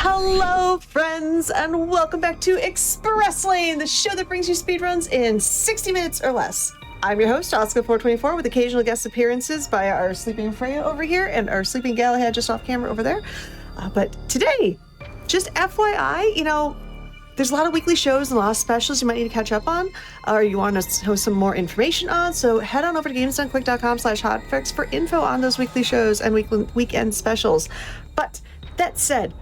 Hello, friends, and welcome back to Express Lane, the show that brings you speedruns in 60 minutes or less. I'm your host, Oscar424, with occasional guest appearances by our sleeping Freya over here and our sleeping Galahad just off camera over there. But today, just FYI, there's a lot of weekly shows and a lot of specials you might need to catch up on, or you want to know some more information on, so head on over to gamesdonequick.com/hotfix for info on those weekly shows and weekend specials. But that said,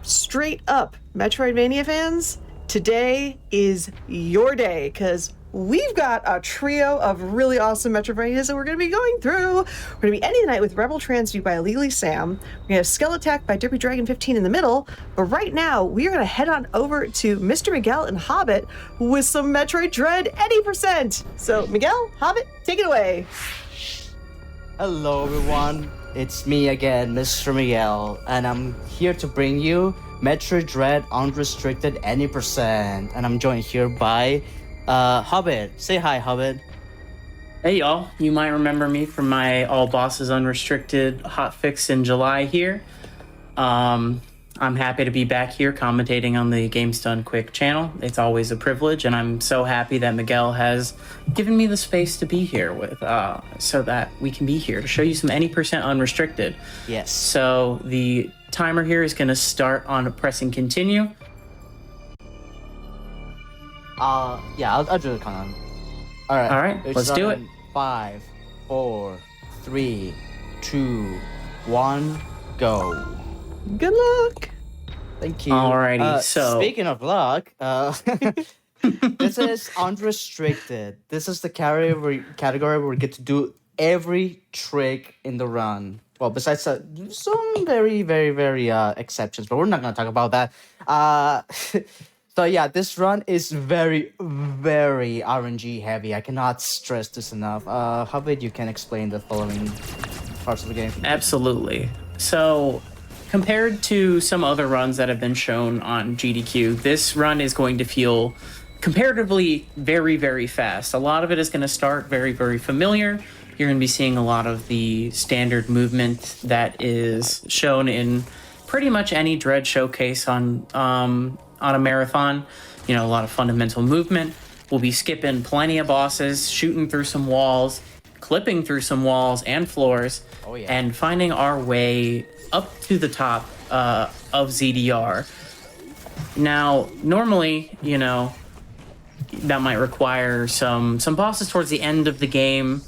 straight up, Metroidvania fans, today is your day, because we've got a trio of really awesome Metroidvanias that we're going to be going through. We're going to be ending the night with Rebel Transmute by Legally Sam. We're going to have Skelattack by Derpy Dragon 15 in the middle. But right now, we are going to head on over to Mr. Miguel and Hobbit with some Metroid Dread 80%. So, Miguel, Hobbit, take it away. Hello, everyone. It's me again, Mr. Miguel, and I'm here to bring you Metroid Dread Unrestricted 80%. And I'm joined here by Hobbit. Say hi, Hobbit. Hey y'all, you might remember me from my All Bosses Unrestricted hotfix in July here. I'm happy to be back here commentating on the Games Done Quick channel. It's always a privilege, and I'm so happy that Miguel has given me the space to be here with, so that we can be here to show you some 80% unrestricted. Yes. So the timer here is going to start on pressing continue. Yeah, I'll do the countdown. All right, let's do it. 5, 4, 3, 2, 1, go. Good luck. Thank you. Alrighty, so speaking of luck, this is unrestricted. This is the category where we get to do every trick in the run. Well, besides some very, very, very exceptions, but we're not gonna talk about that. So yeah, this run is very, very RNG heavy. I cannot stress this enough. How about you can explain the following parts of the game? Absolutely. So, compared to some other runs that have been shown on GDQ, this run is going to feel comparatively very, very fast. A lot of it is going to start very, very familiar. You're going to be seeing a lot of the standard movement that is shown in pretty much any Dread showcase on a marathon. A lot of fundamental movement. We'll be skipping plenty of bosses, shooting through some walls, clipping through some walls and floors, and finding our way up to the top of ZDR. Now, normally, that might require some bosses towards the end of the game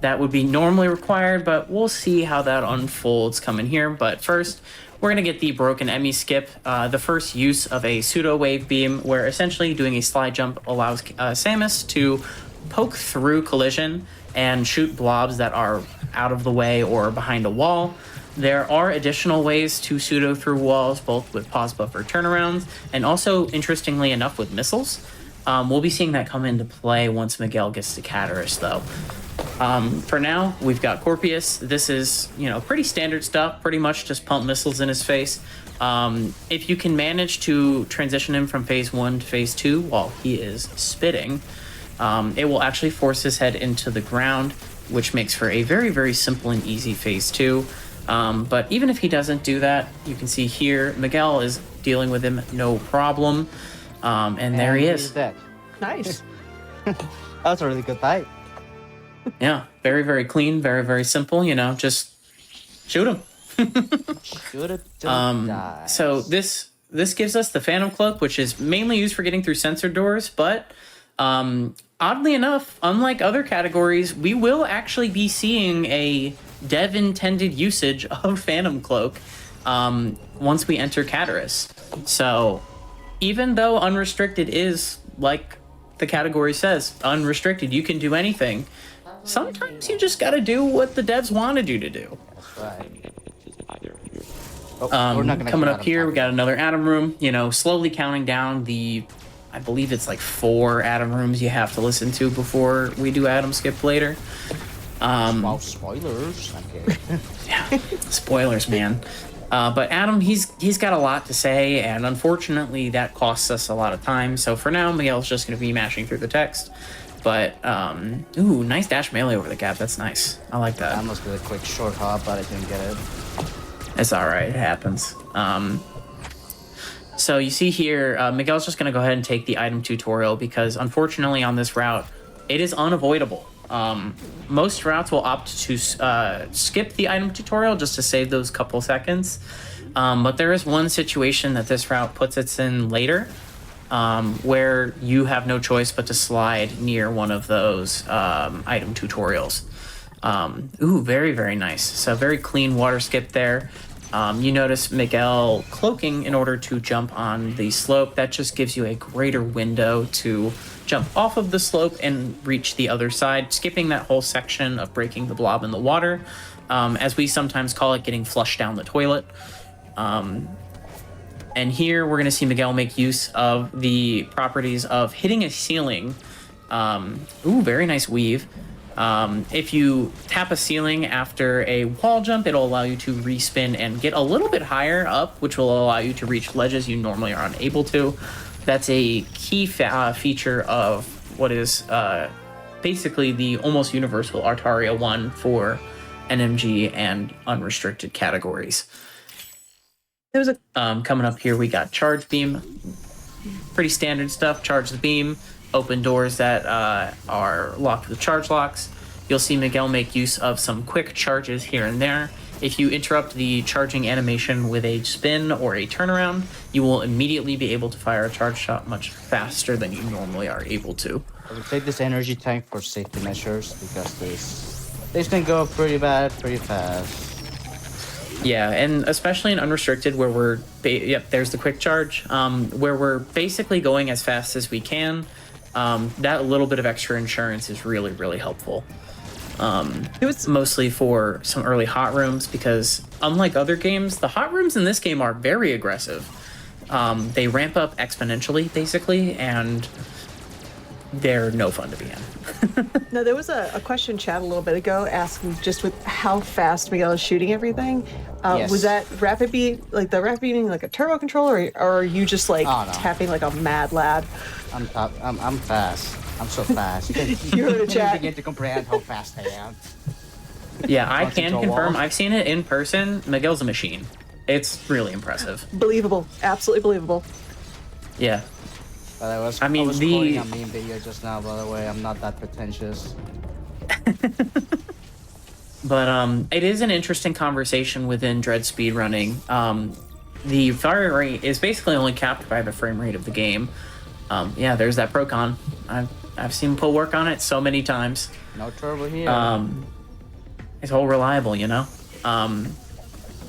that would be normally required, but we'll see how that unfolds coming here. But first, we're going to get the Broken Emmy skip, the first use of a pseudo wave beam, where essentially doing a slide jump allows Samus to poke through collision and shoot blobs that are out of the way or behind a wall. There are additional ways to pseudo through walls, both with pause buffer turnarounds and also, interestingly enough, with missiles. We'll be seeing that come into play once Miguel gets to Cataris, though. For now, we've got Corpius. This is, pretty standard stuff, pretty much just pump missiles in his face. If you can manage to transition him from phase 1 to phase 2 while he is spitting, it will actually force his head into the ground, which makes for a very, very simple and easy phase 2. But even if he doesn't do that, you can see here, Miguel is dealing with him no problem. And there he is. Dead. Nice. That's a really good fight. Yeah, very, very clean, very, very simple, just shoot him. Shoot it, don't die. So this gives us the Phantom Cloak, which is mainly used for getting through sensor doors, but oddly enough, unlike other categories, we will actually be seeing a dev-intended usage of Phantom Cloak once we enter Cataris. So even though unrestricted is, like the category says, unrestricted, you can do anything, sometimes you just gotta do what the devs wanted you to do. That's right. We're not gonna coming up here, we got another Atom Room, slowly counting down I believe it's like 4 Atom Rooms you have to listen to before we do Atom Skip later. Wow, spoilers. Okay. Yeah, spoilers, man. But Adam, he's got a lot to say, and unfortunately that costs us a lot of time. So for now, Miguel's just going to be mashing through the text. But, ooh, nice dash melee over the gap. That's nice. I like that. I almost did a quick short hop, but I didn't get it. It's all right. It happens. So you see here, Miguel's just going to go ahead and take the item tutorial because unfortunately on this route, it is unavoidable. Most routes will opt to skip the item tutorial just to save those couple seconds. But there is one situation that this route puts us in later, where you have no choice but to slide near one of those item tutorials. Ooh, very, very nice. So very clean water skip there. You notice Miguel cloaking in order to jump on the slope. That just gives you a greater window to jump off of the slope and reach the other side, skipping that whole section of breaking the blob in the water, as we sometimes call it, getting flushed down the toilet. And here we're going to see Miguel make use of the properties of hitting a ceiling. Ooh, very nice weave. If you tap a ceiling after a wall jump, it'll allow you to respin and get a little bit higher up, which will allow you to reach ledges you normally are unable to. That's a key feature of what is basically the almost universal Artaria 1 for NMG and unrestricted categories. There was a coming up here, we got Charge Beam. Pretty standard stuff. Charge the beam. Open doors that are locked with charge locks. You'll see Miguel make use of some quick charges here and there. If you interrupt the charging animation with a spin or a turnaround, you will immediately be able to fire a charge shot much faster than you normally are able to. I will take this energy tank for safety measures because this can go pretty bad, pretty fast. Yeah, and especially in unrestricted where we're... Yep, there's the quick charge. Where we're basically going as fast as we can. That little bit of extra insurance is really, really helpful. It was mostly for some early hot rooms because unlike other games, the hot rooms in this game are very aggressive. They ramp up exponentially, basically, and they're no fun to be in. No, there was a question chat a little bit ago asking just with how fast Miguel is shooting everything. Yes. Was that rapid beam, like the rapid beaming, like a turbo controller, or are you just like tapping like a mad lad? I'm fast. I'm so fast. You heard a chat. Begin to comprehend how fast I am. Yeah, I can confirm. I've seen it in person. Miguel's a machine. It's really impressive. Believable, absolutely believable. Yeah. But I was quoting a meme video just now, by the way. I'm not that pretentious. But it is an interesting conversation within Dread speedrunning. The fire rate is basically only capped by the frame rate of the game. Yeah, there's that Procon. I've seen Pull work on it so many times. No turbo here. It's all reliable, you know?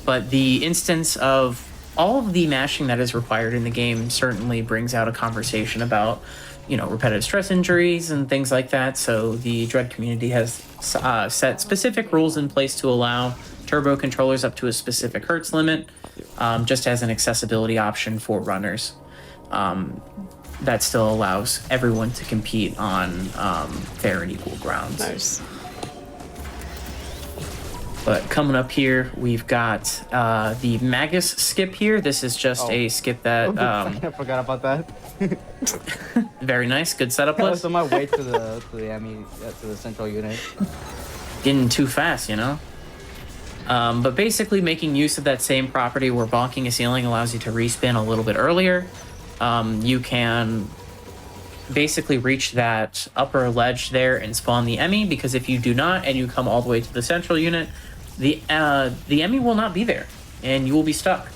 But the instance of all of the mashing that is required in the game certainly brings out a conversation about, you know, repetitive stress injuries and things like that. So the Dread community has set specific rules in place to allow turbo controllers up to a specific hertz limit, just as an accessibility option for runners. That still allows everyone to compete on fair and equal grounds. Nice. But coming up here, we've got the Magus skip here. This is just a skip that... I forgot about that. Very nice. Good setup I list. was on my way to the central unit. Getting too fast, you know? But basically making use of that same property where bonking a ceiling allows you to respin a little bit earlier. You can basically reach that upper ledge there and spawn the Emmy, because if you do not and you come all the way to the central unit, the Emmy will not be there and you will be stuck.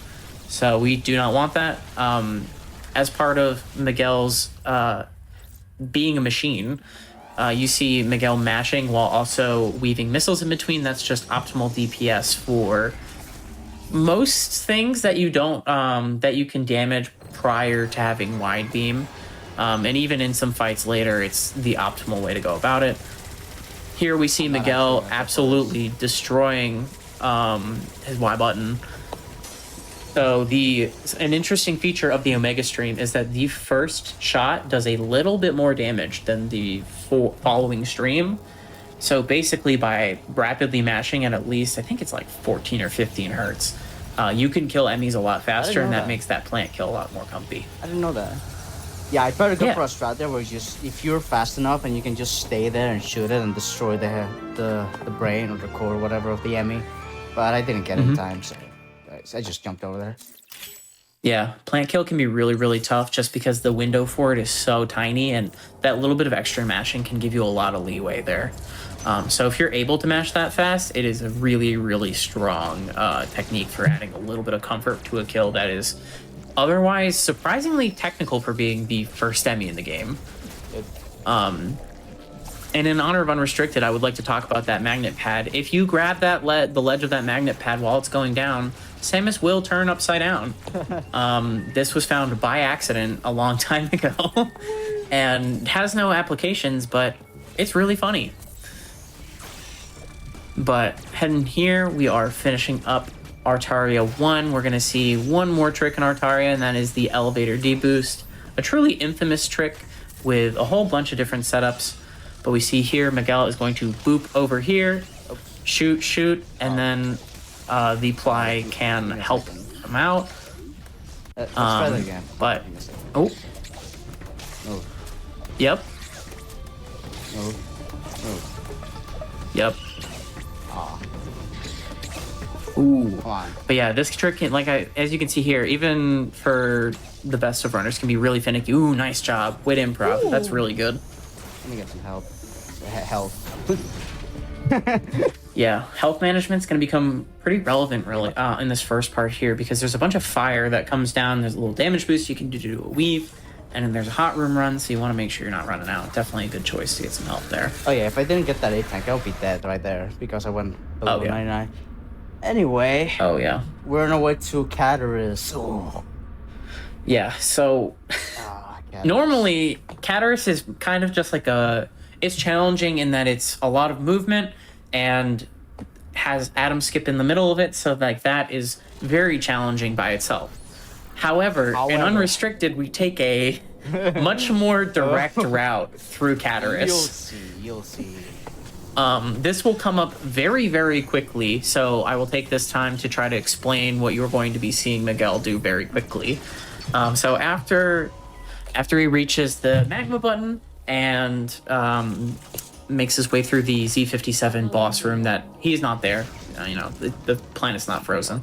So we do not want that. As part of Miguel's being a machine, you see Miguel mashing while also weaving missiles in between. That's just optimal DPS for most things that you don't that you can damage prior to having wide beam, and even in some fights later, it's the optimal way to go about it. Here we see Miguel absolutely destroying his Y button. So an interesting feature of the Omega stream is that the first shot does a little bit more damage than the following stream. So basically by rapidly mashing at least, I think it's like 14 or 15 hertz, you can kill enemies a lot faster, and that makes that plant kill a lot more comfy. I didn't know that. Yeah, I try to go for a strat there where if you're fast enough and you can just stay there and shoot it and destroy the brain or the core or whatever of the enemy. But I didn't get it in time, so I just jumped over there. Yeah, plant kill can be really, really tough just because the window for it is so tiny, and that little bit of extra mashing can give you a lot of leeway there. So if you're able to mash that fast, it is a really, really strong technique for adding a little bit of comfort to a kill that is otherwise surprisingly technical for being the first Emmy in the game. And in honor of Unrestricted, I would like to talk about that magnet pad. If you grab that the ledge of that magnet pad while it's going down, Samus will turn upside down. This was found by accident a long time ago and has no applications, but it's really funny. But heading here, we are finishing up Artaria 1. We're going to see one more trick in Artaria, and that is the Elevator D-Boost. A truly infamous trick with a whole bunch of different setups. But we see here, Miguel is going to boop over here, shoot, and then the ply can help him out. Let's try that again. But, oh. Yep. Yep. Ooh. Come on. But yeah, this trick, as you can see here, even for the best of runners, can be really finicky. Ooh, nice job. Way to improv. Ooh. That's really good. Let me get some help. Health. Yeah, health management's going to become pretty relevant, really, in this first part here, because there's a bunch of fire that comes down. There's a little damage boost you can do to do a weave, and then there's a hot room run, so you want to make sure you're not running out. Definitely a good choice to get some help there. Oh yeah, if I didn't get that 8 tank, I would be dead right there because I went below yeah. 99. Anyway, Oh, yeah. we're on our way to Cataris. Oh. Yeah, so Cataris. normally, Cataris is kind of just like it's challenging in that it's a lot of movement and has Atom Skip in the middle of it, so like that is very challenging by itself. However, in Unrestricted, we take a much more direct route through Cataris. You'll see. This will come up very, very quickly, so I will take this time to try to explain what you're going to be seeing Miguel do very quickly. So after he reaches the magma button and makes his way through the Z57 boss room, that he's not there, the planet's not frozen.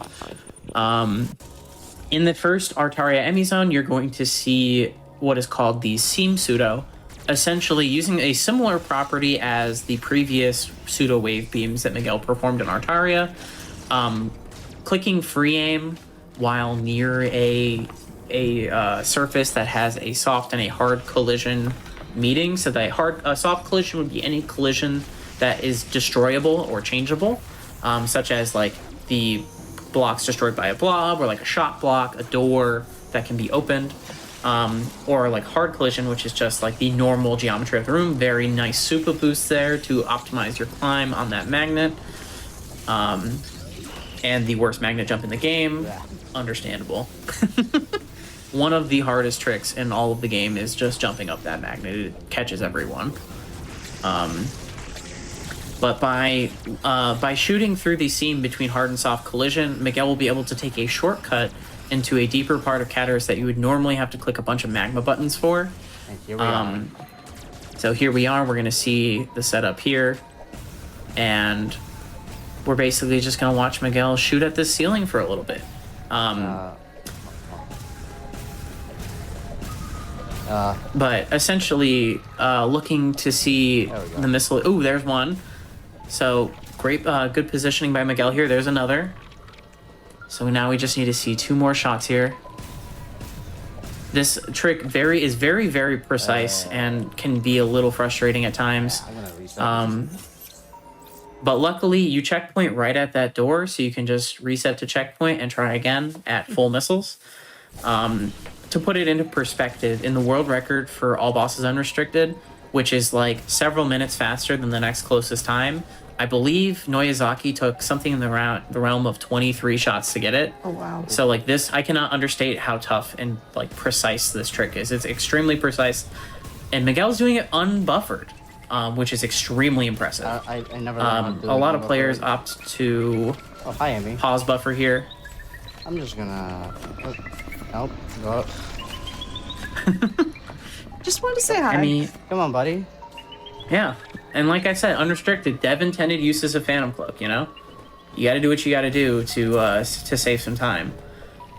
In the first Artaria Emmy Zone, you're going to see what is called the Seam Pseudo, essentially using a similar property as the previous pseudo wave beams that Miguel performed in Artaria. Clicking free aim while near a surface that has a soft and a hard collision meeting. So a soft collision would be any collision that is destroyable or changeable, such as like the blocks destroyed by a blob, or like a shot block, a door that can be opened. Or like hard collision, which is just like the normal geometry of the room. Very nice super boost there to optimize your climb on that magnet. And the worst magnet jump in the game. Yeah. Understandable. One of the hardest tricks in all of the game is just jumping up that magnet. It catches everyone. But by shooting through the seam between hard and soft collision, Miguel will be able to take a shortcut into a deeper part of Cataris that you would normally have to click a bunch of magma buttons for. And here we are. So here we are. We're going to see the setup here. And we're basically just going to watch Miguel shoot at this ceiling for a little bit. But essentially, looking to see the missile. Ooh, there's one. So great, good positioning by Miguel here. There's another. So now we just need to see 2 more shots here. This trick is very, very precise and can be a little frustrating at times. I'm gonna reset But luckily, you checkpoint right at that door, so you can just reset to checkpoint and try again at full missiles. To put it into perspective, in the world record for all bosses unrestricted, which is like several minutes faster than the next closest time, I believe Noyazaki took something in the realm of 23 shots to get it. Oh, wow. So like this, I cannot understate how tough and like precise this trick is. It's extremely precise. And Miguel's doing it unbuffered, which is extremely impressive. I never A lot of players opt to hi, Amy. pause buffer here. I'm just gonna... Nope. Go up. Just wanted to say hi. I mean, Come on, buddy. yeah. And like I said, unrestricted, dev intended uses of Phantom Cloak, You got to do what you got to do to save some time.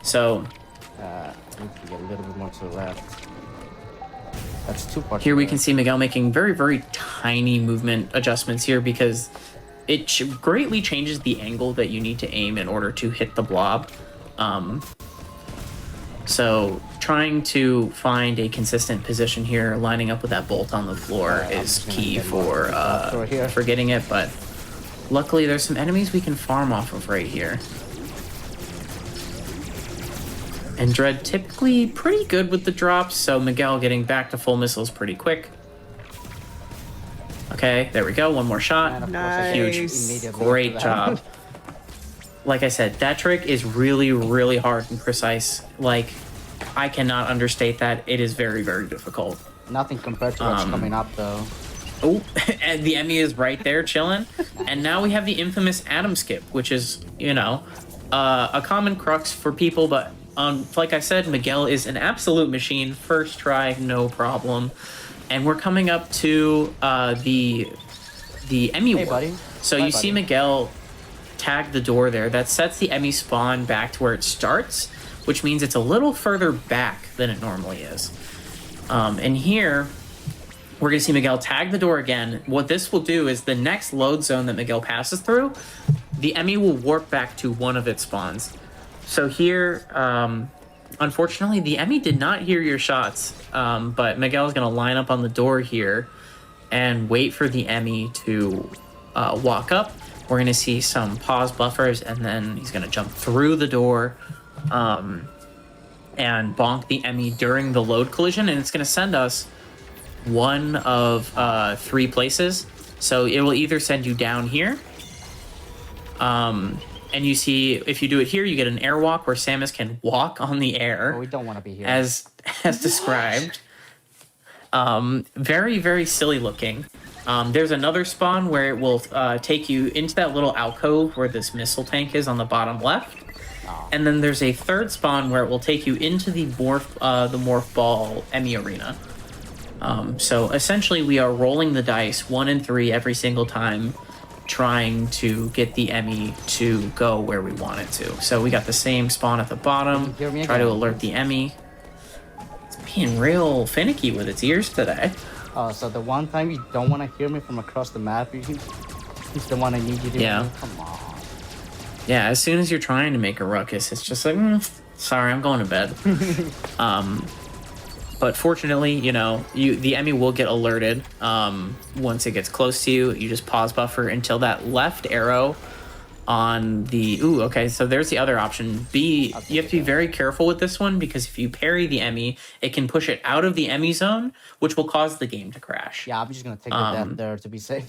So Need to get a little bit more to the left. That's too far. Here we can see Miguel making very, very tiny movement adjustments here because it greatly changes the angle that you need to aim in order to hit the blob. So trying to find a consistent position here, lining up with that bolt on the floor is key for getting it, but luckily there's some enemies we can farm off of right here. And Dread typically pretty good with the drops, so Miguel getting back to full missiles pretty quick. Okay, there we go, one more shot. Nice. Huge, great job. Like I said, that trick is really, really hard and precise. Like, I cannot understate that. It is very, very difficult. Nothing compared to what's coming up, though. Oh, and the Emmy is right there chilling. And now we have the infamous Atom Skip, which is, you know, a common crux for people. But like I said, Miguel is an absolute machine. First try, no problem. And we're coming up to the Emmy Hey, war. buddy. So Bye, you see buddy. Miguel tag the door there. That sets the Emmy spawn back to where it starts, which means it's a little further back than it normally is. And here, we're going to see Miguel tag the door again. What this will do is the next load zone that Miguel passes through, the Emmy will warp back to one of its spawns. So here, unfortunately, the Emmy did not hear your shots, but Miguel is going to line up on the door here and wait for the Emmy to walk up. We're going to see some pause buffers, and then he's going to jump through the door and bonk the Emmy during the load collision, and it's going to send us one of 3 places. So it will either send you down here, and you see, if you do it here, you get an airwalk where Samus can walk on the air. Oh, we don't want to be here. As described. Very, very silly looking. There's another spawn where it will take you into that little alcove where this missile tank is on the bottom left. And then there's a third spawn where it will take you into the morph ball Emmy arena. So essentially we are rolling the dice 1 and 3 every single time, trying to get the Emmy to go where we want it to. So we got the same spawn at the bottom, Hear me try to again. alert the Emmy. It's being real finicky with its ears today. Oh, so the one time you don't want to hear me from across the map, it's the one I need you to Yeah. hear. Come on. Yeah, as soon as you're trying to make a ruckus, it's just like, sorry, I'm going to bed. But fortunately, you know, the Emmy will get alerted once it gets close to you. You just pause buffer until that left arrow on the... Ooh, okay, so there's the other option. You have to be very careful with this one, because if you parry the Emmy, it can push it out of the Emmy zone, which will cause the game to crash. Yeah, I'm just going to take the death there to be safe.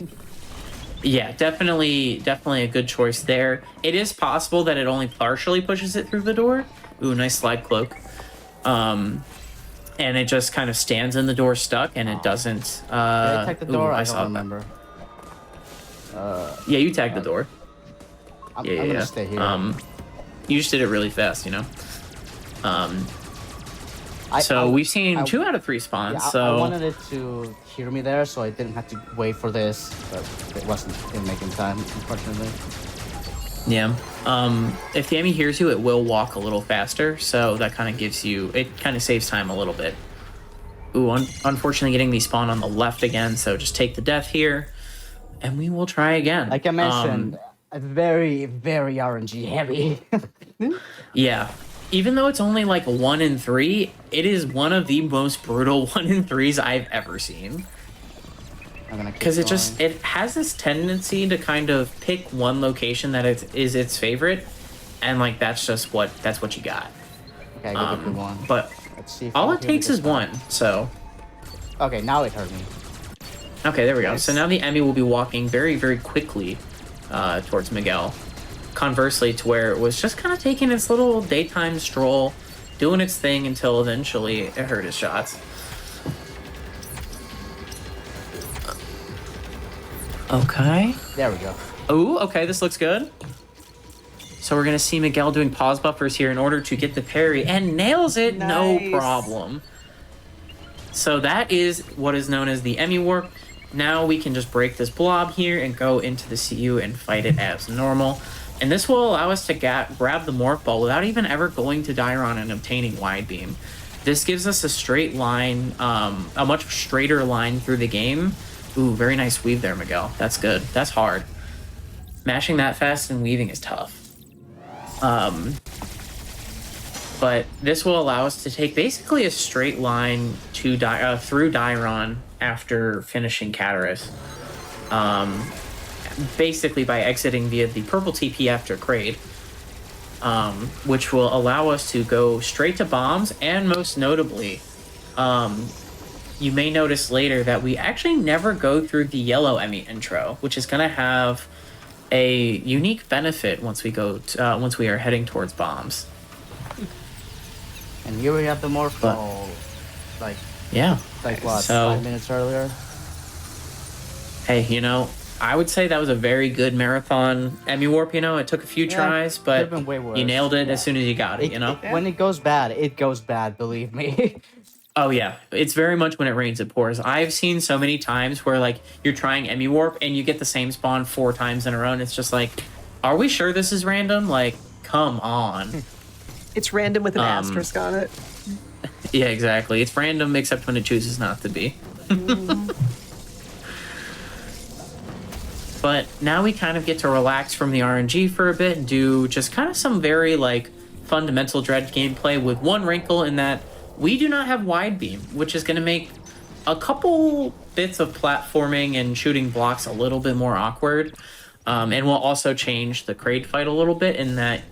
Yeah, definitely a good choice there. It is possible that it only partially pushes it through the door. Ooh, nice slide cloak. And it just kind of stands in the door stuck, and it doesn't... Did I take the door? I saw don't that. remember. Yeah, you tagged the door. I'm Yeah. going to stay here. You just did it really fast, you know? So we've seen 2 out of 3 spawns, Yeah, so... I wanted it to hear me there, so I didn't have to wait for this, but it didn't make in time, unfortunately. Yeah. If the Emmy hears you, it will walk a little faster, so that kind of gives you... It kind of saves time a little bit. Ooh, unfortunately getting the spawn on the left again, so just take the death here, and we will try again. Like I mentioned, very, very RNG heavy. Yeah. Even though it's only like 1 in 3, it is one of the most brutal 1 in 3s I've ever seen. Because it has this tendency to kind of pick one location that is its favorite, and like that's what you got. Okay, I get the good one. But Let's see if all it'll it hear me takes this is time. 1, so... Okay, now it hurt me. Okay, there we go. Nice. So now the Emmy will be walking very, very quickly towards Miguel. Conversely to where it was just kind of taking its little daytime stroll, doing its thing until eventually it hurt his shots. Okay. There we go. Ooh, okay, this looks good. So we're going to see Miguel doing pause buffers here in order to get the parry, and nails it, Nice. no problem. So that is what is known as the Emmy warp. Now we can just break this blob here and go into the CU and fight it as normal. And this will allow us to grab the Morph Ball without even ever going to Dairon and obtaining Wide Beam. This gives us a straight line, a much straighter line through the game. Ooh, very nice weave there, Miguel. That's good. That's hard. Mashing that fast and weaving is tough. But this will allow us to take basically a straight line to through Dairon after finishing Cataris. Basically by exiting via the purple TP after Kraid, which will allow us to go straight to bombs, and most notably, you may notice later that we actually never go through the yellow Emmy intro, which is going to have a unique benefit once we go once we are heading towards bombs. And here we have the Morph Ball. Like what, so, 5 minutes earlier? Hey, you know, I would say that was a very good marathon Emmy Warp. You know, it took a few tries, but you nailed it as soon as you got it, you know? When it goes bad, believe me. Oh, yeah. It's very much when it rains, it pours. I've seen so many times where, like, you're trying Emmy Warp and you get the same spawn 4 times in a row, and it's just like, are we sure this is random? Like, come on. It's random with an asterisk on it. Yeah, exactly. It's random except when it chooses not to be. But now we kind of get to relax from the RNG for a bit and do just kind of some very, like, fundamental Dread gameplay with one wrinkle in that we do not have Wide Beam, which is going to make a couple bits of platforming and shooting blocks a little bit more awkward. And will also change the Kraid fight a little bit in that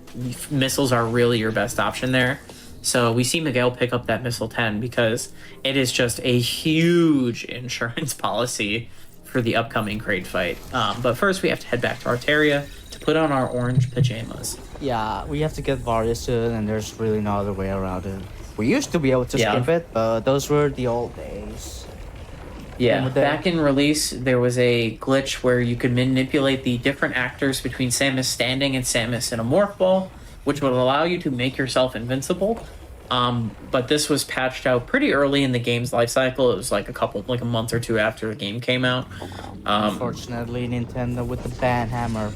missiles are really your best option there. So we see Miguel pick up that Missile 10 because it is just a huge insurance policy for the upcoming Kraid fight. But first we have to head back to Arteria to put on our orange pajamas. Yeah, we have to get Varia soon, and there's really no other way around it. We used to be able to skip it, but those were the old days. Yeah, back in release, there was a glitch where you could manipulate the different actors between Samus standing and Samus in a Morph Ball, which would allow you to make yourself invincible. But this was patched out pretty early in the game's life cycle. It was like a month or two after the game came out. Unfortunately, Nintendo with the ban hammer.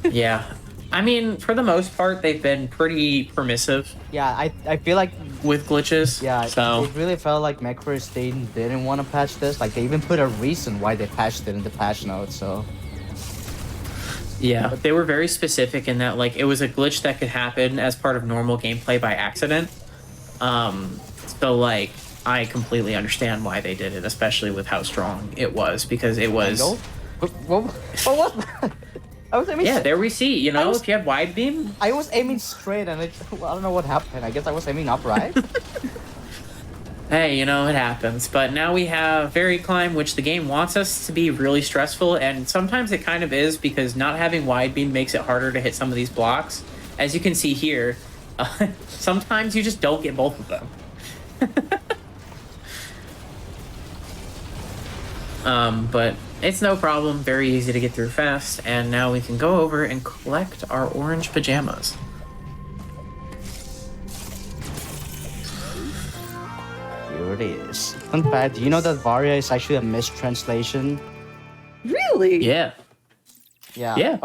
Yeah. I mean, for the most part, they've been pretty permissive. Yeah, I feel like with glitches. Yeah, so it really felt like Metroid State didn't want to patch this. Like, they even put a reason why they patched it in the patch notes, so... Yeah, they were very specific in that, like, it was a glitch that could happen as part of normal gameplay by accident. So, like, I completely understand why they did it, especially with how strong it was, because it was... What? I was aiming there we see, you know, if you have Wide Beam... I was aiming straight, and I don't know what happened. I guess I was aiming upright. Hey, you know, it happens. But now we have Fairy Climb, which the game wants us to be really stressful, and sometimes it kind of is, because not having Wide Beam makes it harder to hit some of these blocks. As you can see here, sometimes you just don't get both of them. But it's no problem, very easy to get through fast, and now we can go over and collect our orange pajamas. Here it is. Fun fact, do you know that Varia is actually a mistranslation? Really? Yeah. Yeah.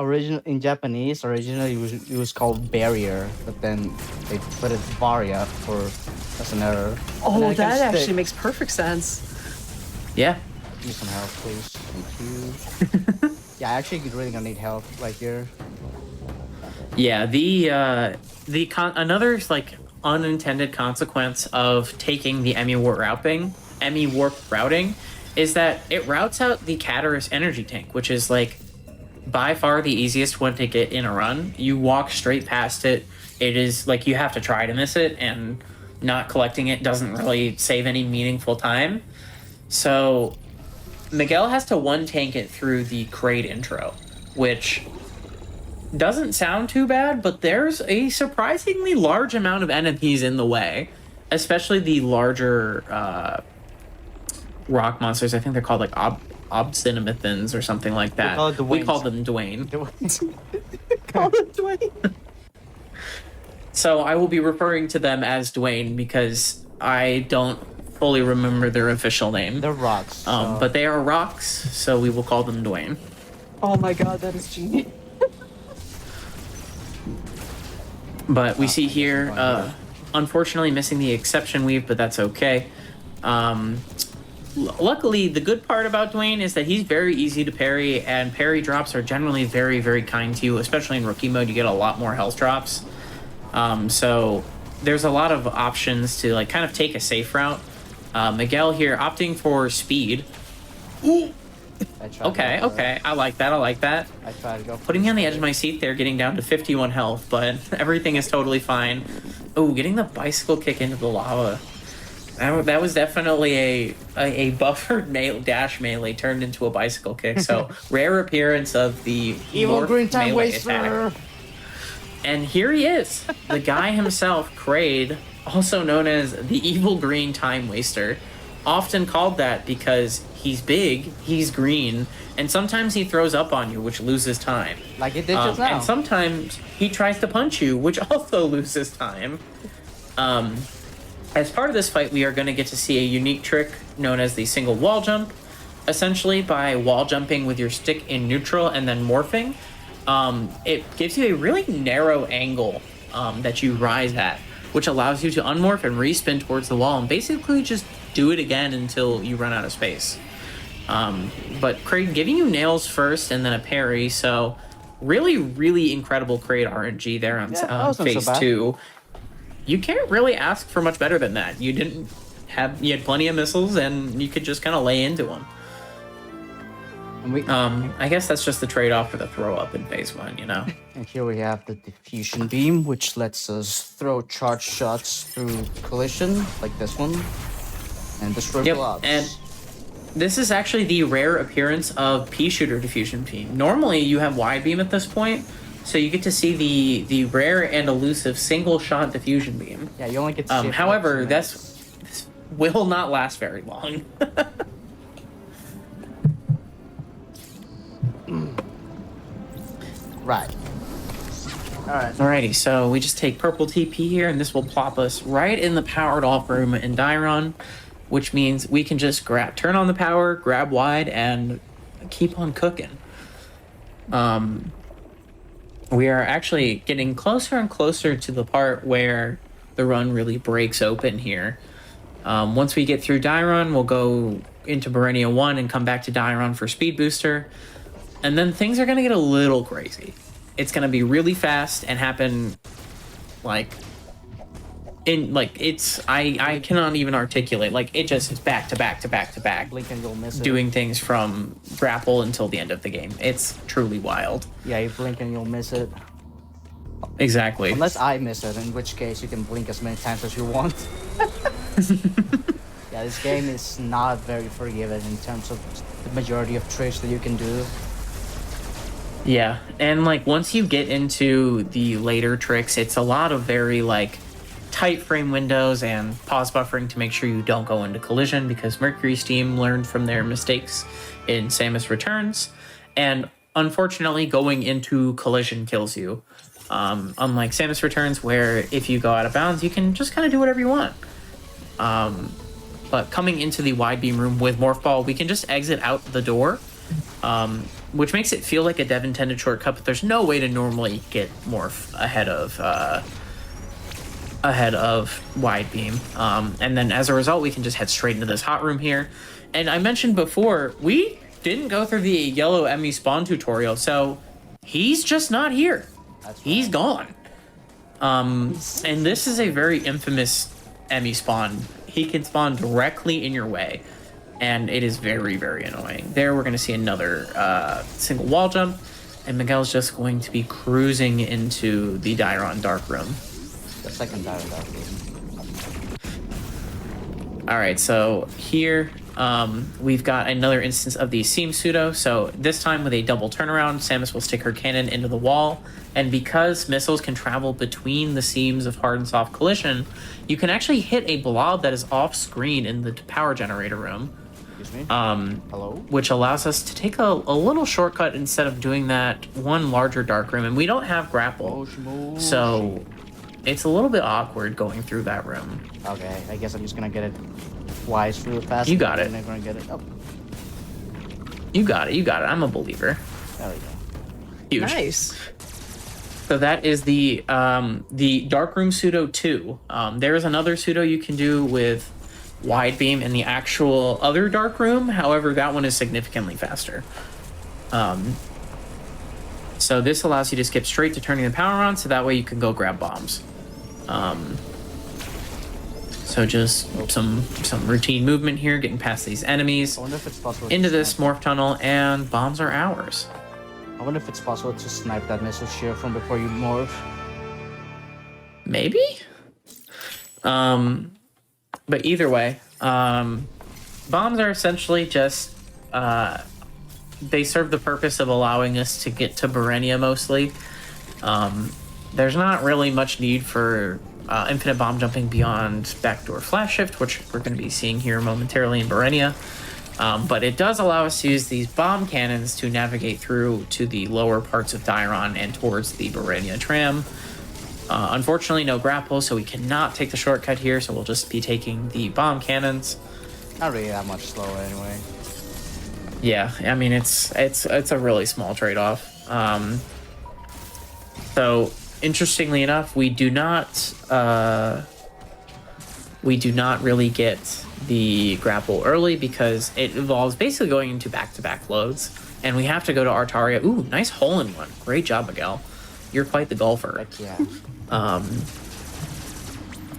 In Japanese, originally it was called Barrier, but then they put it Varia as an error. Oh, that actually makes perfect sense. Yeah. Give me some help, please. Thank you. Yeah, I actually really gonna need help right here. Yeah, another like unintended consequence of taking the Emmy Warp routing is that it routes out the Cataris energy tank, which is like by far the easiest one to get in a run. You walk straight past it. It is like you have to try to miss it, and not collecting it doesn't really save any meaningful time. So Miguel has to one tank it through the Kraid intro, which doesn't sound too bad, but there's a surprisingly large amount of enemies in the way, especially the larger rock monsters. I think they're called like Obsidiamithins or something like that. We call them Dwayne. Call them Dwayne. So I will be referring to them as Dwayne because I don't fully remember their official name. They're rocks. But they are rocks, so we will call them Dwayne. Oh my god, that is genius. But we see here, unfortunately, missing the exception weave, but that's okay. Luckily, the good part about Dwayne is that he's very easy to parry, and parry drops are generally very, very kind to you, especially in rookie mode. You get a lot more health drops. So there's a lot of options to like kind of take a safe route. Miguel here opting for speed. Ooh. Okay. I like that. I tried to go putting me on the edge of my seat there, getting down to 51 health, but everything is totally fine. Oh, getting the bicycle kick into the lava. That was definitely a buffered dash melee turned into a bicycle kick. So rare appearance of the evil green time waster. Attack. And here he is, the guy himself, Kraid, also known as the evil green time waster, often called that because he's big, he's green, and sometimes he throws up on you, which loses time. Like it did just now. And sometimes he tries to punch you, which also loses time. As part of this fight, we are going to get to see a unique trick known as the single wall jump. Essentially, by wall jumping with your stick in neutral and then morphing, it gives you a really narrow angle that you rise at, which allows you to unmorph and respin towards the wall and basically just do it again until you run out of space. But Kraid giving you nails first and then a parry, so really, really incredible Kraid RNG there on phase 2. You can't really ask for much better than that. You had plenty of missiles and you could just kind of lay into them. I guess that's just the trade-off for the throw-up in phase 1, you know? And here we have the diffusion beam, which lets us throw charge shots through collision, like this one, and destroy blobs. And this is actually the rare appearance of Pea-Shooter diffusion beam. Normally, you have wide beam at this point, so you get to see the rare and elusive single-shot diffusion beam. Yeah, you only get to see it. However, this will not last very long. Right. Alrighty, so we just take purple TP here, and this will plop us right in the powered off room in Dairon, which means we can just turn on the power, grab wide, and keep on cooking. We are actually getting closer and closer to the part where the run really breaks open here. Once we get through Dairon, we'll go into Berenia 1 and come back to Dairon for Speed Booster. And then things are going to get a little crazy. It's going to be really fast and happen I cannot even articulate. Like, it just is back to back to back to back. Blink and you'll miss it. Doing things from grapple until the end of the game. It's truly wild. Yeah, you blink and you'll miss it. Exactly. Unless I miss it, in which case you can blink as many times as you want. Yeah, this game is not very forgiving in terms of the majority of tricks that you can do. Yeah, and once you get into the later tricks, it's a lot of very tight frame windows and pause buffering to make sure you don't go into collision, because Mercury's team learned from their mistakes in Samus Returns, and unfortunately going into collision kills you. Unlike Samus Returns, where if you go out of bounds, you can just kind of do whatever you want. But coming into the wide beam room with Morph Ball, we can just exit out the door, which makes it feel like a dev intended shortcut, but there's no way to normally get Morph ahead of wide beam. And then as a result, we can just head straight into this hot room here. And I mentioned before, we didn't go through the yellow Emmy spawn tutorial, so he's just not here. He's gone. And this is a very infamous Emmy spawn. He can spawn directly in your way, and it is very, very annoying. There, we're going to see another single wall jump, and Miguel's just going to be cruising into the Dairon Dark Room. The second Dairon Dark Room. Alright, so here we've got another instance of the Seam Pseudo. So this time with a double turnaround, Samus will stick her cannon into the wall, and because missiles can travel between the seams of hard and soft collision, you can actually hit a blob that is off screen in the power generator room. Excuse me? Hello? Which allows us to take a little shortcut instead of doing that one larger dark room, and we don't have grapple. So it's a little bit awkward going through that room. Okay, I guess I'm just gonna get it twice real fast. You got it. And I'm gonna get it. Oh. You got it. I'm a believer. There we go. Huge. Nice. So that is the Darkroom Pseudo 2. There is another pseudo you can do with Wide Beam in the actual other Darkroom. However, that one is significantly faster. So this allows you to skip straight to turning the power on, so that way you can go grab bombs. So just some routine movement here, getting past these enemies, I wonder if it's possible into to this snipe. morph tunnel, and bombs are ours. I wonder if it's possible to snipe that missile shield from before you morph. Maybe? But either way, bombs are essentially just, they serve the purpose of allowing us to get to Berenia mostly. There's not really much need for infinite bomb jumping beyond backdoor flash shift, which we're going to be seeing here momentarily in Berenia. But it does allow us to use these bomb cannons to navigate through to the lower parts of Dairon and towards the Berenia tram. Unfortunately, no grapple, so we cannot take the shortcut here, so we'll just be taking the bomb cannons. Not really that much slower anyway. Yeah, I mean, it's a really small trade-off. So, interestingly enough, we do not really get the grapple early because it involves basically going into back-to-back loads, and we have to go to Artaria. Ooh, nice hole-in-one. Great job, Miguel. You're quite the golfer. Heck yeah.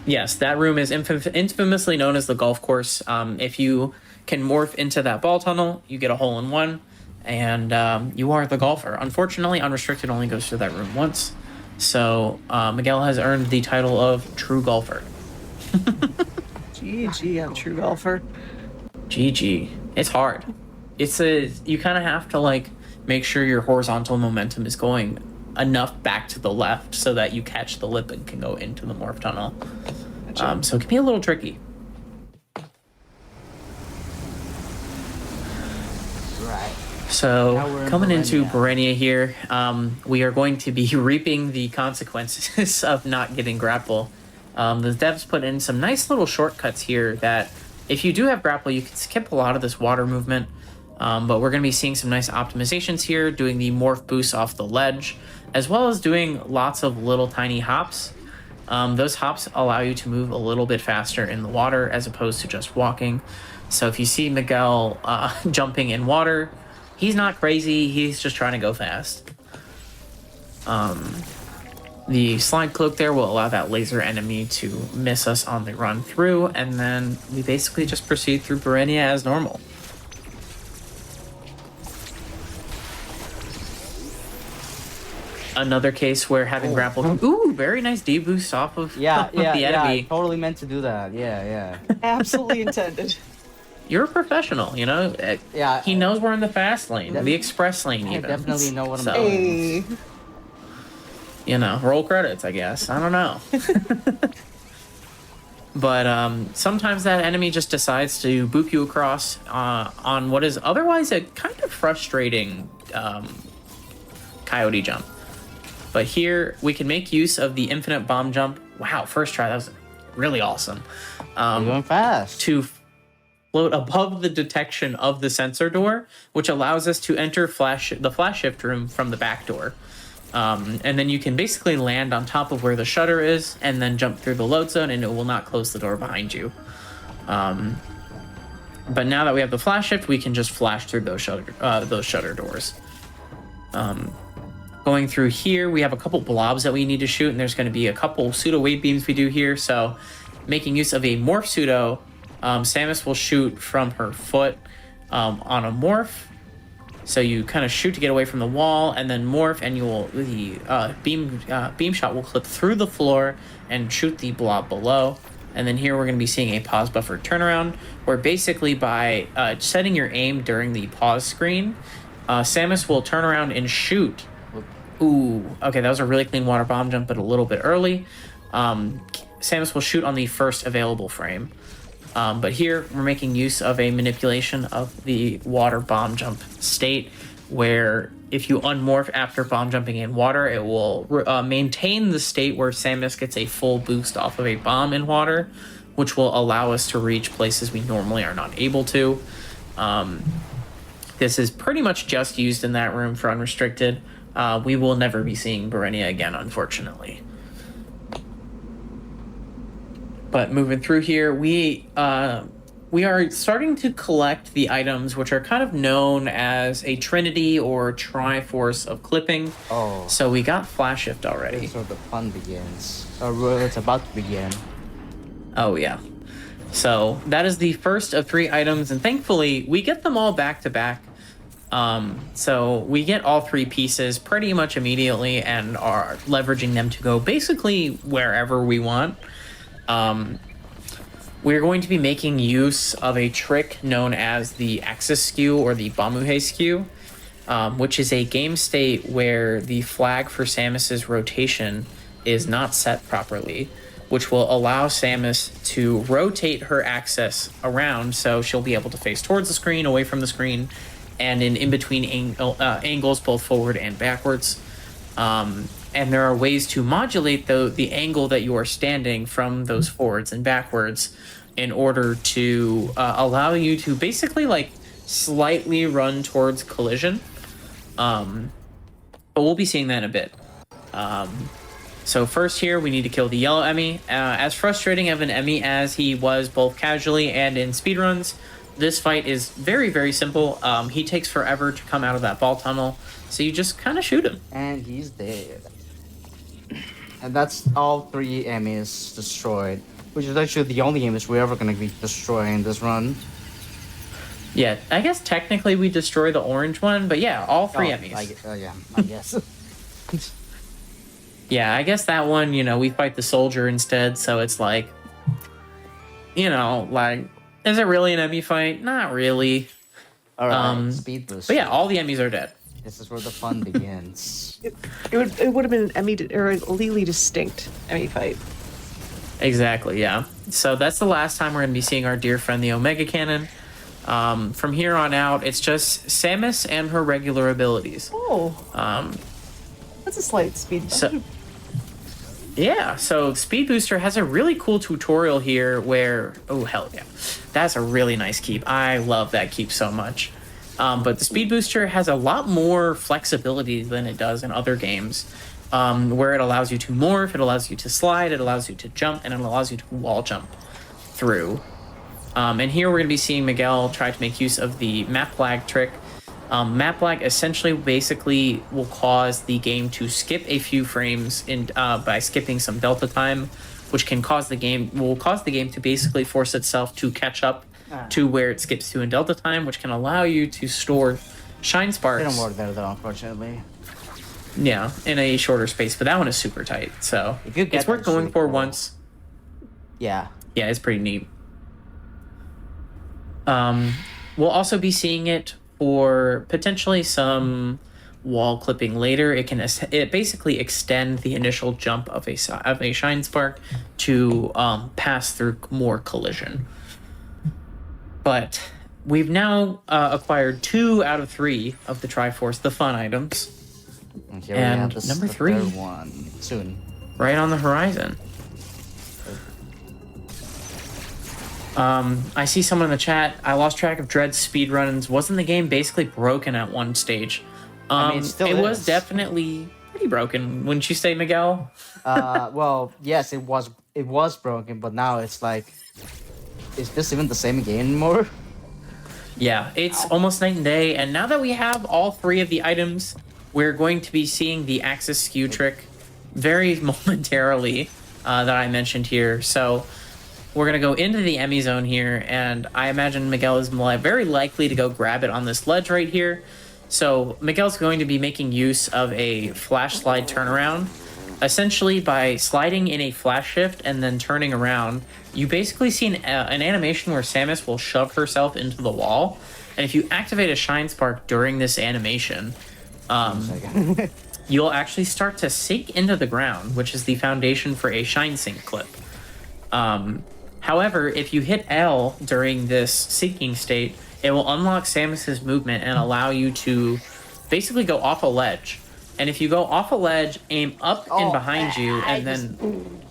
Yes, that room is infamously known as the golf course. If you can morph into that ball tunnel, you get a hole-in-one, and you are the golfer. Unfortunately, Unrestricted only goes through that room once, so Miguel has earned the title of True Golfer. GG, I'm true golfer. GG. It's hard. You kind of have to like make sure your horizontal momentum is going enough back to the left so that you catch the lip and can go into the morph tunnel. Gotcha. So it can be a little tricky. Right. So Now we're in coming into Berenia. Berenia here, we are going to be reaping the consequences of not getting grapple. The devs put in some nice little shortcuts here that if you do have grapple, you can skip a lot of this water movement. But we're going to be seeing some nice optimizations here, doing the morph boost off the ledge, as well as doing lots of little tiny hops. Those hops allow you to move a little bit faster in the water as opposed to just walking. So if you see Miguel jumping in water, he's not crazy, he's just trying to go fast. The slide cloak there will allow that laser enemy to miss us on the run through, and then we basically just proceed through Berenia as normal. Another case where having grapple... Ooh, very nice deboost off of Yeah, of the yeah, enemy. I totally meant to do that. Yeah. Absolutely intended. You're a professional, you know? Yeah. He knows we're in the fast lane, Def- the express lane I even. definitely know what I'm So, doing. Hey. You know, roll credits, I guess. I don't know. But sometimes that enemy just decides to boop you across on what is otherwise a kind of frustrating coyote jump. But here, we can make use of the infinite bomb jump. Wow, first try, that was really awesome. You're going fast. To float above the detection of the sensor door, which allows us to enter the flash shift room from the back door. And then you can basically land on top of where the shutter is and then jump through the load zone, and it will not close the door behind you. But now that we have the flash shift, we can just flash through those shutter doors. Going through here, we have a couple blobs that we need to shoot, and there's going to be a couple pseudo wave beams we do here. So making use of a morph pseudo, Samus will shoot from her foot on a morph. So you kind of shoot to get away from the wall, and then morph, and the beam shot will clip through the floor and shoot the blob below. And then here we're going to be seeing a pause buffer turnaround, where basically by setting your aim during the pause screen, Samus will turn around and shoot. Ooh, okay, that was a really clean water bomb jump, but a little bit early. Samus will shoot on the first available frame. But here we're making use of a manipulation of the water bomb jump state, where if you unmorph after bomb jumping in water, it will maintain the state where Samus gets a full boost off of a bomb in water, which will allow us to reach places we normally are not able to. This is pretty much just used in that room for unrestricted. we will never be seeing Berenia again, unfortunately. But moving through here, we are starting to collect the items which are kind of known as a trinity or triforce of clipping. Oh. So we got Flash Shift already. This is where the fun begins. Or it's about to begin. Oh, yeah. So that is the first of 3 items, and thankfully, we get them all back to back. So we get all 3 pieces pretty much immediately and are leveraging them to go basically wherever we want. We're going to be making use of a trick known as the Axis skew or the Bamuhe skew, which is a game state where the flag for Samus's rotation is not set properly, which will allow Samus to rotate her axis around so she'll be able to face towards the screen, away from the screen, and in between angles, both forward and backwards. And there are ways to modulate the angle that you are standing from those forwards and backwards in order to allow you to basically like slightly run towards collision. But we'll be seeing that in a bit. So first here, we need to kill the yellow Emmy. As frustrating of an Emmy as he was both casually and in speedruns, this fight is very, very simple. He takes forever to come out of that ball tunnel, so you just kind of shoot him. And he's dead. And that's all 3 Emmys destroyed, which is actually the only Emmys we're ever going to be destroying this run. Yeah, I guess technically we destroy the orange one, but yeah, all 3 Emmys. Yeah, I guess. Yeah, I guess that one, we fight the soldier instead, so it's like, like, is it really an Emmy fight? Not really. Alright, speed boost. But yeah, all the Emmys are dead. This is where the fun begins. It would have been an Emmy or a legally distinct Emmy fight. Exactly, yeah. So that's the last time we're going to be seeing our dear friend the Omega Cannon. From here on out, it's just Samus and her regular abilities. Oh. That's a slight speed bump. Yeah, so Speed Booster has a really cool tutorial here where... Oh, hell yeah. That's a really nice keep. I love that keep so much. But the Speed Booster has a lot more flexibility than it does in other games, where it allows you to morph, it allows you to slide, it allows you to jump, and it allows you to wall jump through. And here we're going to be seeing Miguel try to make use of the map lag trick. Map lag essentially basically will cause the game to skip a few frames by skipping some delta time, which can cause the game to basically force itself to catch up to where it skips to in delta time, which can allow you to store shine sparks. They don't work there though, unfortunately. Yeah, in a shorter space, but that one is super tight, so if you get it's worth going for cool. once. Yeah, it's pretty neat. We'll also be seeing it for potentially some wall clipping later. It basically extend the initial jump of a shine spark to pass through more collision. But we've now acquired 2 out of 3 of the Triforce, the fun items. And number 3, third one soon, right on the horizon. I see someone in the chat. I lost track of Dread's speedruns. Wasn't the game basically broken at one stage? It was definitely pretty broken. Wouldn't you say, Miguel? Well, yes, it was broken, but now it's like, is this even the same game anymore? Yeah, it's almost night and day. And now that we have all 3 of the items, we're going to be seeing the Axis skew trick very momentarily that I mentioned here. So we're going to go into the Emmy zone here, and I imagine Miguel is very likely to go grab it on this ledge right here. So Miguel's going to be making use of a flash slide turnaround. Essentially, by sliding in a flash shift and then turning around, you basically see an animation where Samus will shove herself into the wall. And if you activate a shine spark during this animation, you'll actually start to sink into the ground, which is the foundation for a shine sink clip. However, if you hit L during this sinking state, it will unlock Samus's movement and allow you to basically go off a ledge. And if you go off a ledge, aim up and behind you, and then...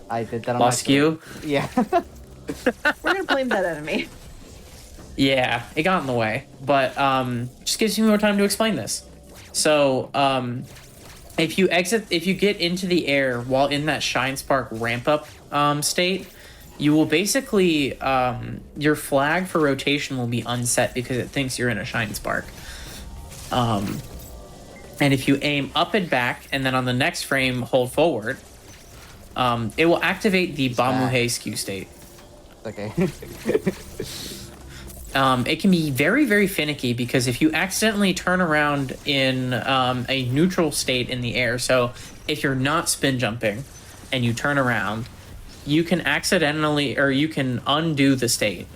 I did that on lost you? Yeah. We're going to blame that enemy. Yeah, it got in the way, but just gives you more time to explain this. So, if you get into the air while in that Shine Spark ramp up state, you will basically your flag for rotation will be unset because it thinks you're in a Shine Spark. And if you aim up and back, and then on the next frame hold forward, it will activate the Bamuhe skew state. Okay. It can be very, very finicky because if you accidentally turn around in a neutral state in the air, so if you're not spin jumping and you turn around, you can accidentally, or you can undo the state.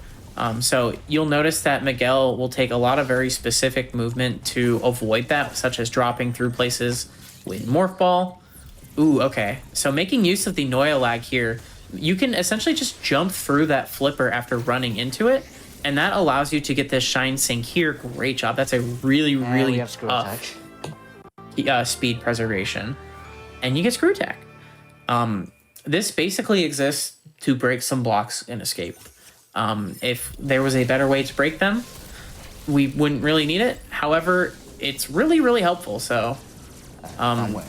So you'll notice that Miguel will take a lot of very specific movement to avoid that, such as dropping through places with Morph Ball. Ooh, okay. So making use of the Noia lag here, you can essentially just jump through that flipper after running into it, and that allows you to get this Shine Sync here. Great job. That's a really, really tough speed preservation. And you get Screw Attack. This basically exists to break some blocks in Escape. If there was a better way to break them, we wouldn't really need it. However, it's really, really helpful. So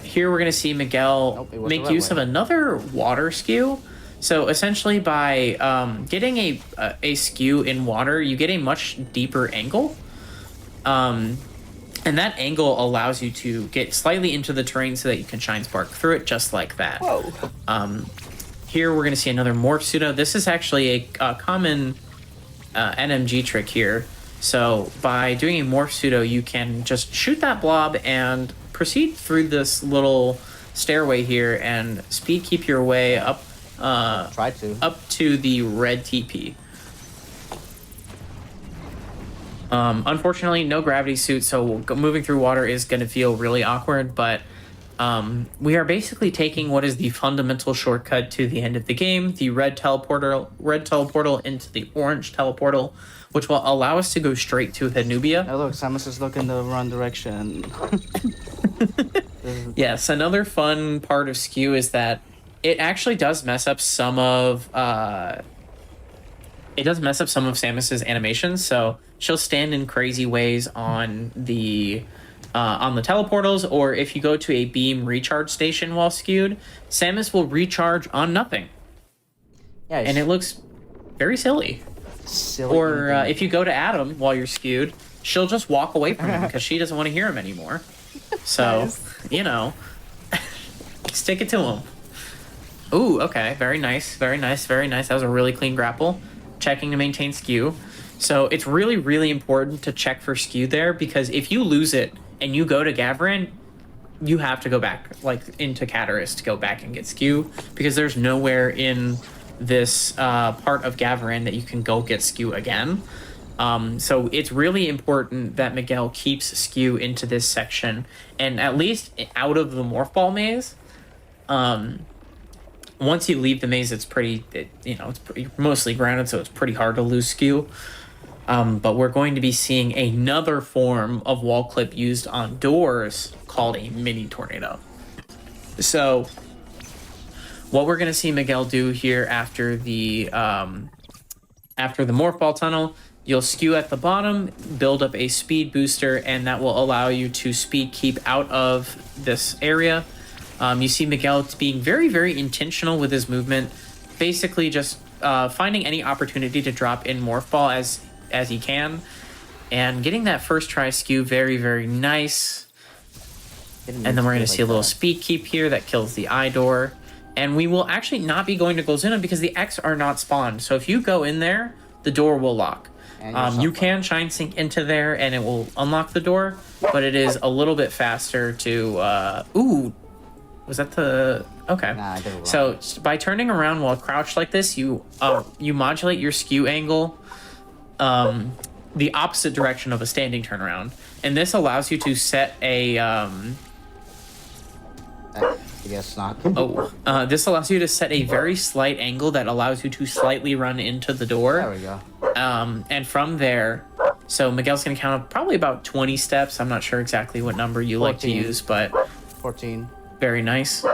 here we're going to see Miguel make use of another water skew. So essentially by getting a skew in water, you get a much deeper angle. And that angle allows you to get slightly into the terrain so that you can Shine Spark through it just like that. Whoa. Here we're going to see another Morph Pseudo. This is actually a common NMG trick here. So by doing a Morph Pseudo, you can just shoot that blob and proceed through this little stairway here and speed keep your way up up to the red TP. Unfortunately, no gravity suit, so moving through water is going to feel really awkward, but we are basically taking what is the fundamental shortcut to the end of the game, the red teleportal into the orange teleportal, which will allow us to go straight to Hanubia. Oh, look, Samus is looking the wrong direction. Yes, another fun part of Skew is that it actually does mess up some of Samus's animations. So she'll stand in crazy ways on the teleportals, or if you go to a beam recharge station while skewed, Samus will recharge on nothing. Yeah, and it looks very silly. Or if you go to Adam while you're skewed, she'll just walk away from him because she doesn't want to hear him anymore. So, stick it to him. Ooh, okay. Very nice. Very nice. Very nice. That was a really clean grapple. Checking to maintain skew. So it's really, really important to check for skew there, because if you lose it and you go to Gavran, you have to go back, like, into Cataris to go back and get skew, because there's nowhere in this part of Gavran that you can go get skew again. So it's really important that Miguel keeps skew into this section, and at least out of the Morph Ball maze. Once you leave the maze, it's mostly grounded, so it's pretty hard to lose skew. But we're going to be seeing another form of wall clip used on doors called a mini tornado. So what we're going to see Miguel do here after the Morph Ball tunnel, you'll skew at the bottom, build up a speed booster, and that will allow you to speed keep out of this area. You see Miguel being very, very intentional with his movement, basically just finding any opportunity to drop in Morph Ball as he can, and getting that first try skew very, very nice. And then we're going to see a little speed keep here that kills the eye door. And we will actually not be going to Golzuna because the X are not spawned. So if you go in there, the door will lock. You can Shine Sync into there and it will unlock the door, but it is a little bit faster to... ooh, was that the... Okay. Nah, I did it wrong. So by turning around while crouched like this, you modulate your skew angle the opposite direction of a standing turnaround. And this allows you to set a... I guess not. This allows you to set a very slight angle that allows you to slightly run into the door. There we go. And from there, so Miguel's going to count up probably about 20 steps. I'm not sure exactly what number you 14. like to use, but 14. Very nice.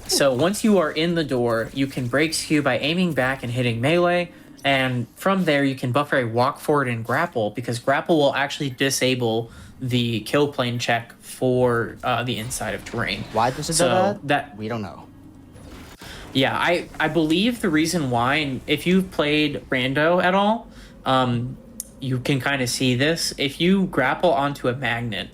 So once you are in the door, you can break skew by aiming back and hitting melee. And from there, you can buffer a walk forward and grapple, because grapple will actually disable the kill plane check for the inside of terrain. Why does it do that? We don't know. Yeah, I believe the reason why, and if you've played Rando at all, you can kind of see this. If you grapple onto a magnet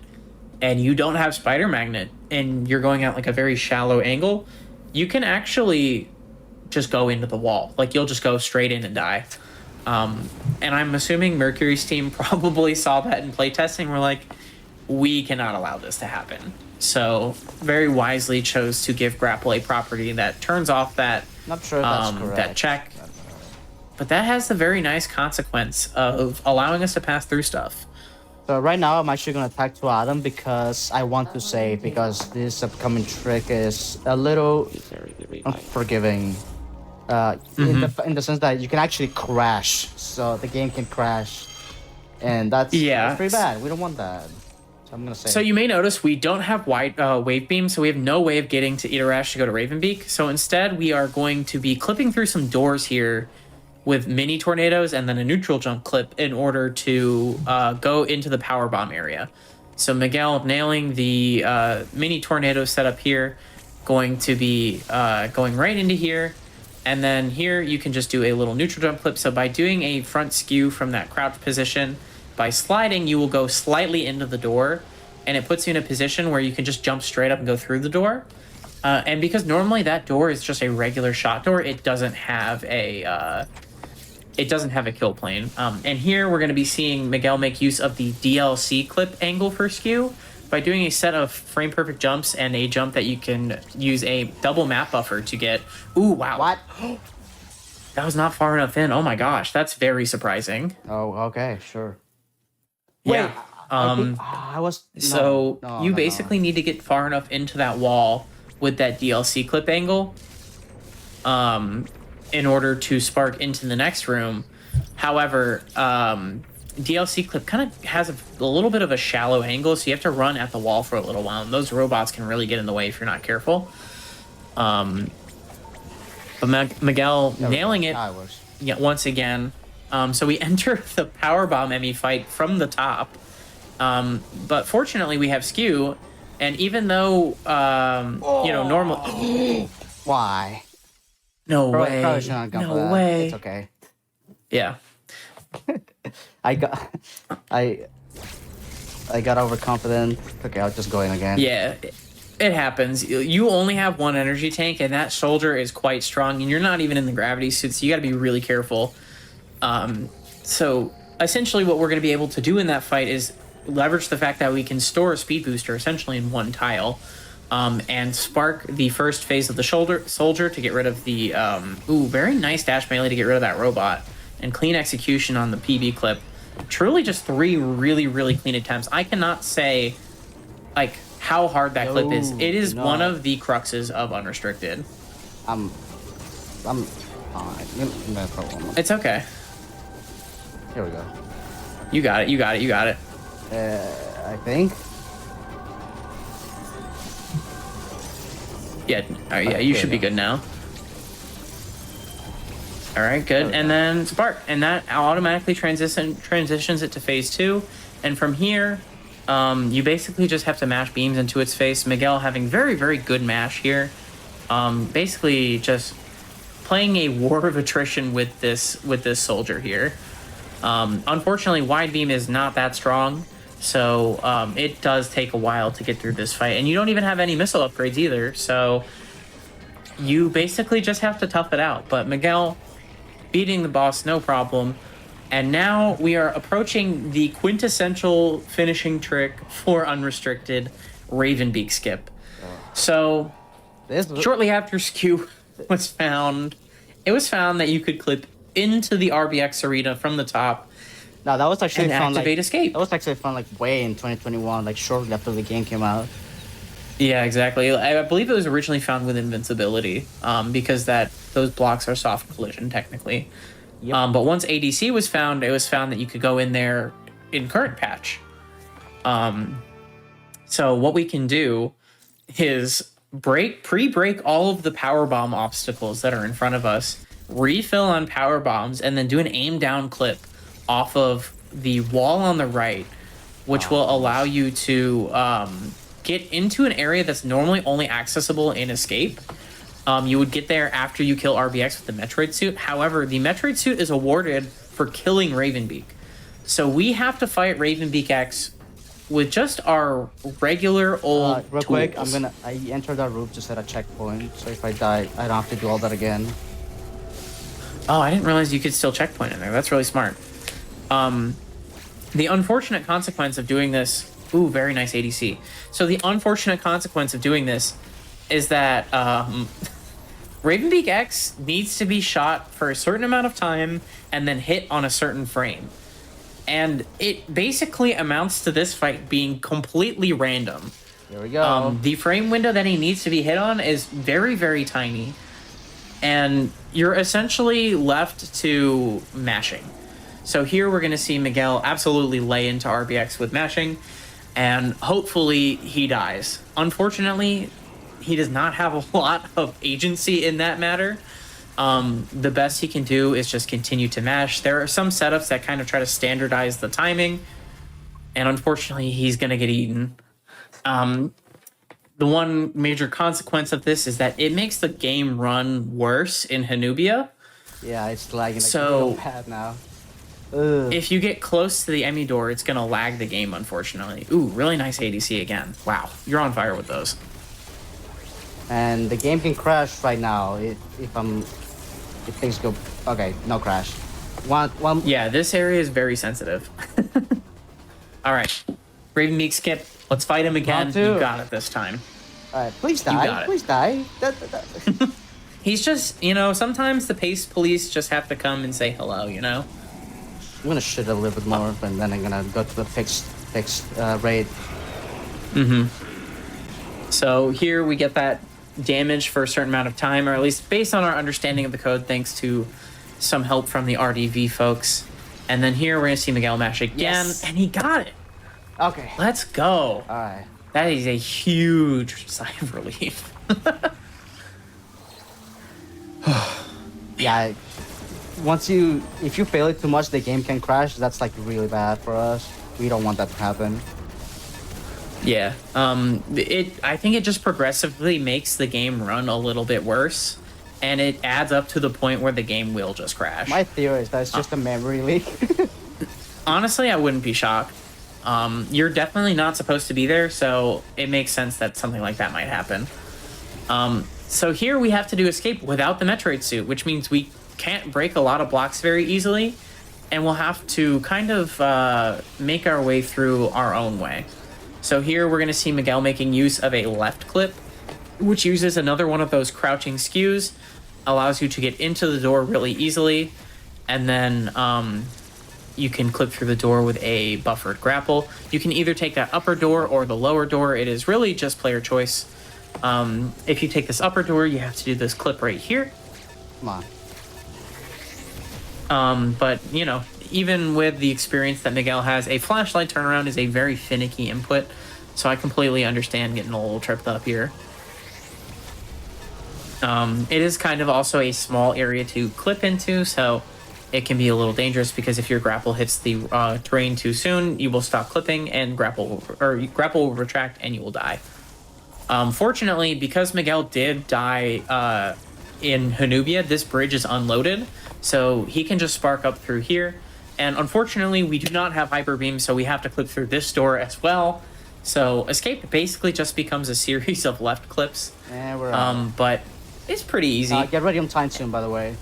and you don't have spider magnet and you're going at like a very shallow angle, you can actually just go into the wall. Like, you'll just go straight in and die. And I'm assuming Mercury's team probably saw that in playtesting. We're like, we cannot allow this to happen. So very wisely chose to give grapple a property that turns off that, not sure that's correct. That check. But that has the very nice consequence of allowing us to pass through stuff. So right now I'm actually going to attack to Adam because I want to save, because this upcoming trick is a little unforgiving. In the sense that you can actually crash, so the game can crash, and that's pretty bad. We don't want that. So I'm gonna say. So you may notice we don't have wave beam, so we have no way of getting to Iterash to go to Ravenbeak. So instead, we are going to be clipping through some doors here with mini tornadoes and then a neutral jump clip in order to go into the power bomb area. So Miguel nailing the mini tornado setup here, going to be going right into here. And then here you can just do a little neutral jump clip. So by doing a front skew from that crouch position, by sliding, you will go slightly into the door, and it puts you in a position where you can just jump straight up and go through the door. And because normally that door is just a regular shot door, it doesn't have a kill plane. And here we're going to be seeing Miguel make use of the DLC clip angle for skew by doing a set of frame perfect jumps and a jump that you can use a double map buffer to get. Ooh, wow. What? That was not far enough in. Oh my gosh, that's very surprising. Oh, okay, sure. Yeah. Wait, I was. You basically need to get far enough into that wall with that DLC clip angle in order to spark into the next room. However, DLC clip kind of has a little bit of a shallow angle, so you have to run at the wall for a little while, and those robots can really get in the way if you're not careful. But Miguel nailing it once again. So we enter the powerbomb Emmy fight from the top. But fortunately, we have skew, and even though normal. Why? No way. No way. It's okay. Yeah. I got overconfident. Okay, I'll just go in again. Yeah, it happens. You only have one energy tank, and that soldier is quite strong, and you're not even in the gravity suit, so you got to be really careful. So essentially what we're going to be able to do in that fight is leverage the fact that we can store a speed booster essentially in one tile, and spark the first phase of the soldier to get rid of the very nice dash melee to get rid of that robot, and clean execution on the PB clip. Truly just 3 really, really clean attempts. I cannot say like how hard that clip is. It is one of the cruxes of Unrestricted. I'm fine. It's okay. Here we go. You got it. I think. Yeah, you should be good now. All right, good. And then spark, and that automatically transitions it to phase 2. And from here, you basically just have to mash beams into its face. Miguel having very, very good mash here. Basically just playing a war of attrition with this soldier here. Unfortunately, wide beam is not that strong, so it does take a while to get through this fight, and you don't even have any missile upgrades either, so you basically just have to tough it out. But Miguel beating the boss, no problem. And now we are approaching the quintessential finishing trick for Unrestricted, Ravenbeak skip. So shortly after skew was found, it was found that you could clip into the RBX arena from the top. No, that was actually fun. Activate escape. That was actually fun, like way in 2021, like shortly after the game came out. Yeah, exactly. I believe it was originally found with invincibility, because those blocks are soft collision technically. Yep. But once ADC was found, it was found that you could go in there in current patch. So what we can do is pre-break all of the power bomb obstacles that are in front of us, refill on power bombs, and then do an aim down clip off of the wall on the right, which will allow you to get into an area that's normally only accessible in escape. You would get there after you kill RBX with the Metroid suit. However, the Metroid suit is awarded for killing Ravenbeak. So we have to fight Ravenbeak X with just our regular old real tools. quick, I entered that roof to set a checkpoint, so if I die, I don't have to do all that again. Oh, I didn't realize you could still checkpoint in there. That's really smart. The unfortunate consequence of doing this... Ooh, very nice ADC. So the unfortunate consequence of doing this is that Ravenbeak X needs to be shot for a certain amount of time and then hit on a certain frame. And it basically amounts to this fight being completely random. Here we go. The frame window that he needs to be hit on is very, very tiny. And you're essentially left to mashing. So here we're going to see Miguel absolutely lay into RBX with mashing. And hopefully he dies. Unfortunately, he does not have a lot of agency in that matter. The best he can do is just continue to mash. There are some setups that kind of try to standardize the timing, and unfortunately he's going to get eaten. The one major consequence of this is that it makes the game run worse in Hanubia. Yeah, it's lagging like So- real bad now. Ugh. If you get close to the Emmy door, it's going to lag the game, unfortunately. Ooh, really nice ADC again. Wow, you're on fire with those. And the game can crash right now if things go... Okay, no crash. One. Yeah, this area is very sensitive. All right, Ravenbeak skip. Let's fight him again. Round two. You got it this time. Alright, please got die. it. Please die. He's just, sometimes the pace police just have to come and say hello, I'm gonna shit a little bit more, and then I'm gonna go to the fixed raid. So here we get that damage for a certain amount of time, or at least based on our understanding of the code, thanks to some help from the RDV folks. And then here we're going to see Miguel mash again, Yes. and he got it. Okay. Let's go. Alright. That is a huge sigh of relief. Yeah. If you fail it too much, the game can crash. That's like really bad for us. We don't want that to happen. Yeah. I think it just progressively makes the game run a little bit worse, and it adds up to the point where the game will just crash. My theory is that it's just a memory leak. Honestly, I wouldn't be shocked. You're definitely not supposed to be there, so it makes sense that something like that might happen. So here we have to do escape without the Metroid suit, which means we can't break a lot of blocks very easily, and we'll have to kind of make our way through our own way. So here we're going to see Miguel making use of a left clip, which uses another one of those crouching skews, allows you to get into the door really easily, and then you can clip through the door with a buffered grapple. You can either take that upper door or the lower door. It is really just player choice. If you take this upper door, you have to do this clip right here. Come on. But, even with the experience that Miguel has, a flashlight turnaround is a very finicky input, so I completely understand getting a little tripped up here. It is kind of also a small area to clip into, so it can be a little dangerous because if your grapple hits the terrain too soon, you will stop clipping and grapple will retract and you will die. Fortunately, because Miguel did die in Hanubia, this bridge is unloaded, so he can just spark up through here. And unfortunately, we do not have Hyper Beam, so we have to clip through this door as well. So escape basically just becomes a series of left clips. And we're out. But it's pretty easy. Get ready on time soon, by the way.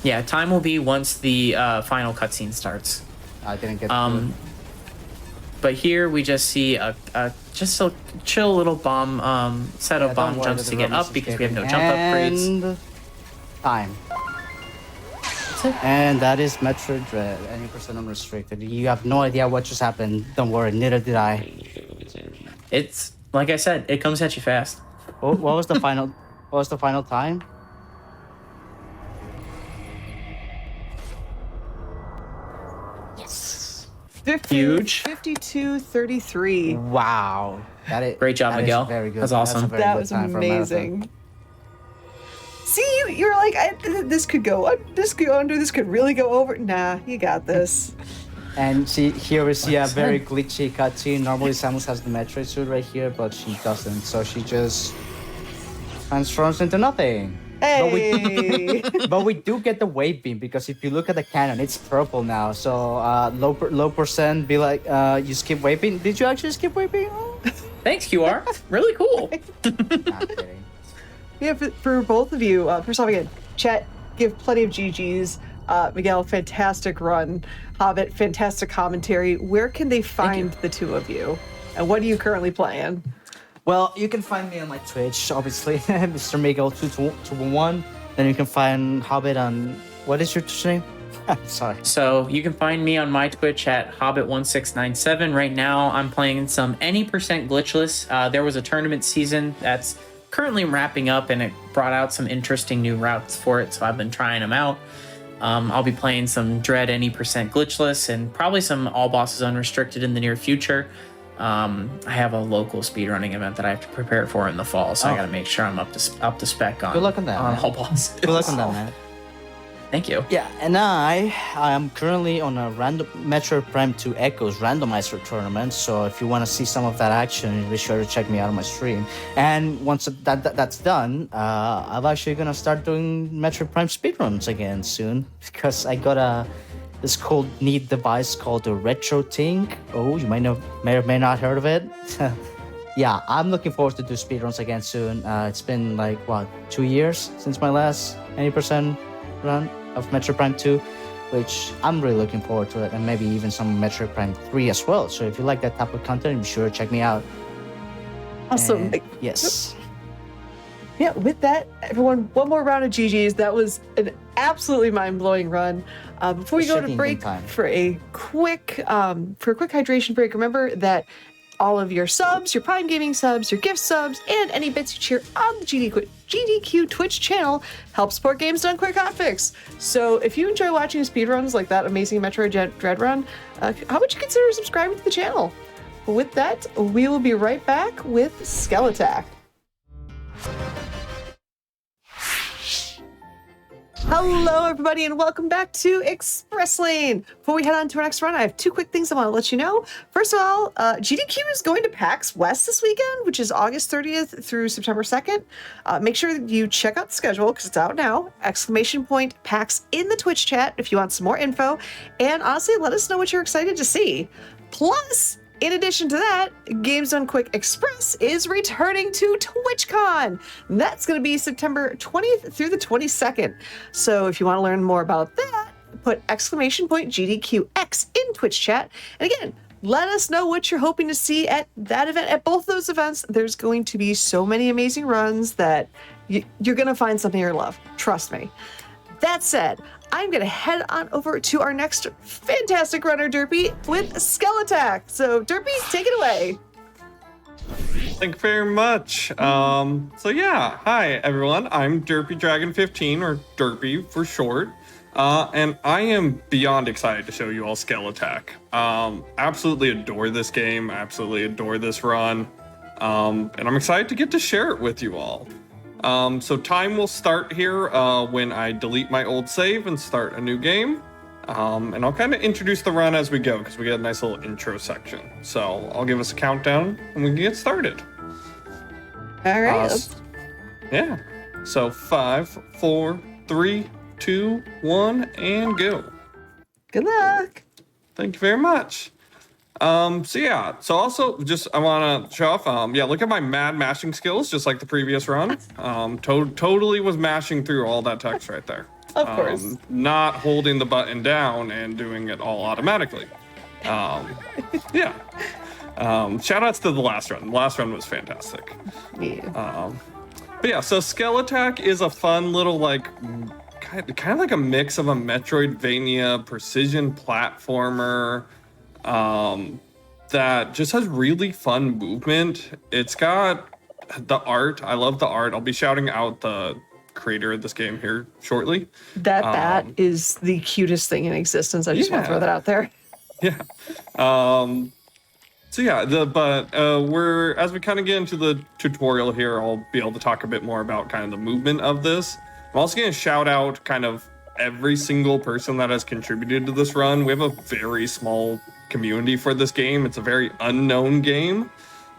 Yeah, time will be once the final cutscene starts. I didn't get to it. But here we just see just a chill little bomb set of bomb Don't worry, jumps the to get room is up because we have no escaping. jump upgrades. And time. That's it. And that is Metroid Dread. Any percent unrestricted. You have no idea what just happened. Don't worry, neither did I. It's like I said, it comes at you fast. What was the final? What was the final time? Huge. 52-33. Wow. Great job, that is Miguel. very good. That's awesome. a very That good was time for a marathon. amazing. See, you were like, this could go under, this could really go over. Nah, you got this. And here we see a very glitchy cutscene. Normally Samus has the Metroid suit right here, but she doesn't. So she just transforms into nothing. Hey! But we do get the wave beam, because if you look at the cannon, it's purple now. So low percent, be like, you skip wave beam. Did you actually skip wave beam? Thanks, QR. Really cool. Not kidding. Yeah, for both of you, first off, again, chat, give plenty of GGs. Miguel, fantastic run. Hobbit, fantastic commentary. Where can they find the two of you? And what are you currently playing? Well, you can find me on my Twitch, obviously, Mr. Miguel 221. Then you can find Hobbit on, what is your Twitch name? I'm sorry. So you can find me on my Twitch at Hobbit1697. Right now, I'm playing some any percent glitchless. There was a tournament season that's currently wrapping up, and it brought out some interesting new routes for it, so I've been trying them out. I'll be playing some Dread any percent glitchless and probably some all bosses unrestricted in the near future. I have a local speedrunning event that I have to prepare for in the fall, so I gotta make sure I'm up to spec on. Good luck on that, man. all bosses. Good luck on that, man. Thank you. Yeah, and I am currently on a random Metroid Prime 2 Echoes randomizer tournament. So if you want to see some of that action, be sure to check me out on my stream. And once that's done, I'm actually gonna start doing Metroid Prime speedruns again soon, because I got this cool neat device called the Retro Tink. Oh, you may or may not heard of it. Yeah, I'm looking forward to do speedruns again soon. It's been like 2 years since my last 80% run of Metroid Prime 2, which I'm really looking forward to it, and maybe even some Metroid Prime 3 as well. So if you like that type of content, be sure to check me out. Awesome. And yes. Yeah, with that, everyone, one more round of GGs. That was an absolutely mind-blowing run. Before we go to break for a quick hydration break, remember that all of your subs, your Prime Gaming subs, your gift subs, and any bits you cheer on the GDQ Twitch channel help support Games Done Quick Hotfix. So if you enjoy watching speedruns like that amazing Metroid Dread run, how about you consider subscribing to the channel? With that, we will be right back with Skelattack. Hello, everybody, and welcome back to Express Lane. Before we head on to our next run, I have two quick things I want to let you know. First of all, GDQ is going to PAX West this weekend, which is August 30th through September 2nd. Make sure that you check out the schedule because it's out now. !PAX in the Twitch chat if you want some more info. And honestly, let us know what you're excited to see. Plus, in addition to that, Games Done Quick Express is returning to TwitchCon. That's going to be September 20th through the 22nd. So if you want to learn more about that, put !GDQX in Twitch chat. And again, let us know what you're hoping to see at that event. At both those events, there's going to be so many amazing runs that you're going to find something you love. Trust me. That said, I'm going to head on over to our next fantastic runner, Derpy, with Skelattack. So, Derpy, take it away. Thank you very much. So yeah, hi everyone. I'm Derpy Dragon 15, or Derpy for short. And I am beyond excited to show you all Skelattack. Absolutely adore this game, absolutely adore this run. And I'm excited to get to share it with you all. So time will start here when I delete my old save and start a new game. And I'll kind of introduce the run as we go, because we get a nice little intro section. So I'll give us a countdown and we can get started. All right. Yeah. So 5, 4, 3, 2, 1, and go. Good luck. Thank you very much. So also just I want to show off, look at my mad mashing skills, just like the previous run. Totally was mashing through all that text right there. Of course. Not holding the button down and doing it all automatically. Shout outs to the last run. The last run was fantastic. Yeah. So Skelattack is a fun little, like, kind of like a mix of a Metroidvania precision platformer, that just has really fun movement. It's got the art. I love the art. I'll be shouting out the creator of this game here shortly. That bat is the cutest thing in existence. I just want to throw that out there. Yeah. We're, as we kind of get into the tutorial here, I'll be able to talk a bit more about kind of the movement of this. I'm also going to shout out kind of every single person that has contributed to this run. We have a very small community for this game. It's a very unknown game.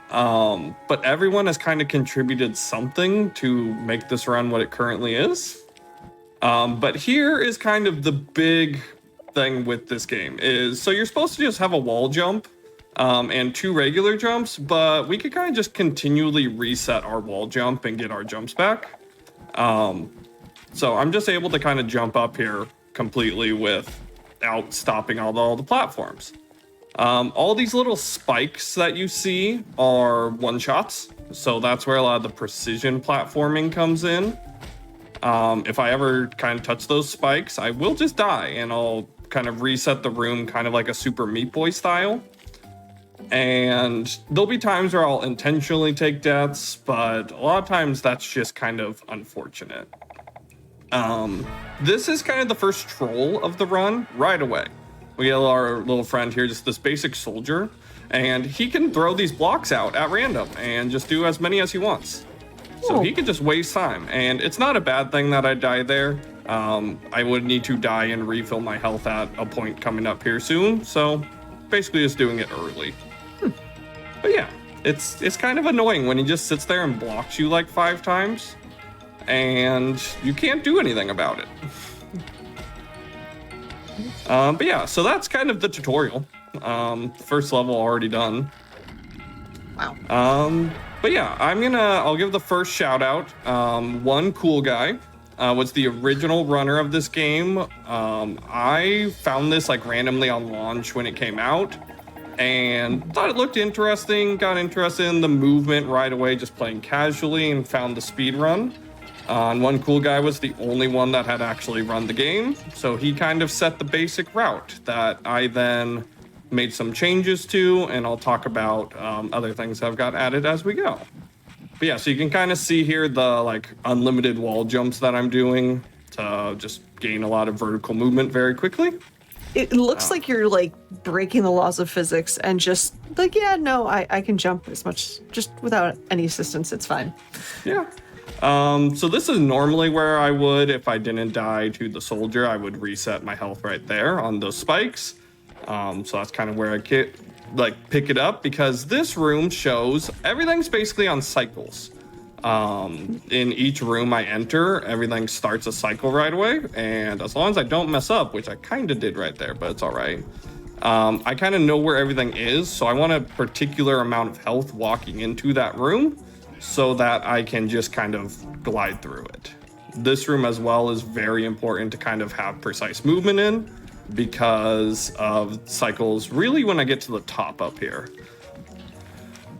But everyone has kind of contributed something to make this run what it currently is. But here is kind of the big thing with this game is, so you're supposed to just have a wall jump and 2 regular jumps, but we could kind of just continually reset our wall jump and get our jumps back. So I'm just able to kind of jump up here completely without stopping all the platforms. All these little spikes that you see are one-shots, so that's where a lot of the precision platforming comes in. If I ever kind of touch those spikes, I will just die, and I'll kind of reset the room kind of like a Super Meat Boy style. And there'll be times where I'll intentionally take deaths, but a lot of times that's just kind of unfortunate. This is kind of the first troll of the run right away. We get our little friend here, just this basic soldier, and he can throw these blocks out at random and just do as many as he wants. So he could just waste time, and it's not a bad thing that I die there. I would need to die and refill my health at a point coming up here soon, so basically just doing it early. But yeah, it's kind of annoying when he just sits there and blocks you like 5 times, and you can't do anything about it. But yeah, so that's kind of the tutorial. First level already done. Wow. But yeah, I'll give the first shout out. One cool guy was the original runner of this game. I found this like randomly on launch when it came out and thought it looked interesting, got interested in the movement right away, just playing casually, and found the speed run. And one cool guy was the only one that had actually run the game, so he kind of set the basic route that I then made some changes to, and I'll talk about other things that I've got added as we go. But yeah, so you can kind of see here the like unlimited wall jumps that I'm doing to just gain a lot of vertical movement very quickly. It looks like you're like breaking the laws of physics and just like, yeah, no, I can jump as much just without any assistance. It's fine. Yeah. So this is normally where I would, if I didn't die to the soldier, I would reset my health right there on those spikes. So that's kind of where I pick it up, because this room shows everything's basically on cycles. In each room I enter, everything starts a cycle right away, and as long as I don't mess up, which I kind of did right there, but it's all right. I kind of know where everything is, so I want a particular amount of health walking into that room so that I can just kind of glide through it. This room as well is very important to kind of have precise movement in, because of cycles really when I get to the top up here.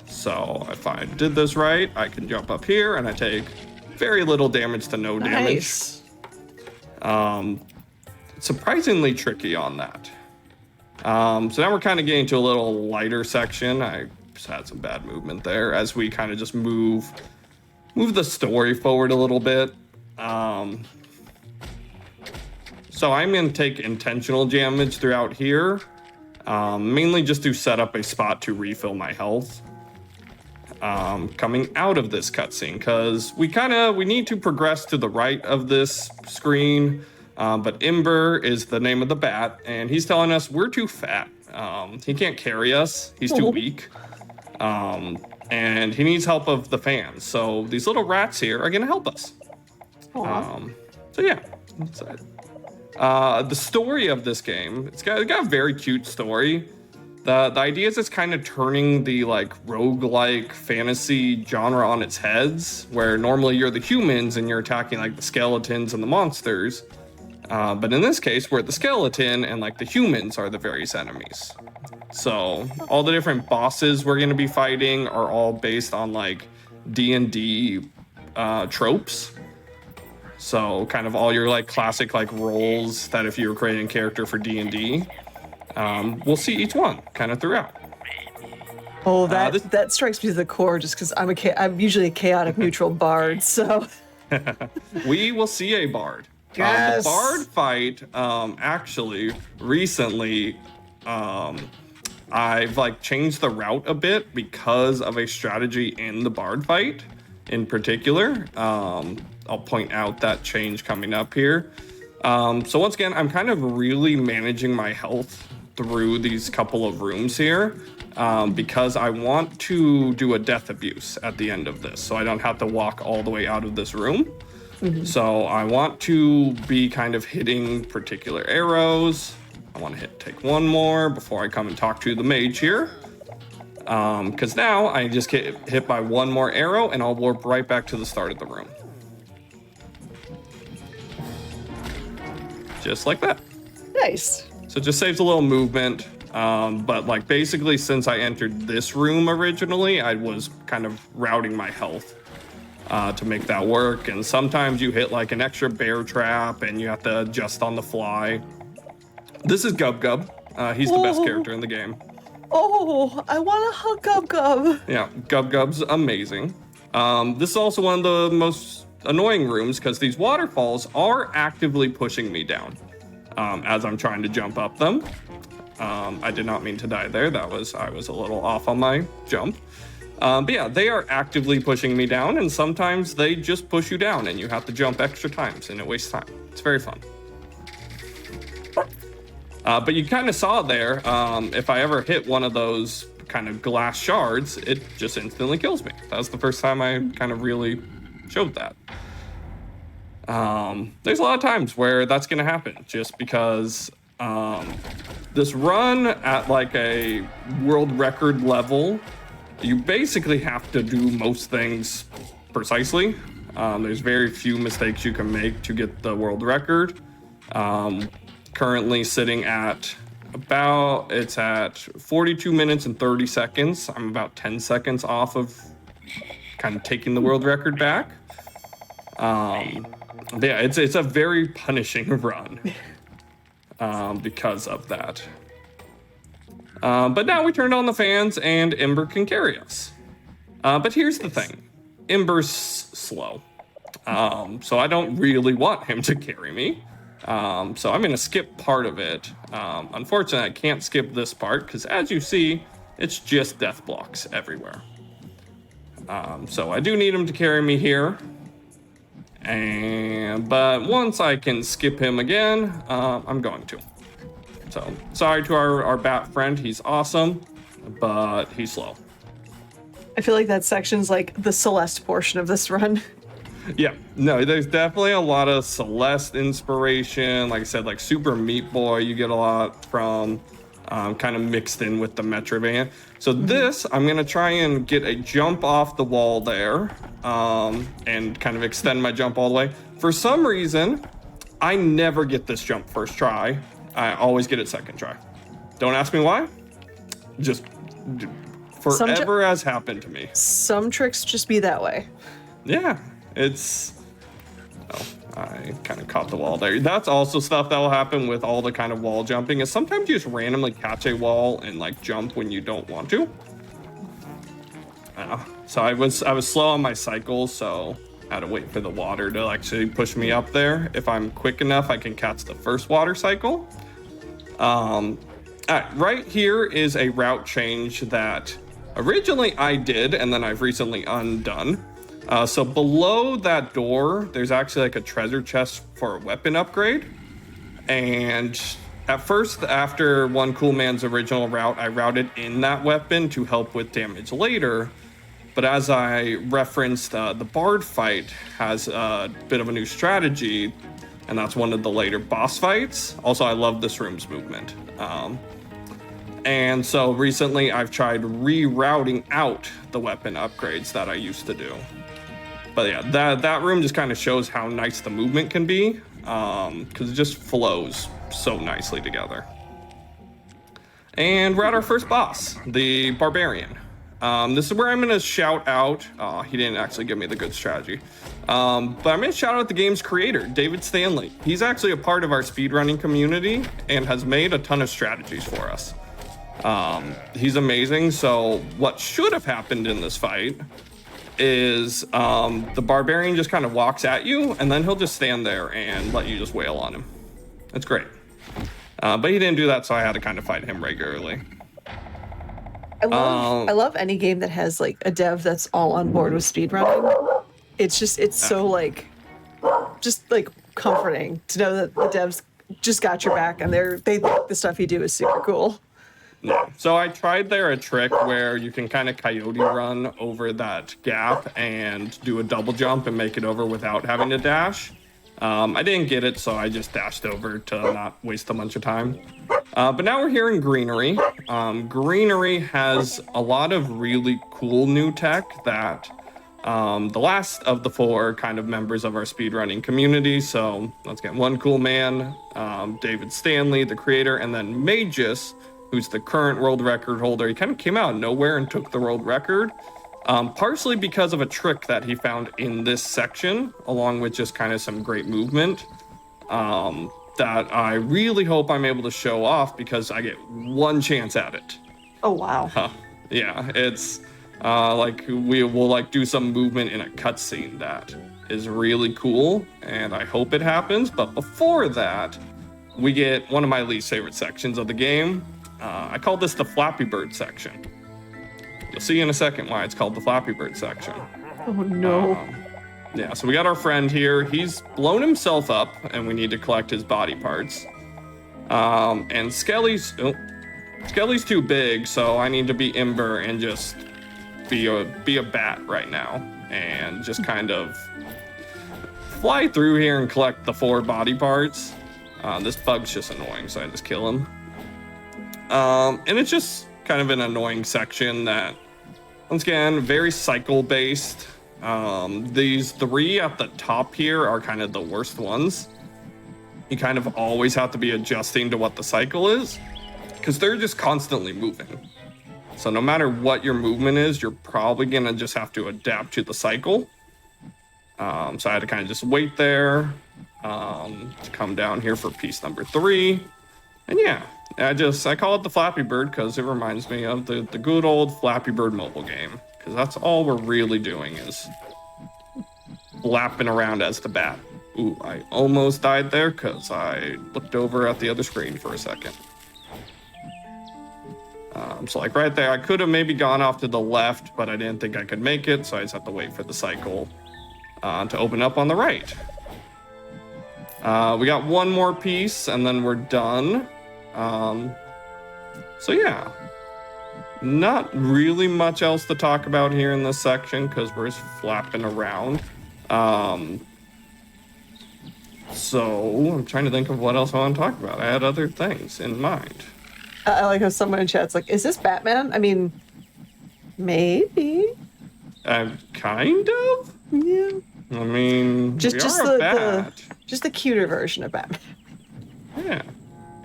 So if I did this right, I can jump up here and I take very little damage to no Nice. damage. Surprisingly tricky on that. So now we're kind of getting to a little lighter section. I just had some bad movement there as we kind of just move the story forward a little bit. So I'm going to take intentional damage throughout here, mainly just to set up a spot to refill my health coming out of this cutscene, because we need to progress to the right of this screen, but Ember is the name of the bat, and he's telling us we're too fat. He can't carry us. He's too weak. And he needs help of the fans. So these little rats here are going to help us. So yeah, that's it. The story of this game, it's got a very cute story. The idea is it's kind of turning the like roguelike fantasy genre on its heads, where normally you're the humans and you're attacking like the skeletons and the monsters. But in this case, we're the skeleton and like the humans are the various enemies. So all the different bosses we're going to be fighting are all based on like D&D tropes. So kind of all your like classic like roles that if you were creating a character for D&D, we'll see each one kind of throughout. Oh, that strikes me to the core, just because I'm usually a chaotic neutral bard, so. We will see a bard. Yes. The bard fight, actually, recently, I've like changed the route a bit because of a strategy in the bard fight in particular. I'll point out that change coming up here. So once again, I'm kind of really managing my health through these couple of rooms here, because I want to do a death abuse at the end of this, so I don't have to walk all the way out of this room. So I want to be kind of hitting particular arrows. I want to take one more before I come and talk to the mage here. Because now I just get hit by one more arrow and I'll warp right back to the start of the room. Just like that. Nice. So it just saves a little movement. But like basically since I entered this room originally, I was kind of routing my health to make that work. And sometimes you hit like an extra bear trap and you have to adjust on the fly. This is Gub Gub. He's the best character in the game. Oh, I want to hug Gub Gub. Yeah, Gub Gub's amazing. This is also one of the most annoying rooms because these waterfalls are actively pushing me down as I'm trying to jump up them. I did not mean to die there. I was a little off on my jump. But yeah, they are actively pushing me down, and sometimes they just push you down and you have to jump extra times and it wastes time. It's very fun. But you kind of saw there, if I ever hit one of those kind of glass shards, it just instantly kills me. That was the first time I kind of really showed that. There's a lot of times where that's going to happen just because this run at like a world record level, you basically have to do most things precisely. There's very few mistakes you can make to get the world record. Currently sitting at it's at 42 minutes and 30 seconds. I'm about 10 seconds off of kind of taking the world record back. But yeah, it's a very punishing run because of that. But now we turned on the fans and Ember can carry us. But here's the thing. Ember's slow. So I don't really want him to carry me. So I'm going to skip part of it. Unfortunately, I can't skip this part because as you see, it's just death blocks everywhere. So I do need him to carry me here. But once I can skip him again, I'm going to. So sorry to our bat friend. He's awesome, but he's slow. I feel like that section's like the Celeste portion of this run. Yeah, no, there's definitely a lot of Celeste inspiration. Like I said, like Super Meat Boy, you get a lot from kind of mixed in with the Metroid. So this, I'm going to try and get a jump off the wall there and kind of extend my jump all the way. For some reason, I never get this jump first try. I always get it second try. Don't ask me why. Just forever has happened to me. Some tricks just be that way. Yeah. I kind of caught the wall there. That's also stuff that will happen with all the kind of wall jumping is sometimes you just randomly catch a wall and like jump when you don't want to. So I was slow on my cycle, so I had to wait for the water to actually push me up there. If I'm quick enough, I can catch the first water cycle. Right here is a route change that originally I did, and then I've recently undone. So below that door, there's actually like a treasure chest for a weapon upgrade. And at first, after one Cool Man's original route, I routed in that weapon to help with damage later. But as I referenced, the Bard fight has a bit of a new strategy, and that's one of the later boss fights. Also, I love this room's movement. And so recently, I've tried rerouting out the weapon upgrades that I used to do. But yeah, that room just kind of shows how nice the movement can be, because it just flows so nicely together. And we're at our first boss, the Barbarian. This is where I'm going to shout out, he didn't actually give me the good strategy, but I'm going to shout out the game's creator, David Stanley. He's actually a part of our speedrunning community and has made a ton of strategies for us. He's amazing. So what should have happened in this fight is the Barbarian just kind of walks at you and then he'll just stand there and let you just wail on him. It's great. But he didn't do that, so I had to kind of fight him regularly. I love any game that has like a dev that's all on board with speedrunning. It's so like just like comforting to know that the devs just got your back and they think the stuff you do is super cool. Yeah. So I tried there a trick where you can kind of coyote run over that gap and do a double jump and make it over without having to dash. I didn't get it, so I just dashed over to not waste a bunch of time. But now we're here in Greenery. Greenery has a lot of really cool new tech that the last of the 4 kind of members of our speedrunning community. So let's get One Cool Man, David Stanley, the creator, and then Magus, who's the current world record holder. He kind of came out of nowhere and took the world record, partially because of a trick that he found in this section, along with just kind of some great movement that I really hope I'm able to show off because I get one chance at it. Oh, wow. Yeah, it's like we will like do some movement in a cutscene that is really cool, and I hope it happens. But before that, we get one of my least favorite sections of the game. I call this the Flappy Bird section. You'll see in a second why it's called the Flappy Bird section. Oh, no. Yeah, so we got our friend here. He's blown himself up, and we need to collect his body parts. And Skelly's too big, so I need to be Ember and just be a bat right now, and just kind of fly through here and collect the 4 body parts. This bug's just annoying, so I just kill him. And it's just kind of an annoying section that, once again, very cycle based. These 3 at the top here are kind of the worst ones. You kind of always have to be adjusting to what the cycle is, because they're just constantly moving. So no matter what your movement is, you're probably gonna just have to adapt to the cycle. So I had to kind of just wait there to come down here for piece number 3. And yeah, I call it the Flappy Bird because it reminds me of the good old Flappy Bird mobile game. Because that's all we're really doing is flapping around as the bat. Ooh, I almost died there because I looked over at the other screen for a second. So like right there, I could have maybe gone off to the left, but I didn't think I could make it, so I just have to wait for the cycle to open up on the right. We got one more piece, and then we're done. So yeah, not really much else to talk about here in this section because we're just flapping around. So I'm trying to think of what else I want to talk about. I had other things in mind. I like how someone in chat's like, is this Batman? I mean, maybe. Kind of? Yeah. I mean, just the cuter version of Batman. Yeah.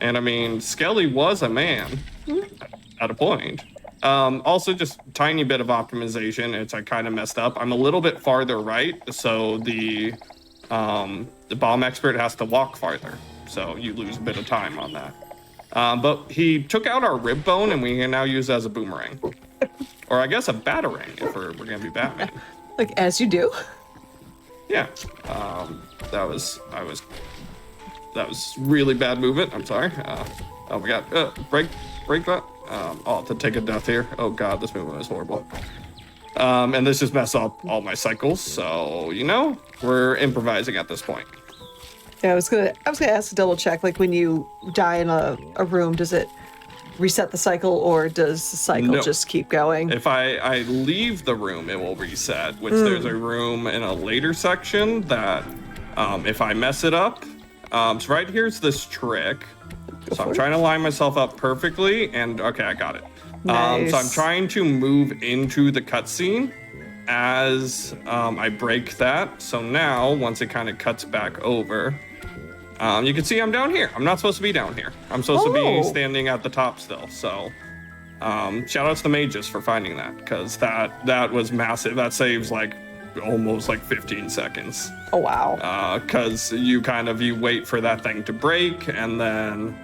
And I mean, Skelly was a man at a point. Also, just tiny bit of optimization. I kind of messed up. I'm a little bit farther right, so the bomb expert has to walk farther. So you lose a bit of time on that. But he took out our rib bone, and we can now use it as a boomerang. Or I guess a batarang if we're going to be Batman. Like, as you do. Yeah. That was really bad movement. I'm sorry. Oh, we got break that. I'll have to take a death here. Oh god, this movement is horrible. And this just messed up all my cycles. So we're improvising at this point. Yeah, I was gonna ask to double check. Like when you die in a room, does it reset the cycle, or does the cycle just keep going? If I leave the room, it will reset. Which there's a room in a later section that if I mess it up. So right here's this trick. So I'm trying to line myself up perfectly, and okay, I got it. Nice. So I'm trying to move into the cutscene as I break that. So now, once it kind of cuts back over, you can see I'm down here. I'm not supposed to be down here. I'm supposed to be standing at the top still. So shout outs to Magus for finding that, because that was massive. That saves like almost like 15 seconds. Oh wow. Because you wait for that thing to break, and then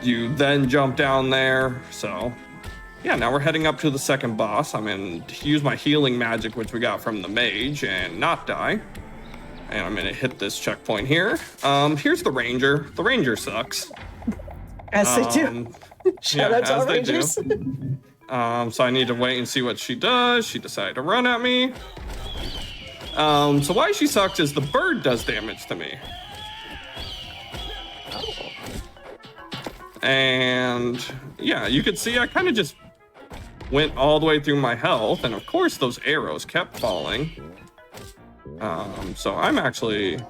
you then jump down there. So yeah, now we're heading up to the second boss. I'm going to use my healing magic, which we got from the mage, and not die. And I'm going to hit this checkpoint here. Here's the ranger. The ranger sucks. As they do. Shout out to all rangers. So I need to wait and see what she does. She decided to run at me. So why she sucks is the bird does damage to me. And yeah, you could see I kind of just went all the way through my health, and of course those arrows kept falling. So I'm actually a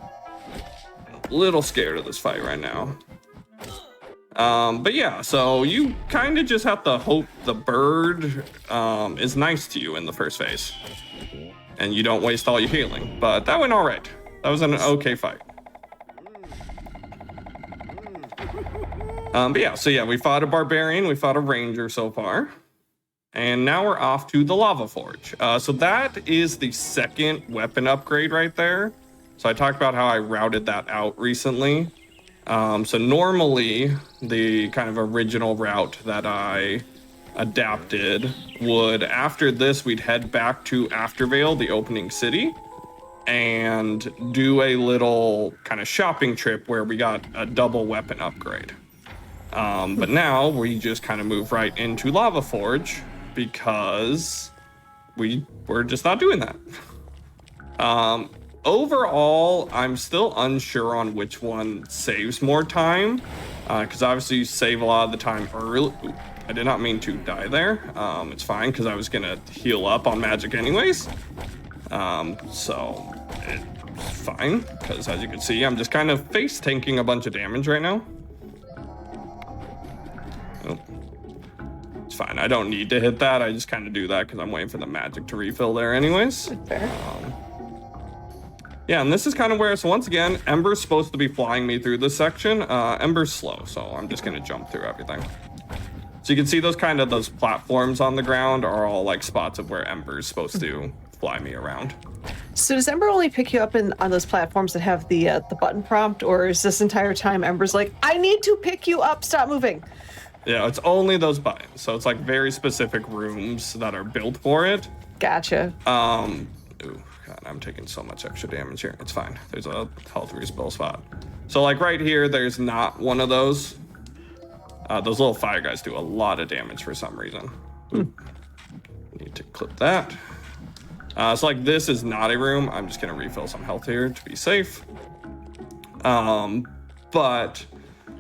little scared of this fight right now. But yeah, so you kind of just have to hope the bird is nice to you in the first phase, and you don't waste all your healing. But that went all right. That was an okay fight. But yeah, so yeah, we fought a barbarian, we fought a ranger so far. And now we're off to the lava forge. So that is the second weapon upgrade right there. So I talked about how I routed that out recently. So normally the kind of original route that I adapted would, after this, we'd head back to Aftervale, the opening city, and do a little kind of shopping trip where we got a double weapon upgrade. But now we just kind of move right into Lava Forge because we're just not doing that. Overall, I'm still unsure on which one saves more time, because obviously you save a lot of the time early. Ooh, I did not mean to die there. It's fine because I was gonna heal up on magic anyways. So it's fine because, as you can see, I'm just kind of face tanking a bunch of damage right now. Oh. It's fine. I don't need to hit that. I just kind of do that because I'm waiting for the magic to refill there anyways. Fair. Yeah, and this is kind of where, so once again, Ember's supposed to be flying me through this section. Ember's slow, so I'm just going to jump through everything. So you can see those platforms on the ground are all like spots of where Ember's supposed to fly me around. So does Ember only pick you up on those platforms that have the button prompt, or is this entire time Ember's like, I need to pick you up, stop moving? Yeah, it's only those buttons. So it's like very specific rooms that are built for it. Gotcha. Ooh, God, I'm taking so much extra damage here. It's fine. There's a health respill spot. So like right here, there's not one of those. Those little fire guys do a lot of damage for some reason. Ooh. Need to clip that. So like this is not a room. I'm just gonna refill some health here to be safe. But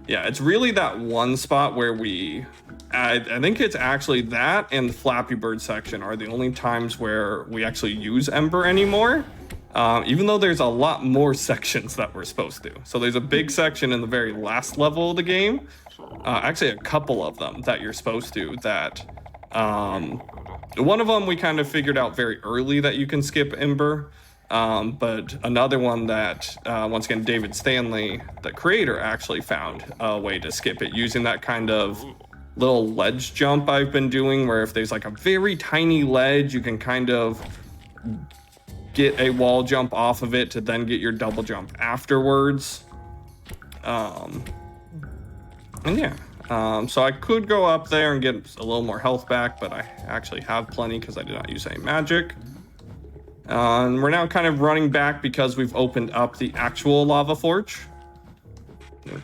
yeah, it's really that one spot where I think it's actually that and the Flappy Bird section are the only times where we actually use Ember anymore. Even though there's a lot more sections that we're supposed to. So there's a big section in the very last level of the game. Actually a couple of them that you're supposed to that, one of them we kind of figured out very early that you can skip Ember. But another one that, once again, David Stanley, the creator, actually found a way to skip it using that kind of little ledge jump I've been doing, where if there's like a very tiny ledge, you can kind of get a wall jump off of it to then get your double jump afterwards. And yeah, so I could go up there and get a little more health back, but I actually have plenty because I did not use any magic. And we're now kind of running back because we've opened up the actual lava forge. That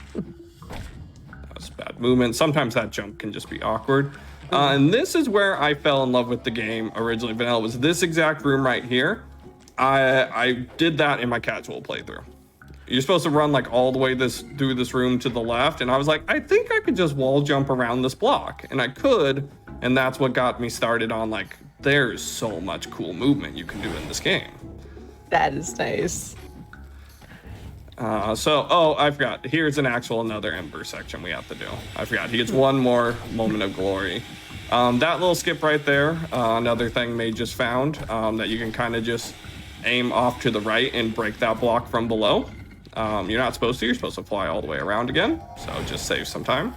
was bad movement. Sometimes that jump can just be awkward. And this is where I fell in love with the game originally. Vanilla was this exact room right here. I did that in my casual playthrough. You're supposed to run like all the way through this room to the left, and I was like, I think I could just wall jump around this block, and I could, and that's what got me started on like, there's so much cool movement you can do in this game. That is nice. I forgot. Here's another Ember section we have to do. I forgot. He gets one more moment of glory. That little skip right there, another thing May just found, that you can kind of just aim off to the right and break that block from below. You're not supposed to. You're supposed to fly all the way around again, so just save some time.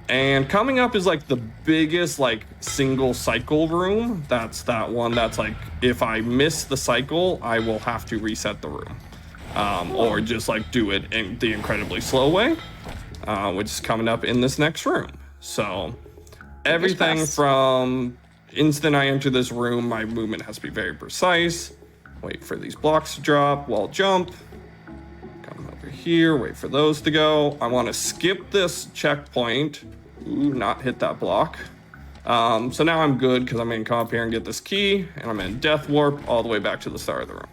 And coming up is like the biggest like single cycle room. That's that one that's like, if I miss the cycle, I will have to reset the room. Or just like do it in the incredibly slow way, which is coming up in this next room. So everything from instant I enter this room, my movement has to be very precise. Wait for these blocks to drop, wall jump. Come over here, wait for those to go. I want to skip this checkpoint. Ooh, not hit that block. So now I'm good because I'm going to come up here and get this key, and I'm in Death Warp all the way back to the start of the room.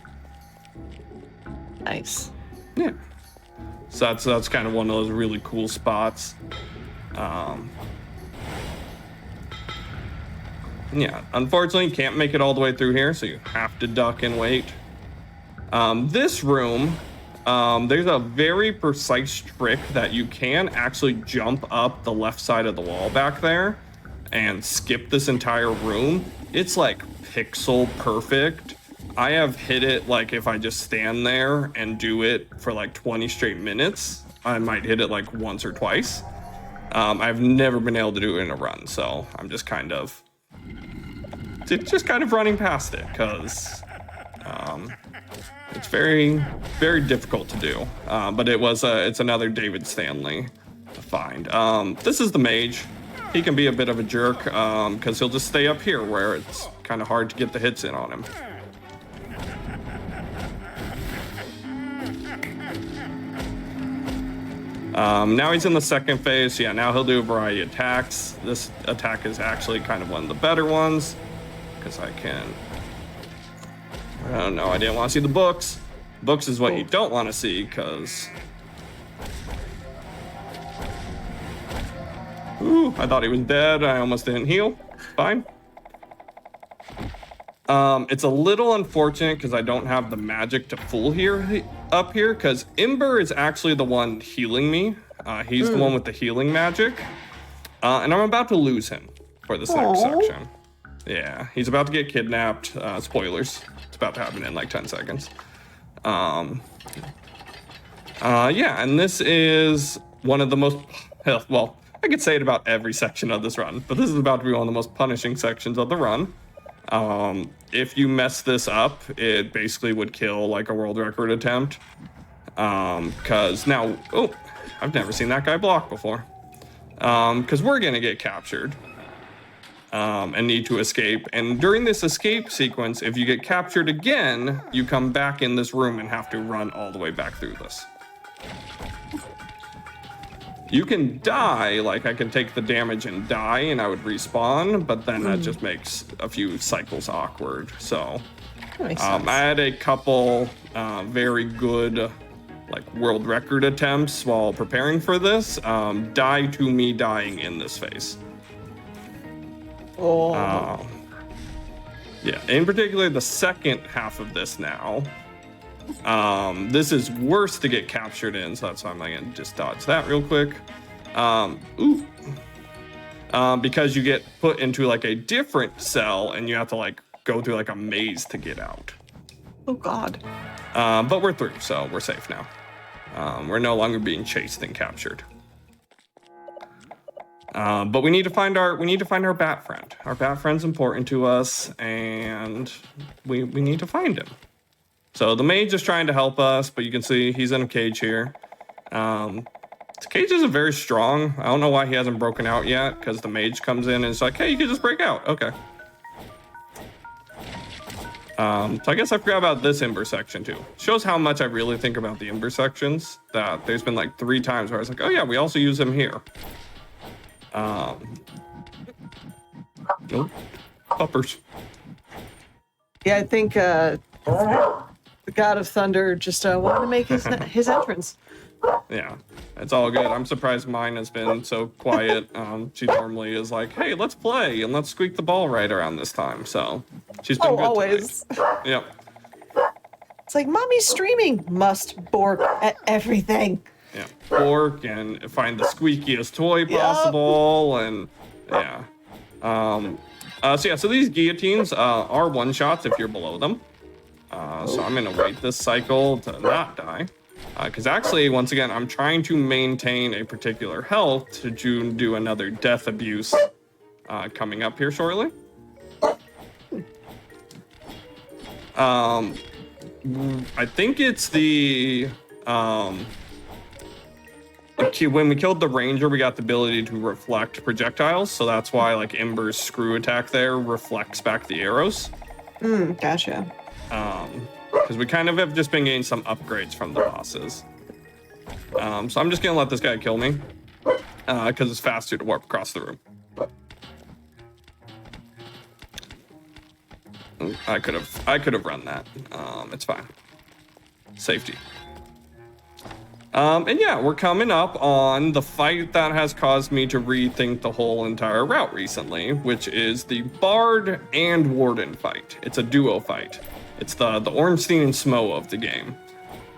Nice. Yeah. So that's kind of one of those really cool spots. Yeah, unfortunately, you can't make it all the way through here, so you have to duck and wait. This room, there's a very precise trick that you can actually jump up the left side of the wall back there and skip this entire room. It's like pixel perfect. I have hit it like if I just stand there and do it for like 20 straight minutes, I might hit it like once or twice. I've never been able to do it in a run, so I'm just kind of running past it because it's very, very difficult to do. But it's another David Stanley to find. This is the mage. He can be a bit of a jerk because he'll just stay up here where it's kind of hard to get the hits in on him. Now he's in the second phase. Yeah, now he'll do a variety of attacks. This attack is actually kind of one of the better ones because I can... Oh no, I didn't want to see the books. Books is what you don't want to see because... Ooh, I thought he was dead. I almost didn't heal. Fine. It's a little unfortunate because I don't have the magic to full up here because Ember is actually the one healing me. He's the one with the healing magic. And I'm about to lose him for this next section. Yeah, he's about to get kidnapped. Spoilers. It's about to happen in like 10 seconds. Yeah, and this is one of the most, well, I could say it about every section of this run, but this is about to be one of the most punishing sections of the run. If you mess this up, it basically would kill like a world record attempt. Cause now, oh, I've never seen that guy block before. Cause we're gonna get captured, and need to escape. And during this escape sequence, if you get captured again, you come back in this room and have to run all the way back through this. You can die, like I can take the damage and die and I would respawn, but then that just makes a few cycles awkward. So I had a couple very good like world record attempts while preparing for this, die to me dying in this phase. Yeah, in particular the second half of this now. This is worse to get captured in, so that's why I'm gonna just dodge that real quick. Because you get put into like a different cell and you have to like go through like a maze to get out. Oh God. But we're through, so we're safe now. We're no longer being chased and captured. But we need to find our bat friend. Our bat friend's important to us, and we need to find him. So the mage is trying to help us, but you can see he's in a cage here. This cage isn't very strong. I don't know why he hasn't broken out yet, because the mage comes in and is like, hey, you can just break out. Okay. So I guess I forgot about this Ember section too. Shows how much I really think about the Ember sections, that there's been like 3 times where I was like, oh yeah, we also use him here. Nope. Puppers. Yeah, I think the God of Thunder just wanted to make his entrance. Yeah, it's all good. I'm surprised mine has been so quiet. She normally is like, hey, let's play and let's squeak the ball right around this time. So she's been good always. Yep. It's like, mommy's streaming. Must bork at everything. Yeah, bork and find the squeakiest toy possible, and yeah. So these guillotines are one shots if you're below them. So I'm gonna wait this cycle to not die. Because actually, once again, I'm trying to maintain a particular health to do another death abuse coming up here shortly. I think it's the when we killed the ranger, we got the ability to reflect projectiles, so that's why like Ember's screw attack there reflects back the arrows. Gotcha. Because we kind of have just been getting some upgrades from the bosses. So I'm just gonna let this guy kill me, because it's faster to warp across the room. I could have run that. It's fine. Safety. And yeah, we're coming up on the fight that has caused me to rethink the whole entire route recently, which is the Bard and Warden fight. It's a duo fight. It's the Ornstein and Smo of the game.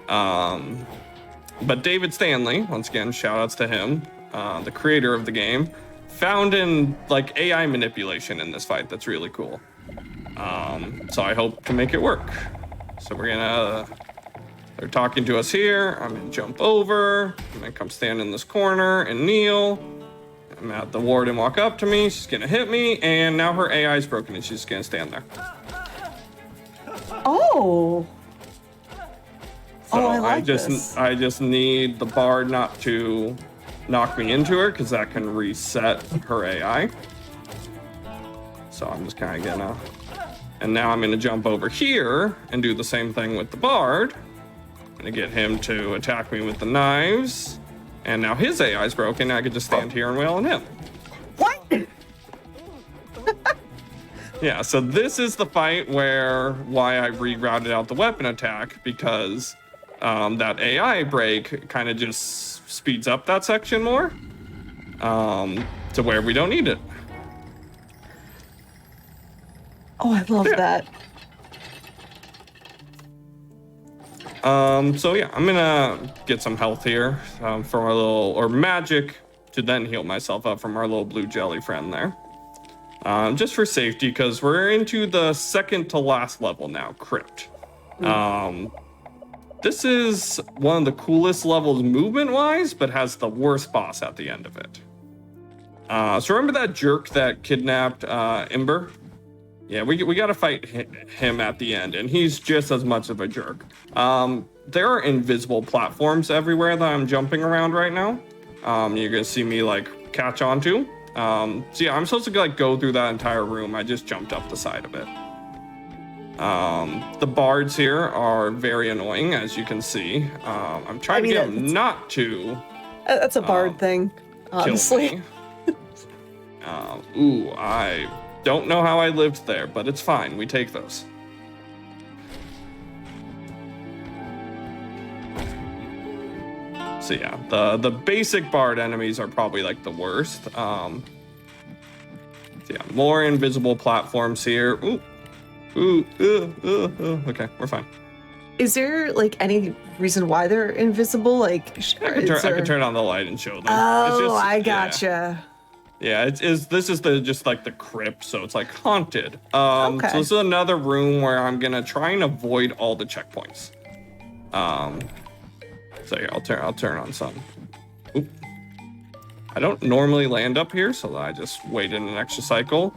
But David Stanley, once again, shout outs to him, the creator of the game, found in like AI manipulation in this fight that's really cool. So I hope to make it work. So they're talking to us here. I'm gonna jump over. I'm gonna come stand in this corner and kneel. I'm at the Warden walk up to me. She's gonna hit me, and now her AI is broken, and she's just gonna stand there. Oh. So I like this. I just need the Bard not to knock me into her, because that can reset her AI. So I'm just kind of gonna, and now I'm gonna jump over here and do the same thing with the Bard. I'm gonna get him to attack me with the knives, and now his AI is broken. I could just stand here and wail on him. What? Yeah, so this is the fight why I rerouted out the weapon attack, because that AI break kind of just speeds up that section more to where we don't need it. Oh, I love that. So yeah, I'm gonna get some health here from our or magic to then heal myself up from our little blue jelly friend there. Just for safety, because we're into the second to last level now, Crypt. This is one of the coolest levels movement-wise, but has the worst boss at the end of it. So remember that jerk that kidnapped Ember? Yeah, we got to fight him at the end, and he's just as much of a jerk. There are invisible platforms everywhere that I'm jumping around right now. You're gonna see me like catch onto. So yeah, I'm supposed to like go through that entire room. I just jumped up the side of it. The bards here are very annoying, as you can see. I'm trying to get them not to. That's a bard thing, honestly. Kill me. Ooh, I don't know how I lived there, but it's fine. We take those. So yeah, the basic bard enemies are probably like the worst. So yeah, more invisible platforms here. Okay, we're fine. Is there like any reason why they're invisible? Like, I can turn on the light and show them. Oh, I gotcha. Yeah, this is just like the crypt, so it's like haunted. Okay. So this is another room where I'm gonna try and avoid all the checkpoints. So here, I'll turn on some. Oop. I don't normally land up here, so I just waited an extra cycle.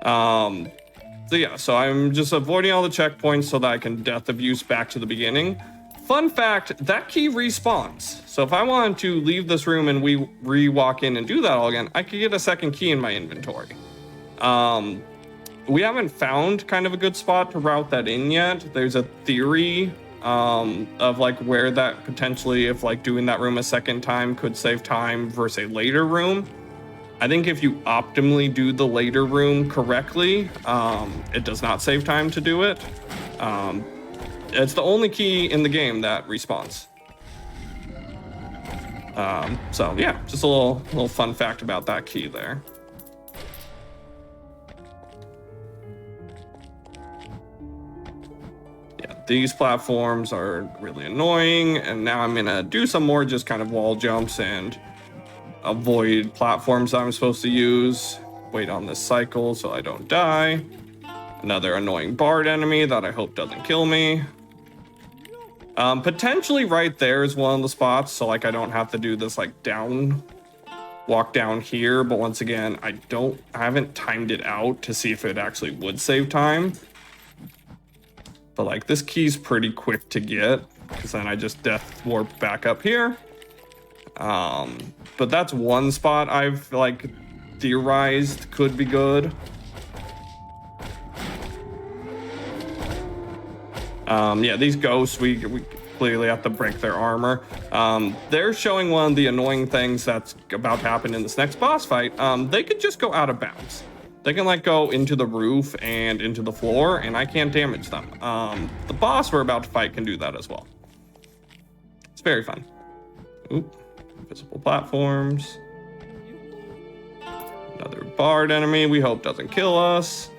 So yeah, so I'm just avoiding all the checkpoints so that I can death abuse back to the beginning. Fun fact, that key respawns. So if I wanted to leave this room and we re-walk in and do that all again, I could get a second key in my inventory. We haven't found kind of a good spot to route that in yet. There's a theory of like where that potentially, if like doing that room a second time could save time versus a later room. I think if you optimally do the later room correctly, it does not save time to do it. It's the only key in the game that respawns. So yeah, just a little fun fact about that key there. Yeah, these platforms are really annoying, and now I'm gonna do some more just kind of wall jumps and avoid platforms I'm supposed to use. Wait on this cycle so I don't die. Another annoying bard enemy that I hope doesn't kill me. Potentially right there is one of the spots, so like I don't have to do this like walk down here, but once again, I haven't timed it out to see if it actually would save time. But like this key's pretty quick to get, because then I just death warp back up here. But that's one spot I've like theorized could be good. Yeah, these ghosts, we clearly have to break their armor. They're showing one of the annoying things that's about to happen in this next boss fight. They could just go out of bounds. They can like go into the roof and into the floor, and I can't damage them. The boss we're about to fight can do that as well. It's very fun. Oop, invisible platforms. Another barred enemy we hope doesn't kill us.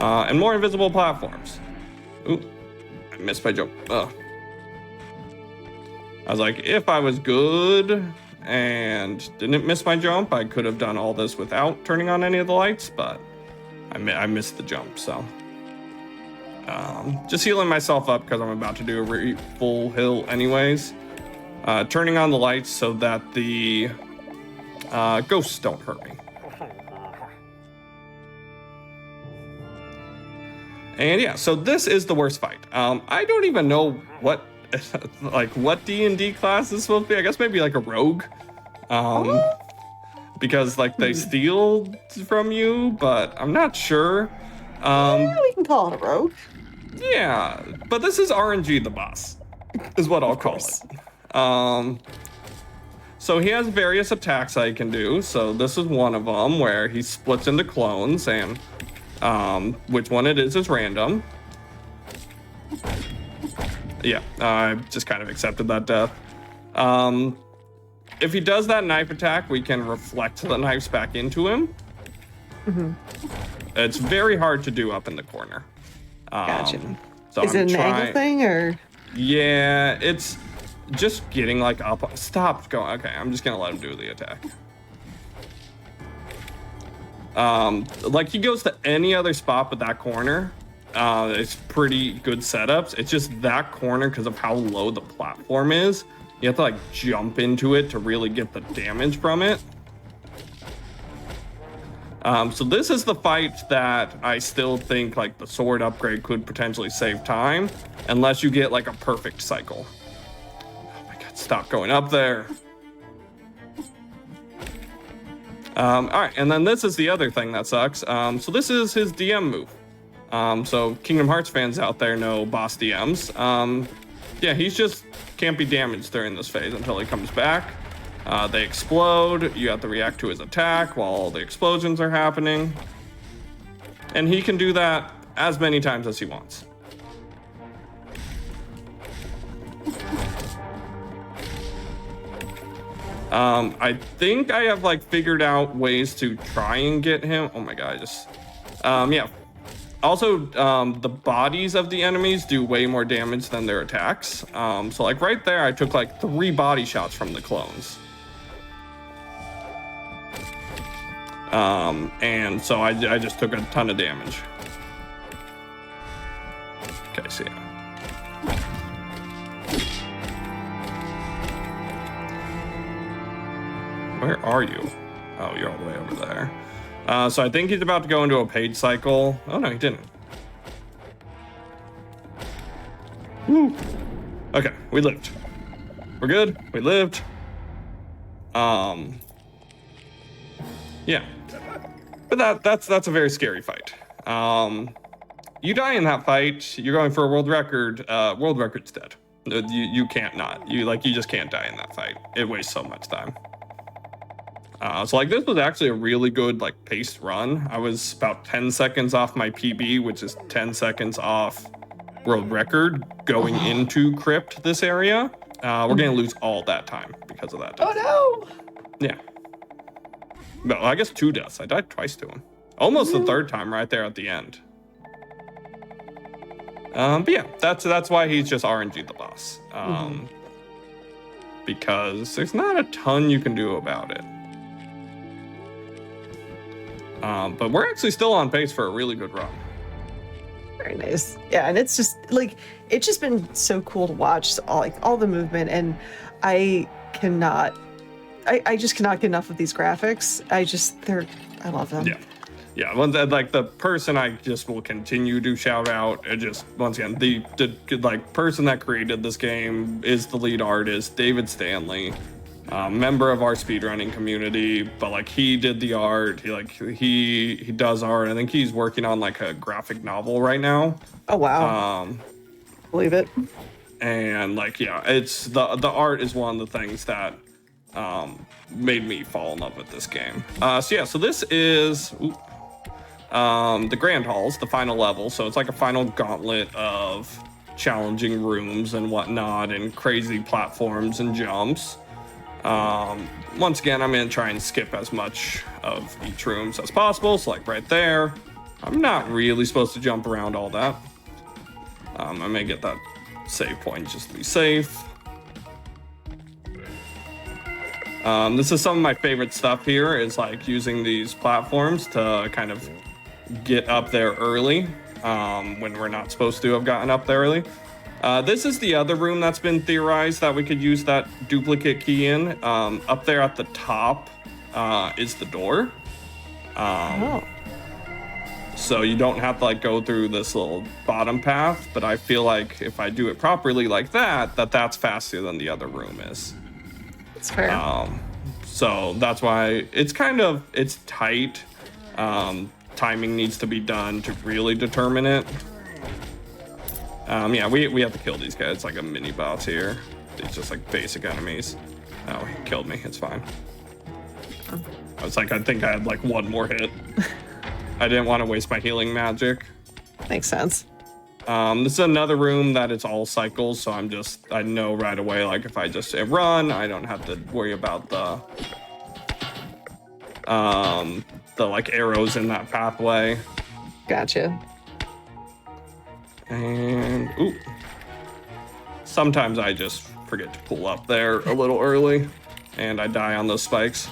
And more invisible platforms. Oop, I missed my jump. Ugh. I was like, if I was good and didn't miss my jump, I could have done all this without turning on any of the lights, but I missed the jump, so. Just healing myself up because I'm about to do a full hill anyways. Turning on the lights so that the ghosts don't hurt me. And yeah, so this is the worst fight. I don't even know what what D&D class is supposed to be. I guess maybe like a rogue. Because like they steal from you, but I'm not sure. Yeah, we can call it a rogue. Yeah, but this is RNG the boss, is what I'll call it. So he has various attacks I can do. So this is one of them where he splits into clones, and which one it is random. Yeah, I just kind of accepted that death. If he does that knife attack, we can reflect the knives back into him. Mm-hmm. It's very hard to do up in the corner. Gotcha. So is it an angle thing, or? Yeah, it's just getting like up. Stop going. Okay, I'm just gonna let him do the attack. Like he goes to any other spot but that corner. It's pretty good setups. It's just that corner because of how low the platform is. You have to like jump into it to really get the damage from it. So this is the fight that I still think like the sword upgrade could potentially save time, unless you get like a perfect cycle. Oh my god, stop going up there. All right, and then this is the other thing that sucks. So this is his DM move. So Kingdom Hearts fans out there know boss DMs. Yeah, he's just can't be damaged during this phase until he comes back. They explode. You have to react to his attack while all the explosions are happening. And he can do that as many times as he wants. I think I have like figured out ways to try and get him. Oh my god, yeah. Also, the bodies of the enemies do way more damage than their attacks. So like right there, I took like 3 body shots from the clones. And so I just took a ton of damage. Okay, so yeah. Where are you? Oh, you're all the way over there. So I think he's about to go into a page cycle. Oh no, he didn't. Woo. Okay, we lived. We're good. We lived. Yeah. But that's a very scary fight. You die in that fight, you're going for a world record. World record's dead. You can't not. You just can't die in that fight. It wastes so much time. So like this was actually a really good like paced run. I was about 10 seconds off my PB, which is 10 seconds off world record going into Crypt this area. We're gonna lose all that time because of that death. Oh no! Yeah. No, I guess 2 deaths. I died twice to him. Almost the 3rd time right there at the end. But yeah, that's why he's just RNG the boss. Because there's not a ton you can do about it. But we're actually still on pace for a really good run. Very nice. Yeah, and it's just like it's just been so cool to watch all the movement, and I just cannot get enough of these graphics. I love them. Yeah. Like the person I just will continue to shout out. Just once again, the like person that created this game is the lead artist, David Stanley. Member of our speedrunning community, but like he did the art. He does art. I think he's working on like a graphic novel right now. Oh wow! Believe it. And like yeah, it's the art is one of the things that made me fall in love with this game. So this is the Grand Halls, the final level. So it's like a final gauntlet of challenging rooms and whatnot, and crazy platforms and jumps. Once again, I'm gonna try and skip as much of each rooms as possible. So like right there, I'm not really supposed to jump around all that. I may get that save point just to be safe. This is some of my favorite stuff here, is like using these platforms to kind of get up there early when we're not supposed to have gotten up there early. This is the other room that's been theorized that we could use that duplicate key in. Up there at the top is the door. So you don't have to like go through this little bottom path, but I feel like if I do it properly like that, that's faster than the other room is. It's fair. So that's why it's tight. Timing needs to be done to really determine it. We have to kill these guys. It's like a mini boss here. It's just like basic enemies. Oh, he killed me. It's fine. I think I had like one more hit. I didn't want to waste my healing magic. Makes sense. This is another room that it's all cycles, so I know right away, like if I just run, I don't have to worry about the like arrows in that pathway. Gotcha. And sometimes I just forget to pull up there a little early, and I die on those spikes.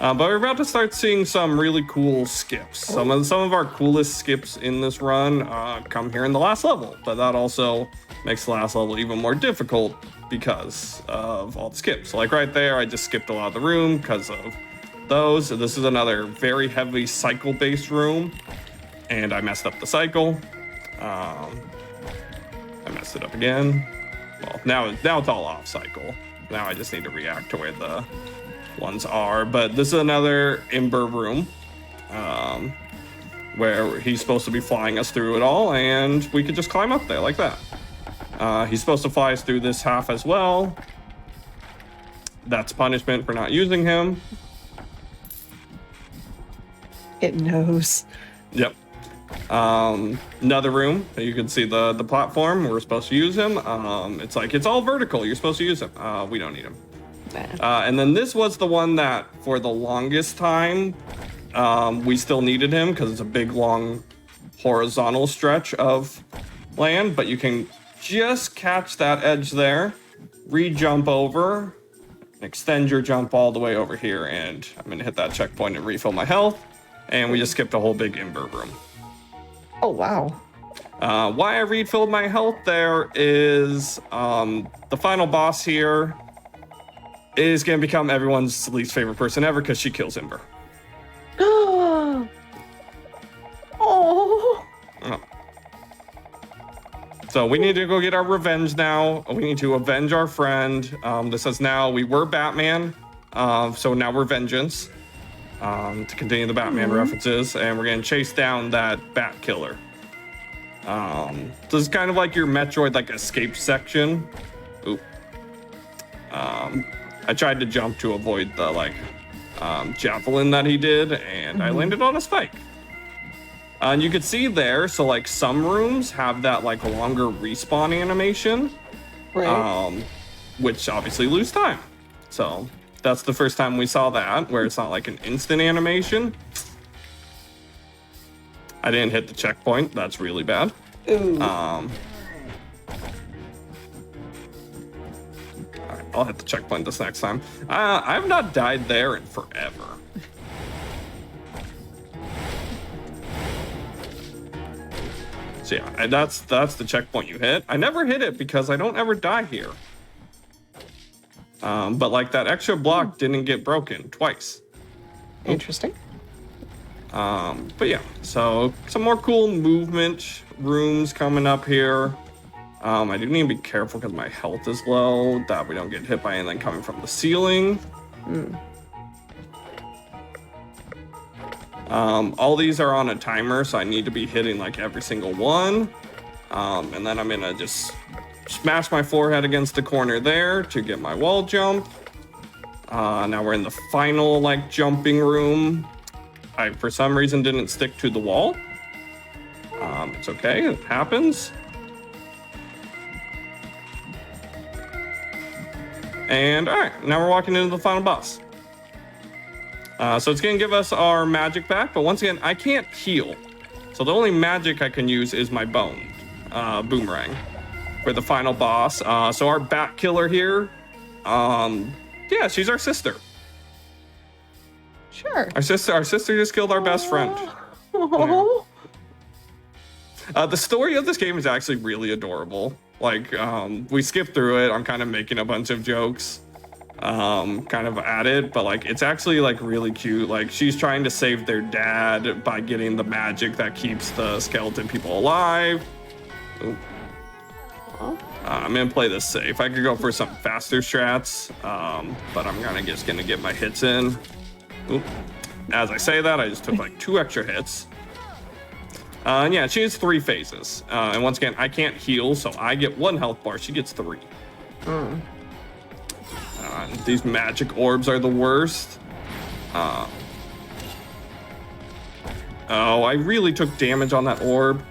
But we're about to start seeing some really cool skips. Some of our coolest skips in this run come here in the last level, but that also makes the last level even more difficult because of all the skips. Like right there, I just skipped a lot of the room because of those. This is another very heavy cycle-based room, and I messed up the cycle. I messed it up again. Well, now it's all off cycle. Now I just need to react to where the ones are. But this is another Ember room where he's supposed to be flying us through it all, and we could just climb up there like that. He's supposed to fly us through this half as well. That's punishment for not using him. It knows. Yep. Another room, you can see the platform. We're supposed to use him. It's all vertical. You're supposed to use him. We don't need him. And then this was the one that for the longest time we still needed him because it's a big long horizontal stretch of land, but you can just catch that edge there, re-jump over, extend your jump all the way over here, and I'm gonna hit that checkpoint and refill my health, and we just skipped a whole big Ember room. Oh, wow. Why I refilled my health there is the final boss here is going to become everyone's least favorite person ever because she kills Ember. Oh. Oh. So we need to go get our revenge now. We need to avenge our friend. This is now, we were Batman, so now we're Vengeance. To continue the Batman references, and we're going to chase down that Bat Killer. So this is kind of like your Metroid like escape section. Oop. I tried to jump to avoid the like javelin that he did, and I landed on a spike. And you can see there, so like some rooms have that like longer respawn animation, Right. Which obviously lose time. So that's the first time we saw that, where it's not like an instant animation. I didn't hit the checkpoint. That's really bad. Ooh. All right, I'll hit the checkpoint this next time. I have not died there in forever. So yeah, that's the checkpoint you hit. I never hit it because I don't ever die here. But like that extra block didn't get broken twice. Interesting. But yeah, so some more cool movement rooms coming up here. I do need to be careful because my health is low, that we don't get hit by anything coming from the ceiling. All these are on a timer, so I need to be hitting like every single one. And then I'm gonna just smash my forehead against the corner there to get my wall jump. Now we're in the final like jumping room. I for some reason didn't stick to the wall. It's okay, it happens. And all right, now we're walking into the final boss. So it's gonna give us our magic back, but once again, I can't heal. So the only magic I can use is my bone, boomerang, for the final boss. So our bat killer here, yeah, she's our sister. Sure. Our sister just killed our best friend. Oh. The story of this game is actually really adorable. Like, we skipped through it. I'm kind of making a bunch of jokes, kind of at it, but like, it's actually like really cute. Like, she's trying to save their dad by getting the magic that keeps the skeleton people alive. Ooh. I'm gonna play this safe. I could go for some faster strats, but I'm just gonna get my hits in. Ooh. As I say that, I just took like 2 extra hits. And yeah, she has 3 phases. And once again, I can't heal, so I get 1 health bar. She gets 3. These magic orbs are the worst. Oh, I really took damage on that orb.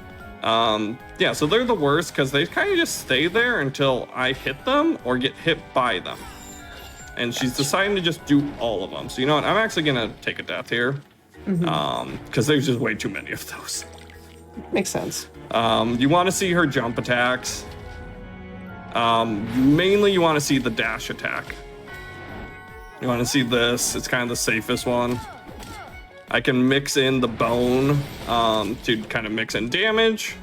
Yeah, so they're the worst because they kind of just stay there until I hit them or get hit by them. And she's deciding to just do all of them. So you know what? I'm actually gonna take a death here, because there's just way too many of those. Makes sense. You want to see her jump attacks. Mainly you want to see the dash attack. You want to see this. It's kind of the safest one. I can mix in the bone to kind of mix in damage.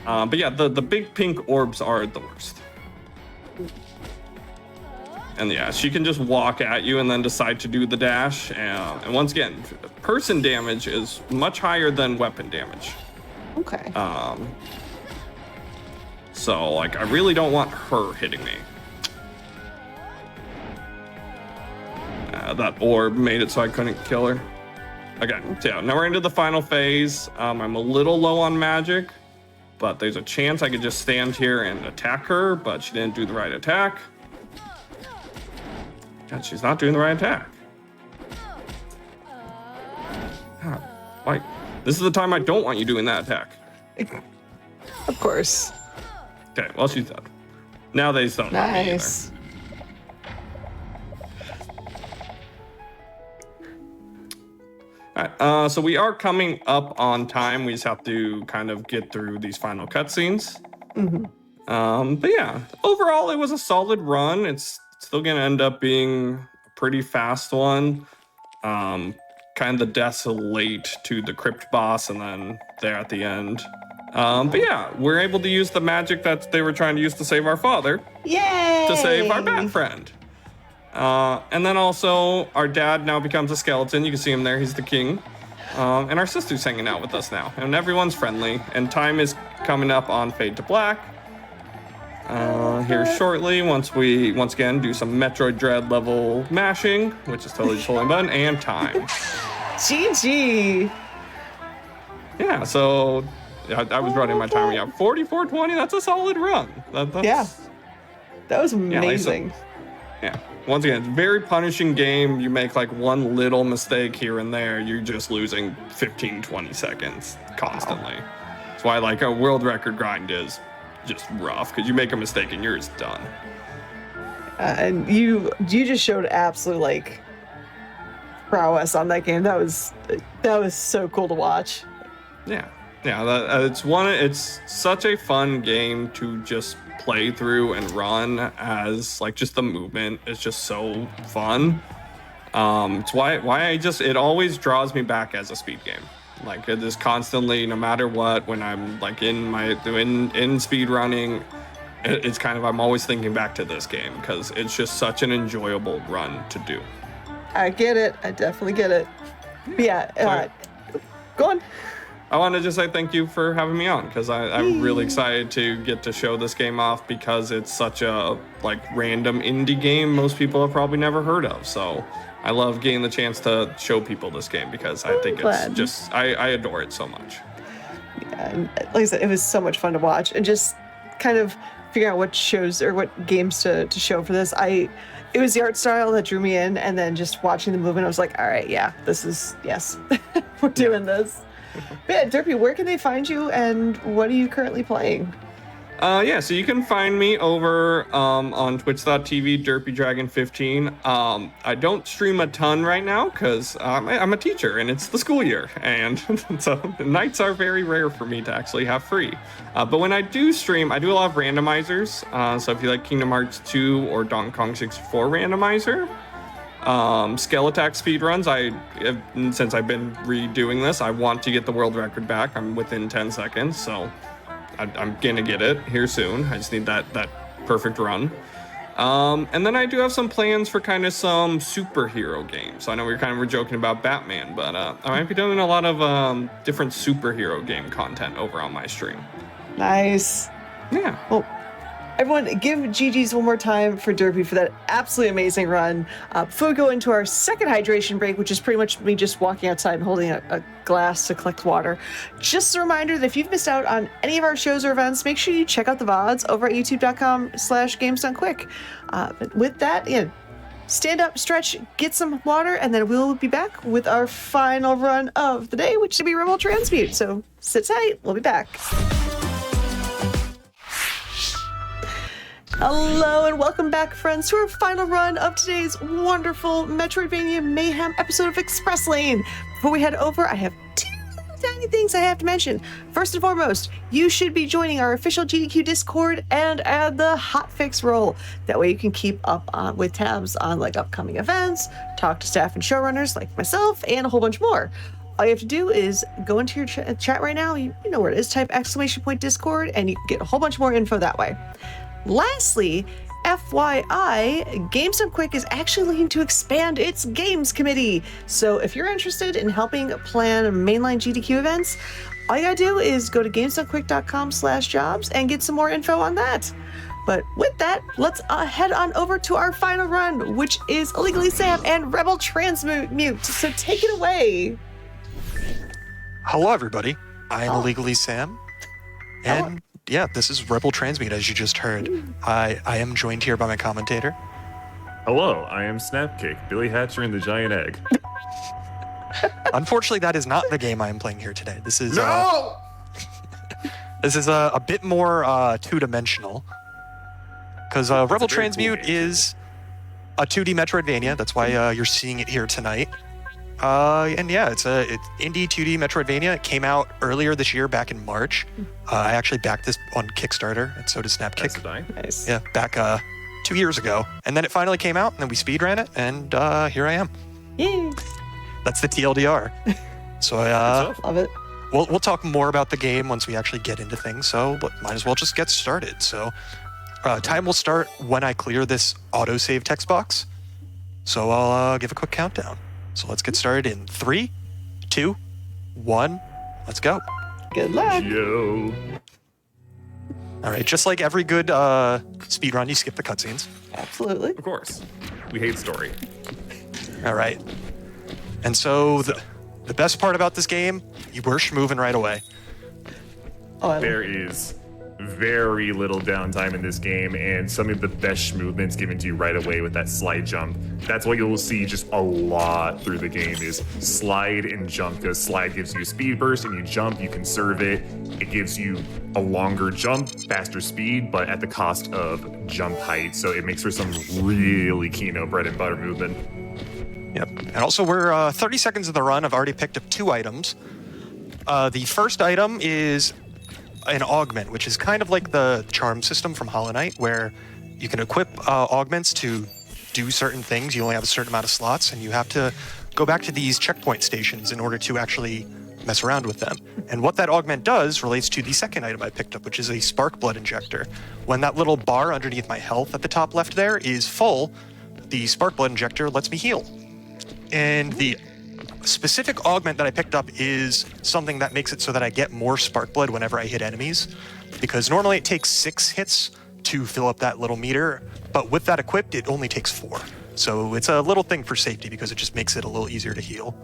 But yeah, the big pink orbs are the worst. And yeah, she can just walk at you and then decide to do the dash. And once again, person damage is much higher than weapon damage. Okay. So like, I really don't want her hitting me. That orb made it so I couldn't kill her. Okay, so yeah, now we're into the final phase. I'm a little low on magic, but there's a chance I could just stand here and attack her, but she didn't do the right attack. God, she's not doing the right attack. God, why? This is the time I don't want you doing that attack. Of course. Okay, well, she's dead. Now they don't want me either. Nice. All right, so we are coming up on time. We just have to kind of get through these final cutscenes. But yeah, overall, it was a solid run. It's still gonna end up being a pretty fast one. Kind of the deaths late to the crypt boss, and then there at the end. But yeah, we're able to use the magic that they were trying to use to save our father. Yay! To save our bat friend. And then also, our dad now becomes a skeleton. You can see him there. He's the king. And our sister's hanging out with us now. And everyone's friendly. And time is coming up on Fade to Black. Here shortly, once we, once again, do some Metroid Dread level mashing, which is totally just holding button, and time. GG! Yeah, so I was running my time. Yeah, 44:20, that's a solid run. That's, Yeah. That was like I said, amazing. yeah. Once again, it's a very punishing game. You make like one little mistake here and there, you're just losing 15, 20 seconds constantly. That's why like a world record grind is just rough, because you make a mistake and you're just done. And you just showed absolute like prowess on that game. That was so cool to watch. Yeah, it's such a fun game to just play through and run, as like just the movement is just so fun. It's why it always draws me back as a speed game. Like it is constantly, no matter what, when I'm like in speed running, it's kind of, I'm always thinking back to this game because it's just such an enjoyable run to do. I get it. I definitely get it. But yeah, go on. I want to just say thank you for having me on, because I'm really excited to get to show this game off, because it's such a like random indie game most people have probably never heard of. So I love getting the chance to show people this game, because I think it's just, I adore it so much. Yeah, and like I said, it was so much fun to watch, and just kind of figuring out what shows or what games to show for this, it was the art style that drew me in, and then just watching the movement, I was like, all right, yeah, yes, we're doing this. But yeah, Derpy, where can they find you, and what are you currently playing? So you can find me over on twitch.tv, DerpyDragon15. I don't stream a ton right now because I'm a teacher and it's the school year, and so the nights are very rare for me to actually have free. But when I do stream, I do a lot of randomizers. So if you like Kingdom Hearts 2 or Donkey Kong 64 randomizer, Skelattack speedruns, since I've been redoing this, I want to get the world record back. I'm within 10 seconds, so I'm gonna get it here soon. I just need that perfect run. And then I do have some plans for kind of some superhero games. I know we were joking about Batman, but I might be doing a lot of different superhero game content over on my stream. Nice. Yeah. Well, everyone, give GG's one more time for Derpy for that absolutely amazing run. Before we go into our second hydration break, which is pretty much me just walking outside and holding a glass to collect water, just a reminder that if you've missed out on any of our shows or events, make sure you check out the VODs over at youtube.com/GamesDoneQuick. With that, stand up, stretch, get some water, and then we'll be back with our final run of the day, which should be Rebel Transmute. So sit tight, we'll be back. Hello and welcome back, friends, to our final run of today's wonderful Metroidvania Mayhem episode of Express Lane. Before we head over, I have two tiny things I have to mention. First and foremost, you should be joining our official GDQ Discord and add the Hotfix role. That way you can keep up with tabs on upcoming events, talk to staff and showrunners like myself, and a whole bunch more. All you have to do is go into your chat right now. You know where it is. Type !Discord, and you can get a whole bunch more info that way. Lastly, FYI, Games Done Quick is actually looking to expand its games committee. So if you're interested in helping plan mainline GDQ events, all you gotta do is go to gamesdonequick.com/jobs and get some more info on that. But with that, let's head on over to our final run, which is Illegally Sam and Rebel Transmute. So take it away. Hello, everybody. I'm Illegally Sam. And yeah, this is Rebel Transmute, as you just heard. I am joined here by my commentator. Hello, I am Snapkick, Billy Hatcher and the Giant Egg. Unfortunately, that is not the game I am playing here today. This is this is a bit more two-dimensional, because Rebel Transmute is a 2D Metroidvania. That's why you're seeing it here tonight. And yeah, it's indie 2D Metroidvania. It came out earlier this year, back in March. I actually backed this on Kickstarter, and so did Snapkick. Nice. Yeah, back 2 years ago. And then it finally came out, and then we speedran it, and here I am. Yay. That's the TLDR. So Love it. we'll talk more about the game once we actually get into things, so but might as well just get started. So time will start when I clear this autosave text box. So I'll give a quick countdown. So let's get started in 3, 2, 1, let's go. Good luck. Yo. All right, just like every good speedrun, you skip the cutscenes. Absolutely. Of course. We hate story. All right. And so the best part about this game, you were moving right away. Oh, There is very little downtime in this game, and some of the best movements given to you right away with that slide jump. That's what you'll see just a lot through the game is slide and jump, because slide gives you speed burst, and you jump, you conserve it. It gives you a longer jump, faster speed, but at the cost of jump height, so it makes for some really Kino bread and butter movement. Yep. And also, we're 30 seconds of the run. I've already picked up 2 items. The first item is an augment, which is kind of like the charm system from Hollow Knight, where you can equip augments to do certain things. You only have a certain amount of slots, and you have to go back to these checkpoint stations in order to actually mess around with them. And what that augment does relates to the second item I picked up, which is a spark blood injector. When that little bar underneath my health at the top left there is full, the spark blood injector lets me heal. And the specific augment that I picked up is something that makes it so that I get more spark blood whenever I hit enemies, because normally it takes 6 hits to fill up that little meter, but with that equipped, it only takes 4. So it's a little thing for safety because it just makes it a little easier to heal.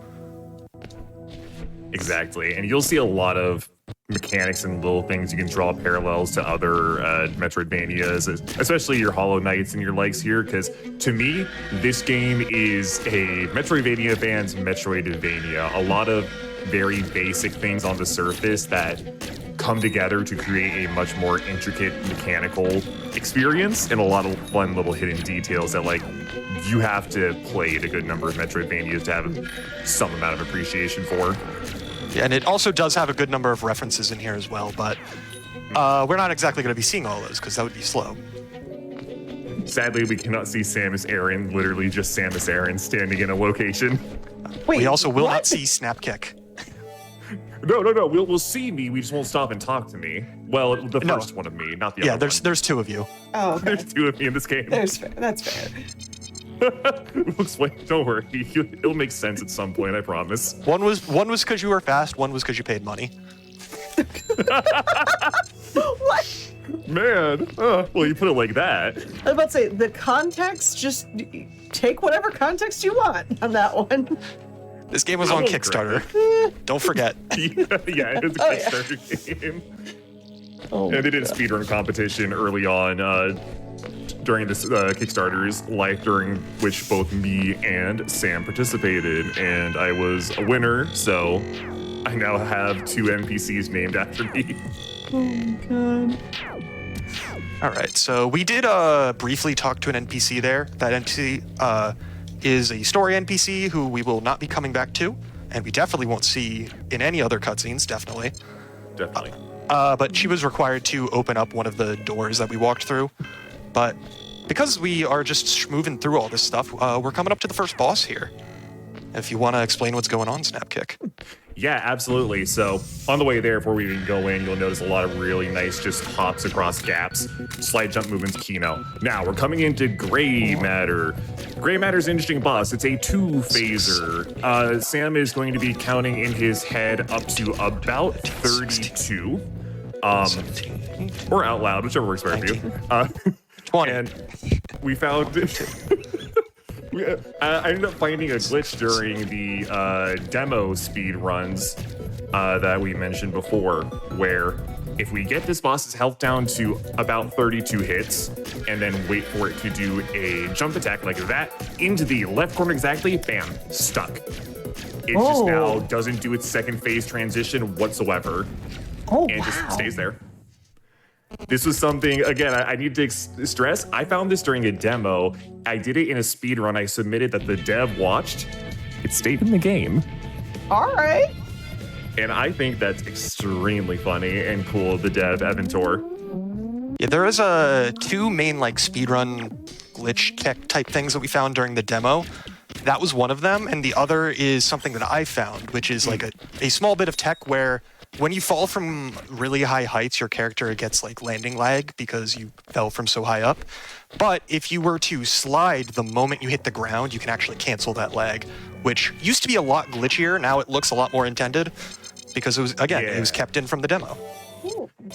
Exactly, and you'll see a lot of mechanics and little things. You can draw parallels to other Metroidvanias, especially your Hollow Knights and your likes here, because to me, this game is a Metroidvania fan's Metroidvania. A lot of very basic things on the surface that come together to create a much more intricate mechanical experience, and a lot of fun little hidden details that, like, you have to play a good number of Metroidvanias to have some amount of appreciation for. Yeah, and it also does have a good number of references in here as well, but we're not exactly going to be seeing all those because that would be slow. Sadly, we cannot see Samus Aran, literally just Samus Aran standing in a location. Wait, We also will what? not see Snap Kick. No. We'll see me. We just won't stop and talk to me. Well, the first one of me, not the Yeah, other there's two of you. Oh, okay. There's two of me in this game. There's fair. That's fair. Looks like, don't worry. It'll make sense at some point, I promise. One was because you were fast. One was because you paid money. What? Man, well, you put it like that. I was about to say, the context, just take whatever context you want on that one. This game was on Oh, Kickstarter. Don't forget. Yeah, it was a Oh, yeah. Kickstarter game. Oh, And they did a speedrun competition early on during this Kickstarter's life, during which both me and Sam participated, and I was a winner, so I now have 2 NPCs named after me. God. All right, so we did briefly talk to an NPC there. That NPC is a story NPC who we will not be coming back to, and we definitely won't see in any other cutscenes, definitely. Definitely. But she was required to open up one of the doors that we walked through. But because we are just moving through all this stuff, we're coming up to the first boss here. If you want to explain what's going on, Snapkick. Yeah, absolutely. So on the way there, before we even go in, you'll notice a lot of really nice just hops across gaps. Slide jump movements, keynote. Now we're coming into Gray Matter. Gray Matter's an interesting boss. It's a 2-phaser. Sam is going to be counting in his head up to about 32. 17. Or out loud, whichever works better for you. 20. And we found I ended up finding a glitch during the demo speed runs that we mentioned before, where if we get this boss's health down to about 32 hits and then wait for it to do a jump attack like that into the left corner exactly, bam, stuck. It just now doesn't do its second phase transition whatsoever, and just stays there. This was something, again, I need to stress, I found this during a demo. I did it in a speed run I submitted that the dev watched. It stayed in the game. All right. And I think that's extremely funny and cool, the dev, Evantor. Yeah, there is two main like speedrun glitch tech type things that we found during the demo. That was one of them, and the other is something that I found, which is like a small bit of tech where when you fall from really high heights, your character gets like landing lag because you fell from so high up. But if you were to slide the moment you hit the ground, you can actually cancel that lag, which used to be a lot glitchier. Now it looks a lot more intended because it was, again, it was kept in from the demo.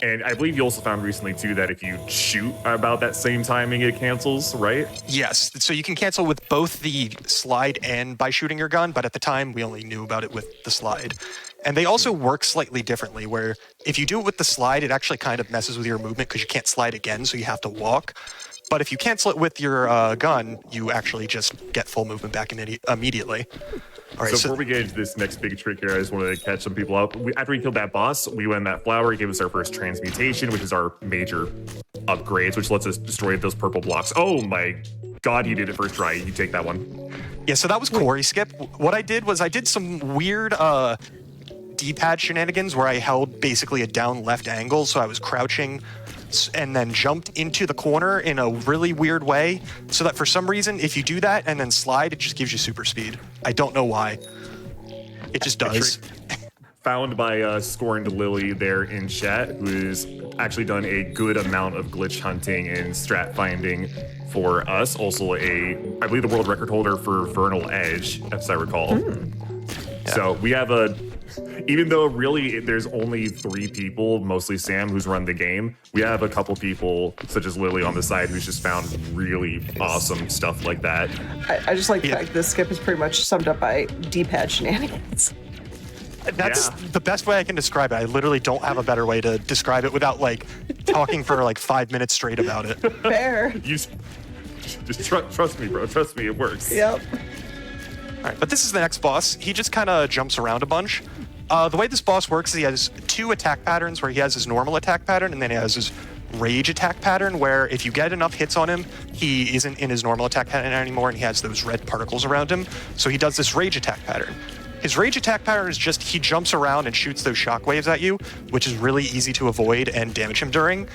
And I believe you also found recently, too, that if you shoot about that same timing, it cancels, right? Yes, so you can cancel with both the slide and by shooting your gun, but at the time we only knew about it with the slide. And they also work slightly differently, where if you do it with the slide, it actually kind of messes with your movement because you can't slide again, so you have to walk. But if you cancel it with your gun, you actually just get full movement back immediately. All right, So before we get into this next big trick here, I just wanted to catch some people up. After we killed that boss, we went in that flower, it gave us our first transmutation, which is our major upgrades, which lets us destroy those purple blocks. Oh my god, you did it first try. You take that one. Yeah, so that was Corey Skip. What I did was I did some weird D-pad shenanigans where I held basically a down left angle, so I was crouching and then jumped into the corner in a really weird way, so that for some reason, if you do that and then slide, it just gives you super speed. I don't know why. It just does. Found by Scorned Lily there in chat, who's actually done a good amount of glitch hunting and strat finding for us. Also I believe the world record holder for Vernal Edge, as I recall. So we have even though really there's only 3 people, mostly Sam, who's run the game, we have a couple people, such as Lily on the side, who's just found really awesome stuff like that. I just like the fact this skip is pretty much summed up by D-pad shenanigans. That's the best way I can describe it. I literally don't have a better way to describe it without like talking for like 5 minutes straight about it. Fair. Just trust me, bro. Trust me, it works. Yep. All right, but this is the next boss. He just kind of jumps around a bunch. The way this boss works is he has 2 attack patterns where he has his normal attack pattern and then he has his rage attack pattern where if you get enough hits on him, he isn't in his normal attack pattern anymore and he has those red particles around him. So he does this rage attack pattern. His rage attack pattern is just he jumps around and shoots those shockwaves at you, which is really easy to avoid and damage him during.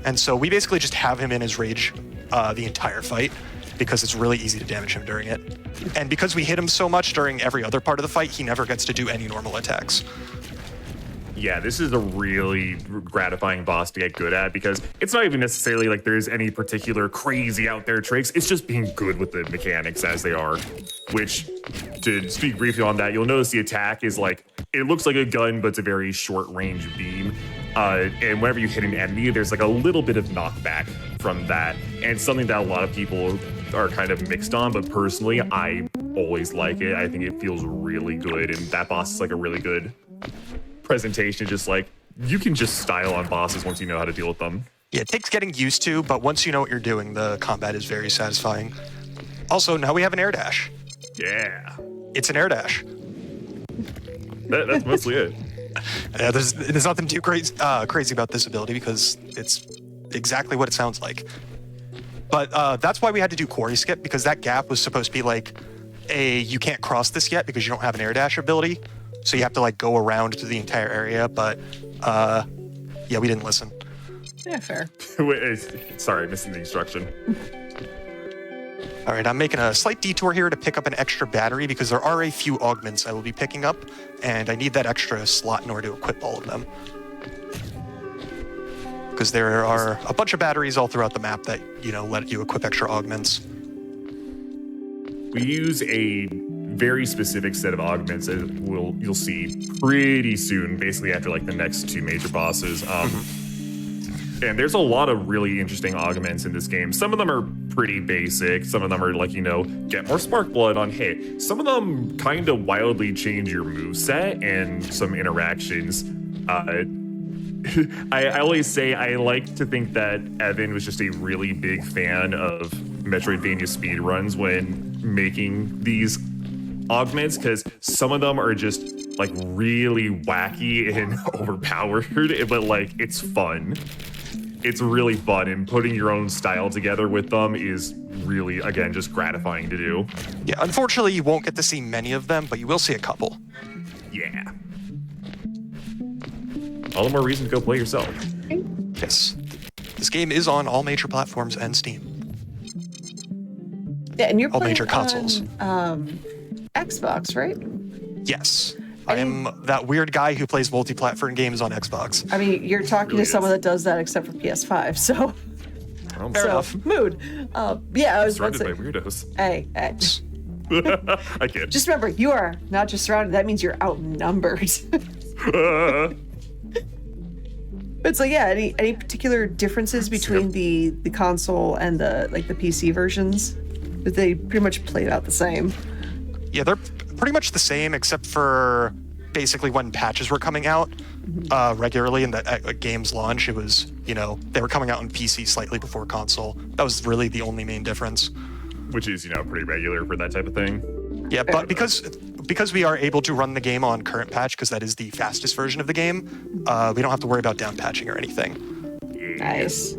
And so we basically just have him in his rage the entire fight because it's really easy to damage him during it. And because we hit him so much during every other part of the fight, he never gets to do any normal attacks. Yeah, this is a really gratifying boss to get good at because it's not even necessarily like there's any particular crazy out there tricks. It's just being good with the mechanics as they are, which to speak briefly on that, you'll notice the attack is like, it looks like a gun, but it's a very short range beam. And whenever you hit an enemy, there's like a little bit of knockback from that. And something that a lot of people are kind of mixed on, but personally, I always like it. I think it feels really good. And that boss is like a really good presentation. Just like, you can just style on bosses once you know how to deal with them. Yeah, it takes getting used to, but once you know what you're doing, the combat is very satisfying. Also, now we have an air dash. Yeah. It's an air dash. That's mostly it. Yeah, there's nothing too crazy about this ability because it's exactly what it sounds like. But that's why we had to do quarry skip, because that gap was supposed to be like you can't cross this yet because you don't have an air dash ability. So you have to like go around to the entire area. But yeah, we didn't listen. Yeah, fair. Wait, sorry, missing the instruction. All right, I'm making a slight detour here to pick up an extra battery because there are a few augments I will be picking up, and I need that extra slot in order to equip all of them. Because there are a bunch of batteries all throughout the map that, let you equip extra augments. We use a very specific set of augments that you'll see pretty soon, basically after like the next 2 major bosses. And there's a lot of really interesting augments in this game. Some of them are pretty basic. Some of them are like, get more spark blood on hit. Some of them kind of wildly change your moveset and some interactions. I always say I like to think that Evan was just a really big fan of Metroidvania speedruns when making these augments, because some of them are just like really wacky and overpowered, but like it's fun. It's really fun, and putting your own style together with them is really, again, just gratifying to do. Yeah, unfortunately, you won't get to see many of them, but you will see a couple. Yeah. All the more reason to go play yourself. Yes. This game is on all major platforms and Steam. Yeah, and you're all playing major consoles. On, Xbox, right? Yes. I am that weird guy who plays multi-platform games on Xbox. I mean, you're talking to someone that does that except for PS5, so... Fair enough. Mood. Yeah, I was about to say... Surrounded by weirdos. Hey. I kid. Just remember, you are not just surrounded, that means you're outnumbered. But so yeah, any particular differences between the console and the PC versions? That they pretty much played out the same. Yeah, they're pretty much the same, except for basically when patches were coming out regularly in the game's launch. It was, they were coming out on PC slightly before console. That was really the only main difference. Which is, pretty regular for that type of thing. Yeah, but because we are able to run the game on current patch, because that is the fastest version of the game, we don't have to worry about down patching or anything. Nice.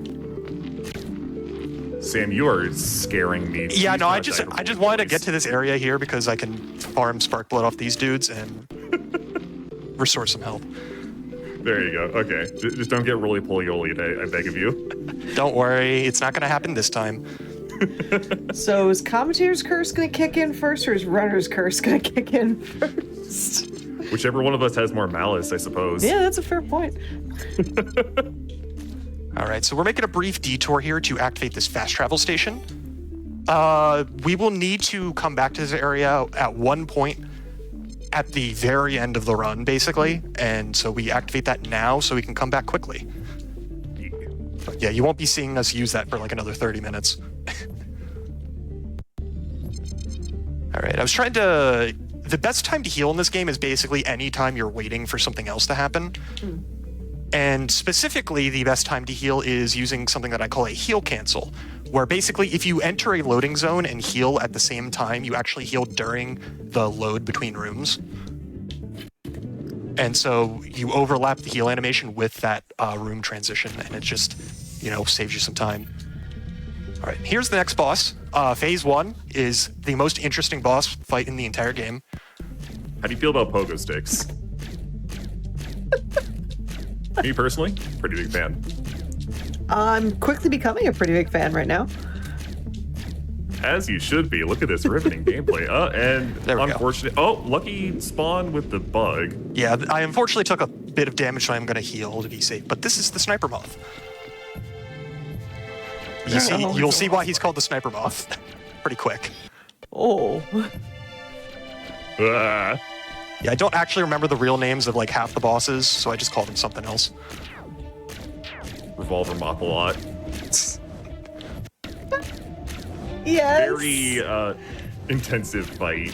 Sam, you are scaring me. Yeah, no, I just wanted to get to this area here because I can farm spark blood off these dudes and restore some health. There you go. Okay, just don't get roly poly, I beg of you. Don't worry, it's not going to happen this time. So is Commentator's Curse going to kick in first, or is Runner's Curse going to kick in first? Whichever one of us has more malice, I suppose. Yeah, that's a fair point. All right, so we're making a brief detour here to activate this fast travel station. We will need to come back to this area at one point at the very end of the run, basically. And so we activate that now so we can come back quickly. But yeah, you won't be seeing us use that for like another 30 minutes. All right, I was trying to... the best time to heal in this game is basically any time you're waiting for something else to happen. And specifically, the best time to heal is using something that I call a heal cancel, where basically if you enter a loading zone and heal at the same time, you actually heal during the load between rooms. And so you overlap the heal animation with that room transition, and it just, saves you some time. All right, here's the next boss. Phase 1 is the most interesting boss fight in the entire game. How do you feel about pogo sticks? Me personally, pretty big fan. I'm quickly becoming a pretty big fan right now. As you should be. Look at this riveting gameplay. And There we go. unfortunate. Oh, lucky spawn with the bug. Yeah, I unfortunately took a bit of damage, so I'm going to heal to be safe. But this is the Sniper Moth. You'll see why he's called the Sniper Moth. Pretty quick. Oh. Ah. Yeah, I don't actually remember the real names of like half the bosses, so I just called them something else. Revolver Moth a lot. Yes. Very intensive fight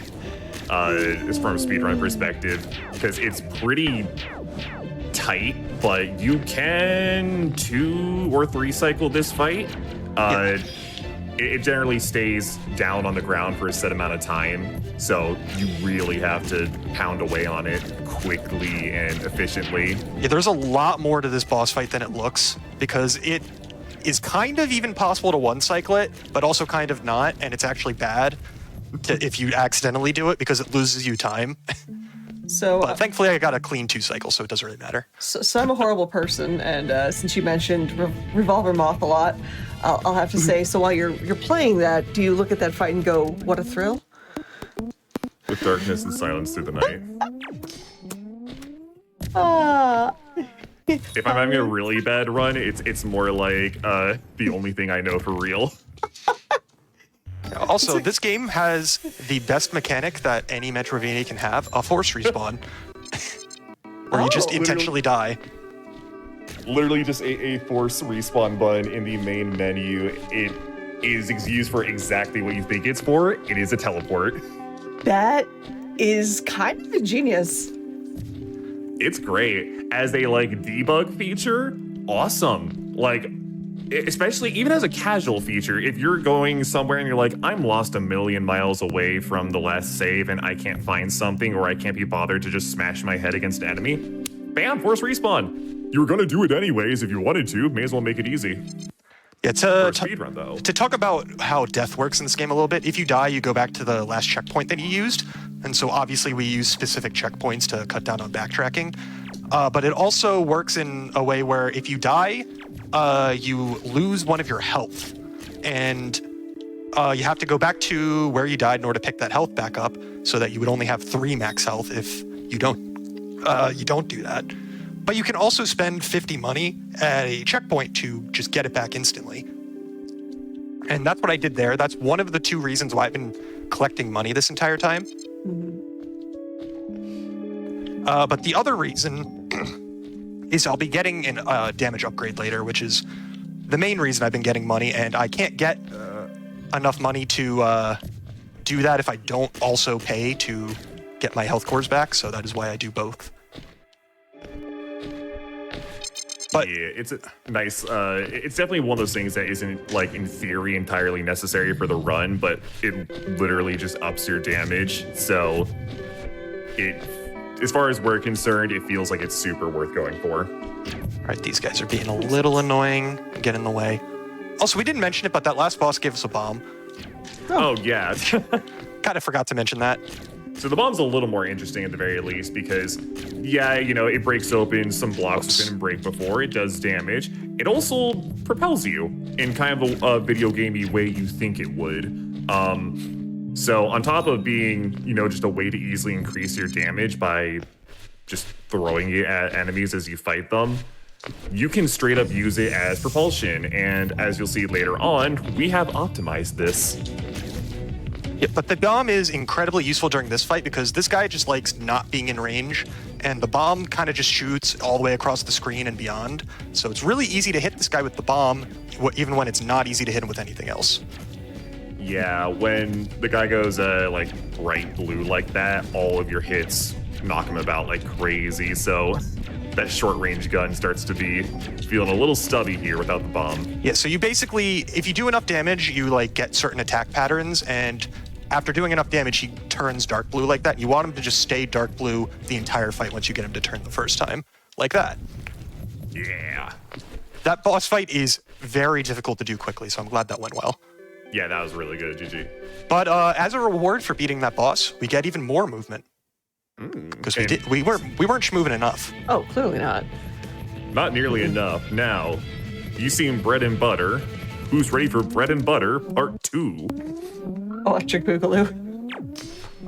as from a speedrun perspective, because it's pretty tight, but you can 2 or 3 cycle this fight. It generally stays down on the ground for a set amount of time, so you really have to pound away on it quickly and efficiently. Yeah, there's a lot more to this boss fight than it looks, because it is kind of even possible to one-cycle it, but also kind of not, and it's actually bad if you accidentally do it because it loses you time. So, But thankfully I got a clean 2 cycle, so it doesn't really matter. so I'm a horrible person, and since you mentioned Revolver Moth a lot, I'll have to say, so while you're playing that, do you look at that fight and go, what a thrill? With darkness and silence through the night. Ah. If I'm having a really bad run, it's more like the only thing I know for real. Also, this game has the best mechanic that any Metroidvania can have, a force respawn. Where you just intentionally die. Literally just a force respawn button in the main menu. It is used for exactly what you think it's for. It is a teleport. That is kind of ingenious. It's great. As a debug feature, awesome. Especially even as a casual feature, if you're going somewhere and you're like, I'm lost a million miles away from the last save and I can't find something, or I can't be bothered to just smash my head against an enemy, bam, force respawn. You were gonna do it anyways if you wanted to. May as well make it easy. Yeah, For a speedrun though. to talk about how death works in this game a little bit, if you die, you go back to the last checkpoint that you used. And so obviously we use specific checkpoints to cut down on backtracking. But it also works in a way where if you die, you lose one of your health. And you have to go back to where you died in order to pick that health back up, so that you would only have 3 max health if you don't do that. But you can also spend 50 money at a checkpoint to just get it back instantly. And that's what I did there. That's one of the 2 reasons why I've been collecting money this entire time. But the other reason is I'll be getting a damage upgrade later, which is the main reason I've been getting money, and I can't get enough money to do that if I don't also pay to get my health cores back, so that is why I do both. But yeah, it's a nice. It's definitely one of those things that isn't in theory entirely necessary for the run, but it literally just ups your damage. So as far as we're concerned, it feels like it's super worth going for. all right, these guys are being a little annoying, get in the way. Also, we didn't mention it, but that last boss gave us a bomb. Oh yeah. Kind of forgot to mention that. So the bomb's a little more interesting at the very least because, yeah, it breaks open some blocks that didn't break before. It does damage. It also propels you in kind of a video gamey way you think it would. So on top of being, just a way to easily increase your damage by just throwing it at enemies as you fight them, you can straight up use it as propulsion. And as you'll see later on, we have optimized this. Yeah, but the bomb is incredibly useful during this fight because this guy just likes not being in range, and the bomb kind of just shoots all the way across the screen and beyond. So it's really easy to hit this guy with the bomb, even when it's not easy to hit him with anything else. Yeah, when the guy goes like bright blue like that, all of your hits knock him about like crazy. So that short range gun starts to be feeling a little stubby here without the bomb. Yeah, so you basically, if you do enough damage, you like get certain attack patterns, and after doing enough damage, he turns dark blue like that. You want him to just stay dark blue the entire fight once you get him to turn the first time, like that. Yeah. That boss fight is very difficult to do quickly, so I'm glad that went well. Yeah, that was really good, GG. But as a reward for beating that boss, we get even more movement. Because we weren't schmoving enough. Oh, clearly not. Not nearly enough. Now, you seen Bread and Butter. Who's ready for Bread and Butter Part 2? Electric Boogaloo.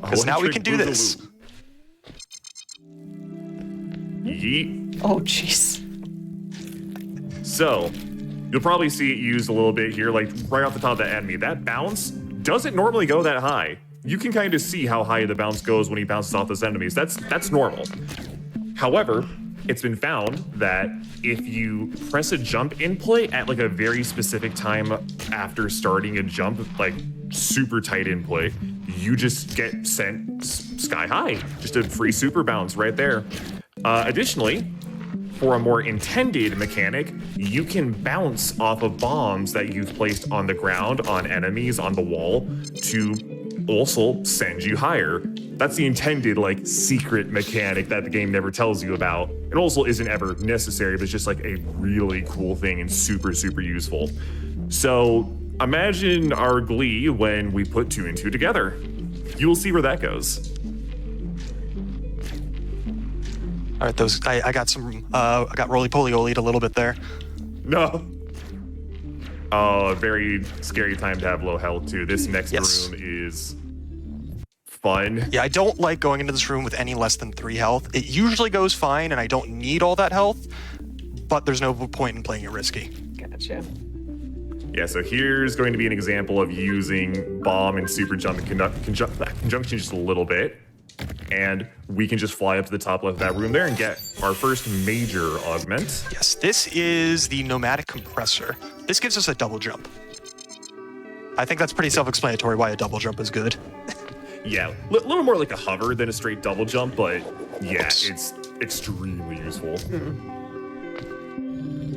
Because now we can do this. Yeet. Oh, jeez. So, you'll probably see it used a little bit here, like right off the top of the enemy. That bounce doesn't normally go that high. You can kind of see how high the bounce goes when he bounces off those enemies. That's normal. However, it's been found that if you press a jump input at like a very specific time after starting a jump, like super tight input, you just get sent sky high. Just a free super bounce right there. Additionally, for a more intended mechanic, you can bounce off of bombs that you've placed on the ground, on enemies, on the wall, to also send you higher. That's the intended, like, secret mechanic that the game never tells you about. It also isn't ever necessary, but it's just like a really cool thing and super, super useful. So imagine our glee when we put 2 and 2 together. You'll see where that goes. All right, I got some. I got roly-poly-olied a little bit there. No. Oh, a very scary time to have low health too. This next room is fun. Yeah, I don't like going into this room with any less than 3 health. It usually goes fine, and I don't need all that health, but there's no point in playing it risky. Gotcha. Yeah, so here's going to be an example of using bomb and super jump in conjunction just a little bit. And we can just fly up to the top left of that room there and get our first major augment. Yes, this is the nomadic compressor. This gives us a double jump. I think that's pretty self-explanatory why a double jump is good. Yeah, a little more like a hover than a straight double jump, but yeah, it's extremely useful.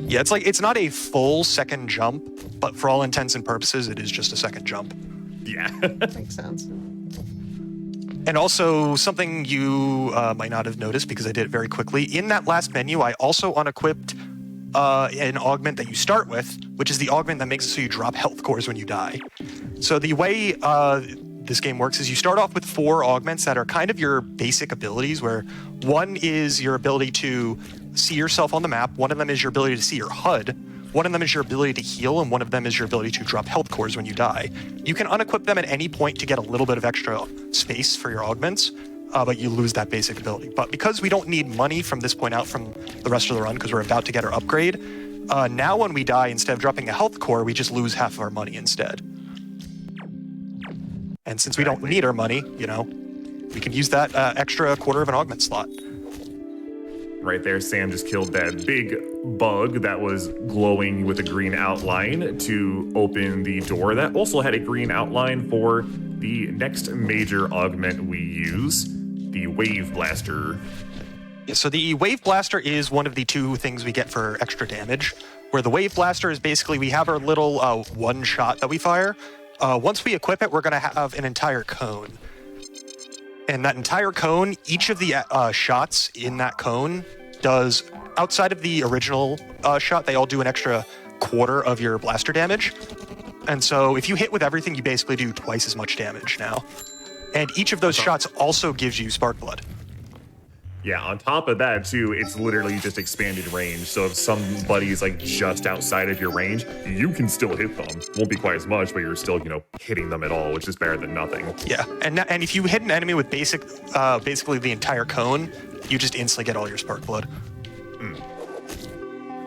Yeah, it's not a full second jump, but for all intents and purposes, it is just a second jump. Yeah. Makes sense. And also, something you might not have noticed because I did it very quickly, in that last menu, I also unequipped an augment that you start with, which is the augment that makes it so you drop health cores when you die. So the way this game works is you start off with 4 augments that are kind of your basic abilities, where one is your ability to see yourself on the map, one of them is your ability to see your HUD, one of them is your ability to heal, and one of them is your ability to drop health cores when you die. You can unequip them at any point to get a little bit of extra space for your augments, but you lose that basic ability. But because we don't need money from this point out from the rest of the run, because we're about to get our upgrade, now when we die, instead of dropping a health core, we just lose half of our money instead. And since we don't need our money, we can use that extra quarter of an augment slot. Right there, Sam just killed that big bug that was glowing with a green outline to open the door that also had a green outline for the next major augment we use, the Wave Blaster. Yeah, so the Wave Blaster is one of the 2 things we get for extra damage, where the Wave Blaster is basically, we have our little one shot that we fire. Once we equip it, we're going to have an entire cone. And that entire cone, each of the shots in that cone does, outside of the original shot, they all do an extra quarter of your blaster damage. And so if you hit with everything, you basically do twice as much damage now. And each of those shots also gives you spark blood. Yeah, on top of that, too, it's literally just expanded range. So if somebody's like just outside of your range, you can still hit them. Won't be quite as much, but you're still, hitting them at all, which is better than nothing. Yeah, and if you hit an enemy with basically the entire cone, you just instantly get all your spark blood.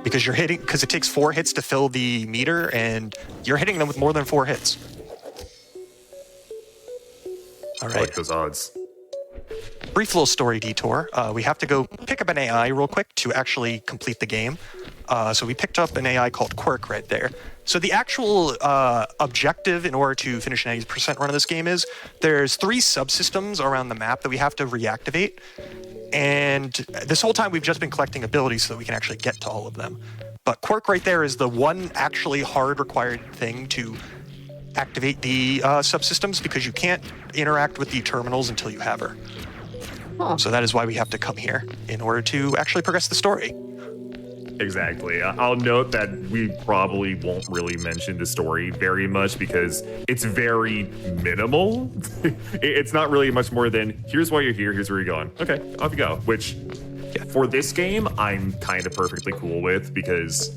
Because it takes 4 hits to fill the meter, and you're hitting them with more than 4 hits. All right. I like those odds. brief little story detour. We have to go pick up an AI real quick to actually complete the game. So we picked up an AI called Quirk right there. So the actual objective in order to finish an 80% run of this game is there's 3 subsystems around the map that we have to reactivate. And this whole time we've just been collecting abilities so that we can actually get to all of them. But Quirk right there is the one actually hard required thing to activate the subsystems, because you can't interact with the terminals until you have her. So that is why we have to come here in order to actually progress the story. Exactly. I'll note that we probably won't really mention the story very much because it's very minimal. It's not really much more than, here's why you're here, here's where you're going. Okay, off you go. Which, for this game, I'm kind of perfectly cool with, because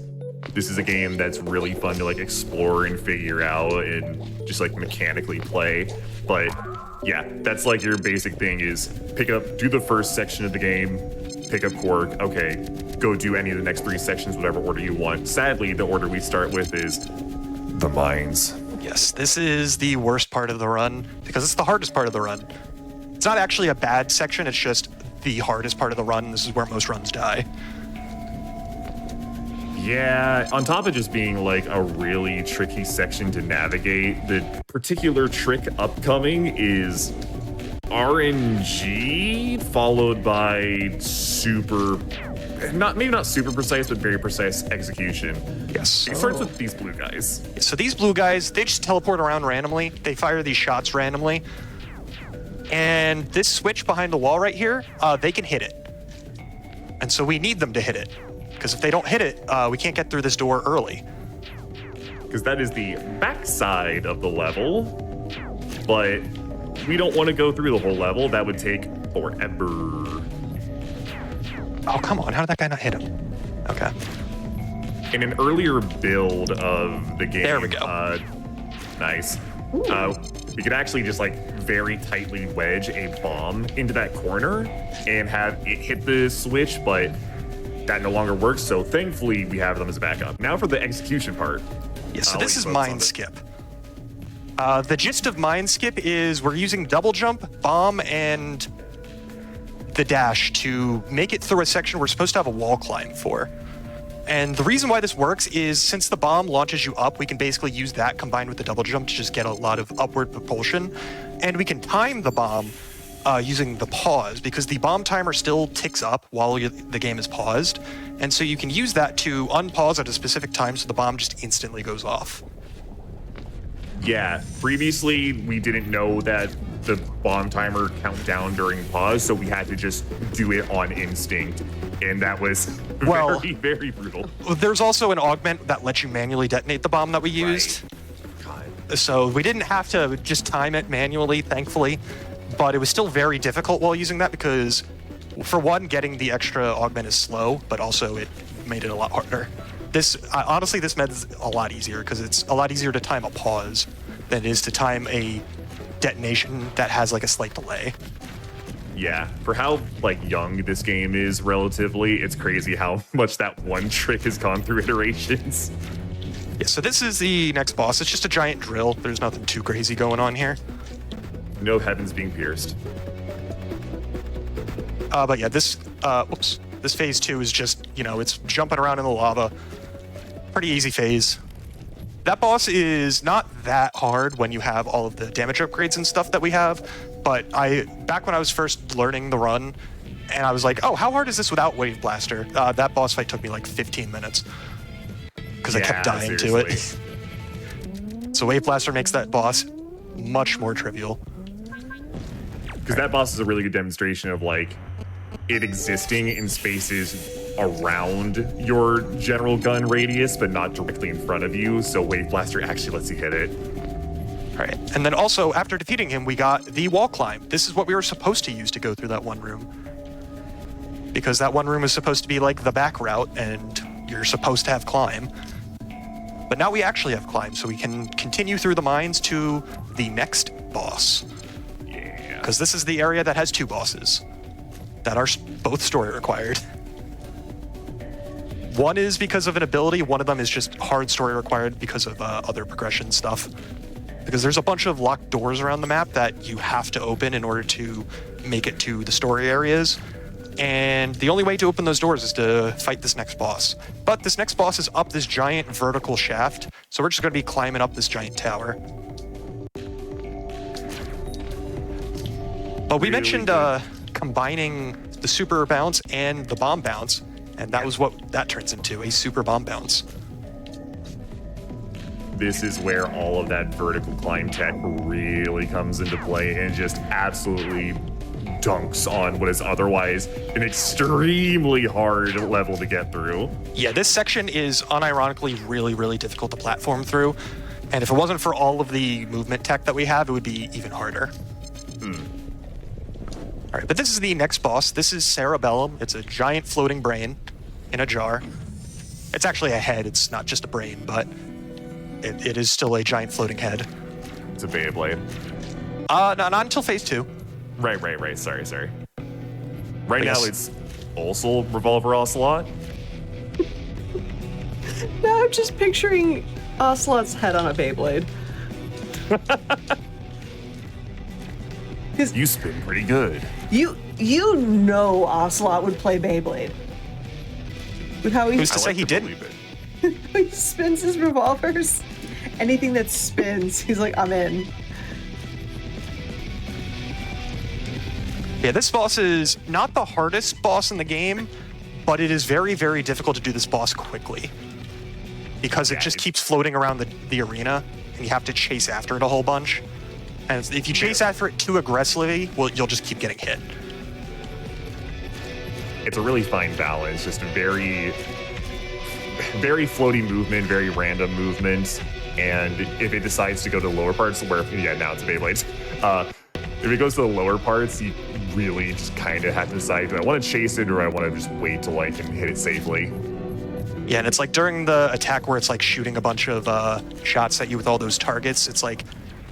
this is a game that's really fun to like explore and figure out and just like mechanically play. But yeah, that's like your basic thing is do the first section of the game, pick up Quirk, okay, go do any of the next 3 sections, whatever order you want. Sadly, the order we start with is the mines. Yes, this is the worst part of the run because it's the hardest part of the run. It's not actually a bad section, it's just the hardest part of the run. This is where most runs die. Yeah, on top of just being like a really tricky section to navigate, the particular trick upcoming is RNG followed by maybe not super precise, but very precise execution. Yes. It starts with these blue guys. So these blue guys, they just teleport around randomly. They fire these shots randomly. And this switch behind the wall right here, they can hit it. And so we need them to hit it. Because if they don't hit it, we can't get through this door early. Because that is the backside of the level. But we don't want to go through the whole level. That would take forever. Oh, come on. How did that guy not hit him? Okay. In an earlier build of the game, there we go. Nice. We could actually just like very tightly wedge a bomb into that corner and have it hit the switch, but that no longer works. So thankfully we have them as a backup. Now for the execution part. Yeah, so this is mine skip. The gist of mine skip is we're using double jump, bomb, and the dash to make it through a section we're supposed to have a wall climb for. And the reason why this works is since the bomb launches you up, we can basically use that combined with the double jump to just get a lot of upward propulsion. And we can time the bomb using the pause, because the bomb timer still ticks up while the game is paused. And so you can use that to unpause at a specific time so the bomb just instantly goes off. Yeah, previously we didn't know that the bomb timer count down during pause, so we had to just do it on instinct, and that was very, very brutal. There's also an augment that lets you manually detonate the bomb that we used. Right. God. So we didn't have to just time it manually, thankfully, but it was still very difficult while using that because, for one, getting the extra augment is slow, but also it made it a lot harder. Honestly, this med is a lot easier because it's a lot easier to time a pause than it is to time a detonation that has like a slight delay. Yeah, for how like young this game is relatively, it's crazy how much that one trick has gone through iterations. Yeah, so this is the next boss. It's just a giant drill. There's nothing too crazy going on here. No heavens being pierced. But yeah, this phase 2 is just, it's jumping around in the lava. Pretty easy phase. That boss is not that hard when you have all of the damage upgrades and stuff that we have, but back when I was first learning the run, and I was like, oh, how hard is this without Wave Blaster? That boss fight took me like 15 minutes, because I kept dying to it. So Wave Blaster makes that boss much more trivial. Because that boss is a really good demonstration of like it existing in spaces around your general gun radius, but not directly in front of you. So Wave Blaster actually lets you hit it. All right. And then also after defeating him, we got the wall climb. This is what we were supposed to use to go through that one room. Because that one room is supposed to be like the back route and you're supposed to have climb. But now we actually have climb, so we can continue through the mines to the next boss. Yeah. Because this is the area that has 2 bosses that are both story required. One is because of an ability, one of them is just hard story required because of other progression stuff. Because there's a bunch of locked doors around the map that you have to open in order to make it to the story areas. And the only way to open those doors is to fight this next boss. But this next boss is up this giant vertical shaft, so we're just going to be climbing up this giant tower. But we mentioned combining the super bounce and the bomb bounce, and that was what that turns into, a super bomb bounce. This is where all of that vertical climb tech really comes into play and just absolutely dunks on what is otherwise an extremely hard level to get through. Yeah, this section is unironically really, really difficult to platform through. And if it wasn't for all of the movement tech that we have, it would be even harder. All right, but this is the next boss. This is Cerebellum. It's a giant floating brain in a jar. It's actually a head. It's not just a brain, but it is still a giant floating head. It's a Beyblade. Not until phase 2. Right. Sorry. Right Yes. now it's also Revolver Ocelot. Now I'm just picturing Ocelot's head on a Beyblade. You spin pretty good. You know Ocelot would play Beyblade. With how Who's to I say like he to didn't? believe it. he spins his revolvers. Anything that spins, he's like, I'm in. Yeah, this boss is not the hardest boss in the game, but it is very, very difficult to do this boss quickly. Because it Yeah, just it's- keeps floating around the arena, and you have to chase after it a whole bunch. And if you chase after it too aggressively, well, you'll just keep getting hit. It's a really fine balance, just very floaty movement, very random movement. And if it decides to go to the lower parts, where, now it's a Beyblade. If it goes to the lower parts, you really just kind of have to decide, do I want to chase it or I want to just wait till I can hit it safely? Yeah, and it's like during the attack where it's like shooting a bunch of shots at you with all those targets, it's like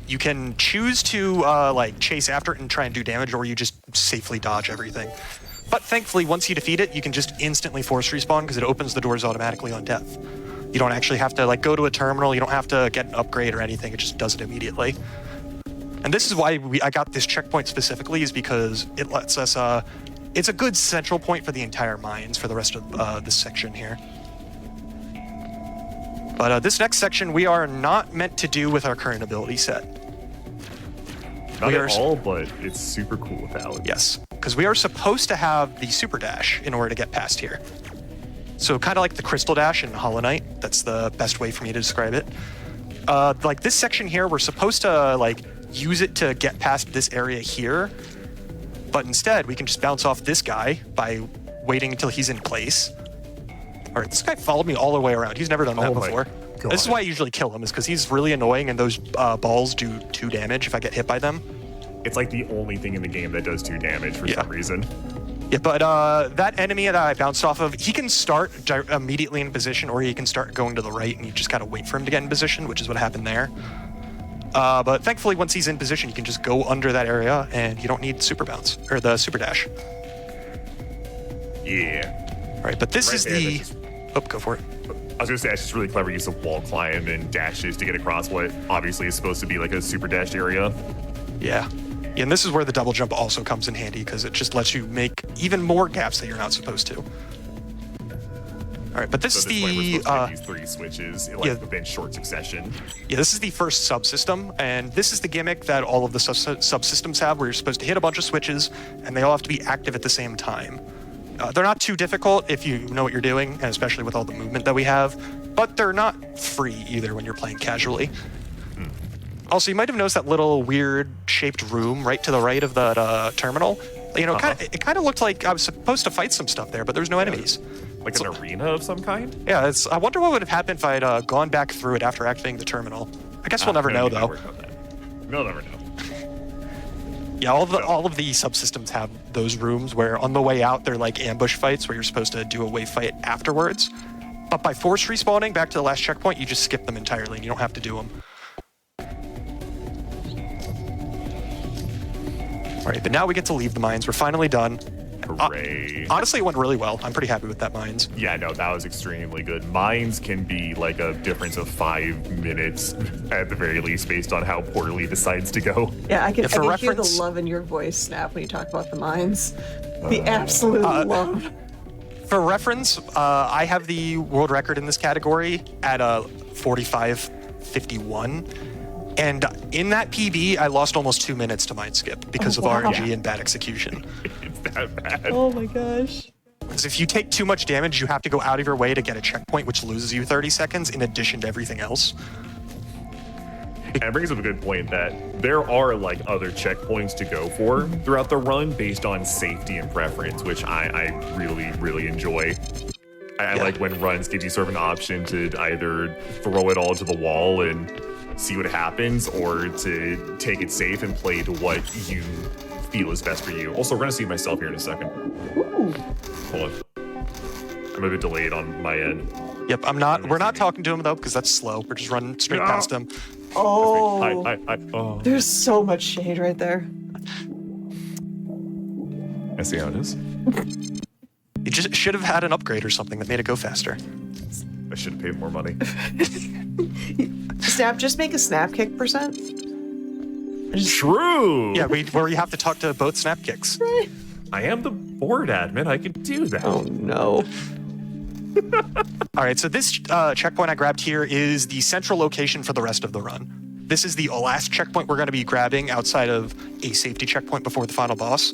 you can choose to like chase after it and try and do damage, or you just safely dodge everything. But thankfully, once you defeat it, you can just instantly force respawn because it opens the doors automatically on death. You don't actually have to like go to a terminal, you don't have to get an upgrade or anything, it just does it immediately. And this is why I got this checkpoint specifically, is because it lets us, it's a good central point for the entire mines for the rest of this section here. But this next section we are not meant to do with our current ability set. Not We at are- all, but it's super cool without. Yes, because we are supposed to have the super dash in order to get past here. So kind of like the crystal dash in Hollow Knight. That's the best way for me to describe it. Like this section here, we're supposed to like use it to get past this area here, but instead we can just bounce off this guy by waiting until he's in place. All right, this guy followed me all the way around. He's never done that Oh my before. God. This is why I usually kill him, is because he's really annoying and those balls do 2 damage if I get hit by them. It's like the only thing in the game that does 2 damage for Yeah. some reason. Yeah, but that enemy that I bounced off of, he can start immediately in position, or he can start going to the right, and you just gotta wait for him to get in position, which is what happened there. But thankfully, once he's in position, you can just go under that area, and you don't need super bounce or the super dash. Yeah. All right, but this Right is there, the. that's just- Oh, go for it. I was gonna say, it's just really clever use of wall climb and dashes to get across what obviously is supposed to be like a super dashed area. Yeah. Yeah, and this is where the double jump also comes in handy, because it just lets you make even more gaps that you're not supposed to. All right, but this So is this way we're the. supposed to get these 3 switches in, like, yeah. within short succession. Yeah, this is the first subsystem, and this is the gimmick that all of the subsystems have, where you're supposed to hit a bunch of switches, and they all have to be active at the same time. They're not too difficult if you know what you're doing, and especially with all the movement that we have, but they're not free either when you're playing casually. Also, you might have noticed that little weird shaped room right to the right of the terminal. You know, it kind of looked like I was supposed to fight some stuff there, but there's no enemies. Like an arena of some kind? Yeah, I wonder what would have happened if I had gone back through it after activating the terminal. I guess we'll never know, Maybe though. work on that. We'll never know. Yeah, all of the subsystems have those rooms where on the way out they're like ambush fights where you're supposed to do a wave fight afterwards. But by force respawning back to the last checkpoint, you just skip them entirely and you don't have to do them. All right, but now we get to leave the mines. We're finally done. And Hooray. Honestly, it went really well. I'm pretty happy with that mines. Yeah, no, that was extremely good. Mines can be like a difference of 5 minutes at the very least based on how poorly it decides to go. Yeah, I can hear the reference- love in your voice, Snap, when you talk about the mines. The absolute love. For reference, I have the world record in this category at a 45:51. And in that PB, I lost almost 2 minutes to mine skip because of RNG and bad execution. It's that bad. Oh my gosh. Because if you take too much damage, you have to go out of your way to get a checkpoint, which loses you 30 seconds in addition to everything else. And it brings up a good point that there are like other checkpoints to go for throughout the run based on safety and preference, which I really, really enjoy. I like when runs give you sort of an option to either throw it all to the wall and see what happens, or to take it safe and play to what you feel is best for you. Also, we're gonna see myself here in a second. Ooh. Hold on. I'm a bit delayed on my end. Yep, we're not talking to him though, because that's slow. We're just running straight past him. Oh. Oh. There's so much shade right there. I see how it is. You just should have had an upgrade or something that made it go faster. I should have paid more money. Snap, just make a snap kick percent. True! Yeah, where you have to talk to both snap kicks. I am the board admin. I can do that. Oh no. All right, so this checkpoint I grabbed here is the central location for the rest of the run. This is the last checkpoint we're going to be grabbing outside of a safety checkpoint before the final boss.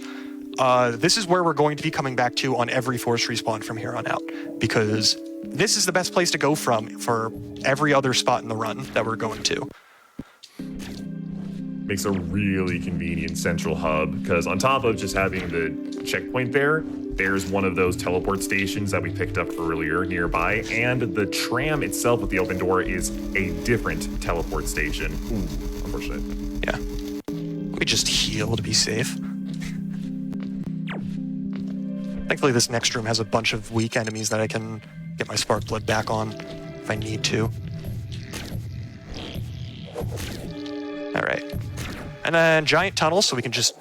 This is where we're going to be coming back to on every force respawn from here on out, because this is the best place to go from for every other spot in the run that we're going to. Makes a really convenient central hub, because on top of just having the checkpoint there's one of those teleport stations that we picked up earlier nearby, and the tram itself with the open door is a different teleport station. Ooh, unfortunate. Yeah. Let me just heal to be safe. Thankfully, this next room has a bunch of weak enemies that I can get my spark blood back on if I need to. All right. And then giant tunnel, so we can just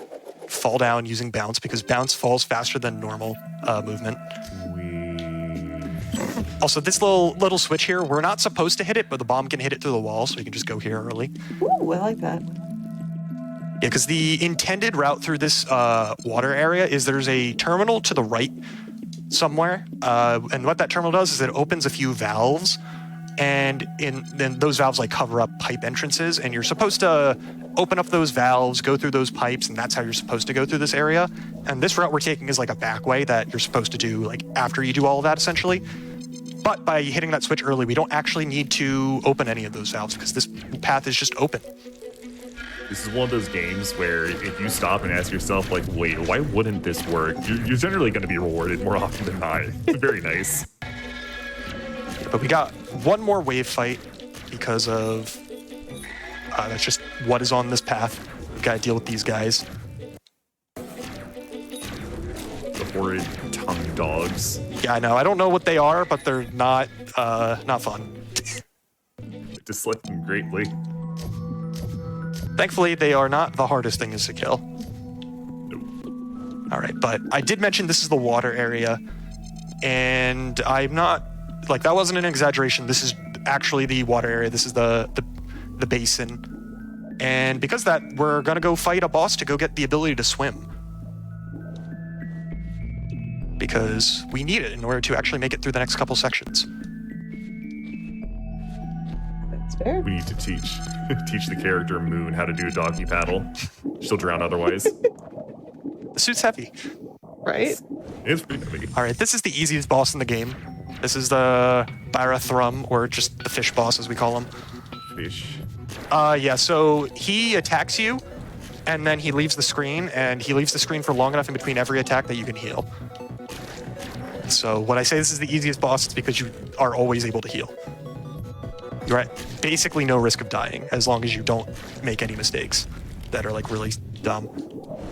fall down using bounce, because bounce falls faster than normal movement. Also, this little switch here, we're not supposed to hit it, but the bomb can hit it through the wall, so you can just go here early. Ooh, I like that. Yeah, because the intended route through this water area is there's a terminal to the right somewhere, and what that terminal does is it opens a few valves, and then those valves like cover up pipe entrances, and you're supposed to open up those valves, go through those pipes, and that's how you're supposed to go through this area. And this route we're taking is like a back way that you're supposed to do like after you do all of that, essentially. But by hitting that switch early, we don't actually need to open any of those valves because this path is just open. This is one of those games where if you stop and ask yourself, like, wait, why wouldn't this work? You're generally going to be rewarded more often than not. It's very nice. But we got one more wave fight because of that's just what is on this path. We gotta deal with these guys. The horrid tongue dogs. Yeah, I know. I don't know what they are, but they're not fun. I dislike them greatly. Thankfully, they are not the hardest things to kill. All right, but I did mention this is the water area, and I'm not like that wasn't an exaggeration. This is actually the water area. This is the basin, and because of that, we're gonna go fight a boss to go get the ability to swim, because we need it in order to actually make it through the next couple sections. That's fair. We need to teach the character Moon how to do a doggy paddle. She'll drown otherwise. The suit's heavy. Right? It's pretty heavy. All right, this is the easiest boss in the game. This is the Barathrum, or just the fish boss, as we call him. Fish. Yeah, so he attacks you, and then he leaves the screen, and he leaves the screen for long enough in between every attack that you can heal. So when I say this is the easiest boss, it's because you are always able to heal. You're at basically no risk of dying, as long as you don't make any mistakes that are like really dumb.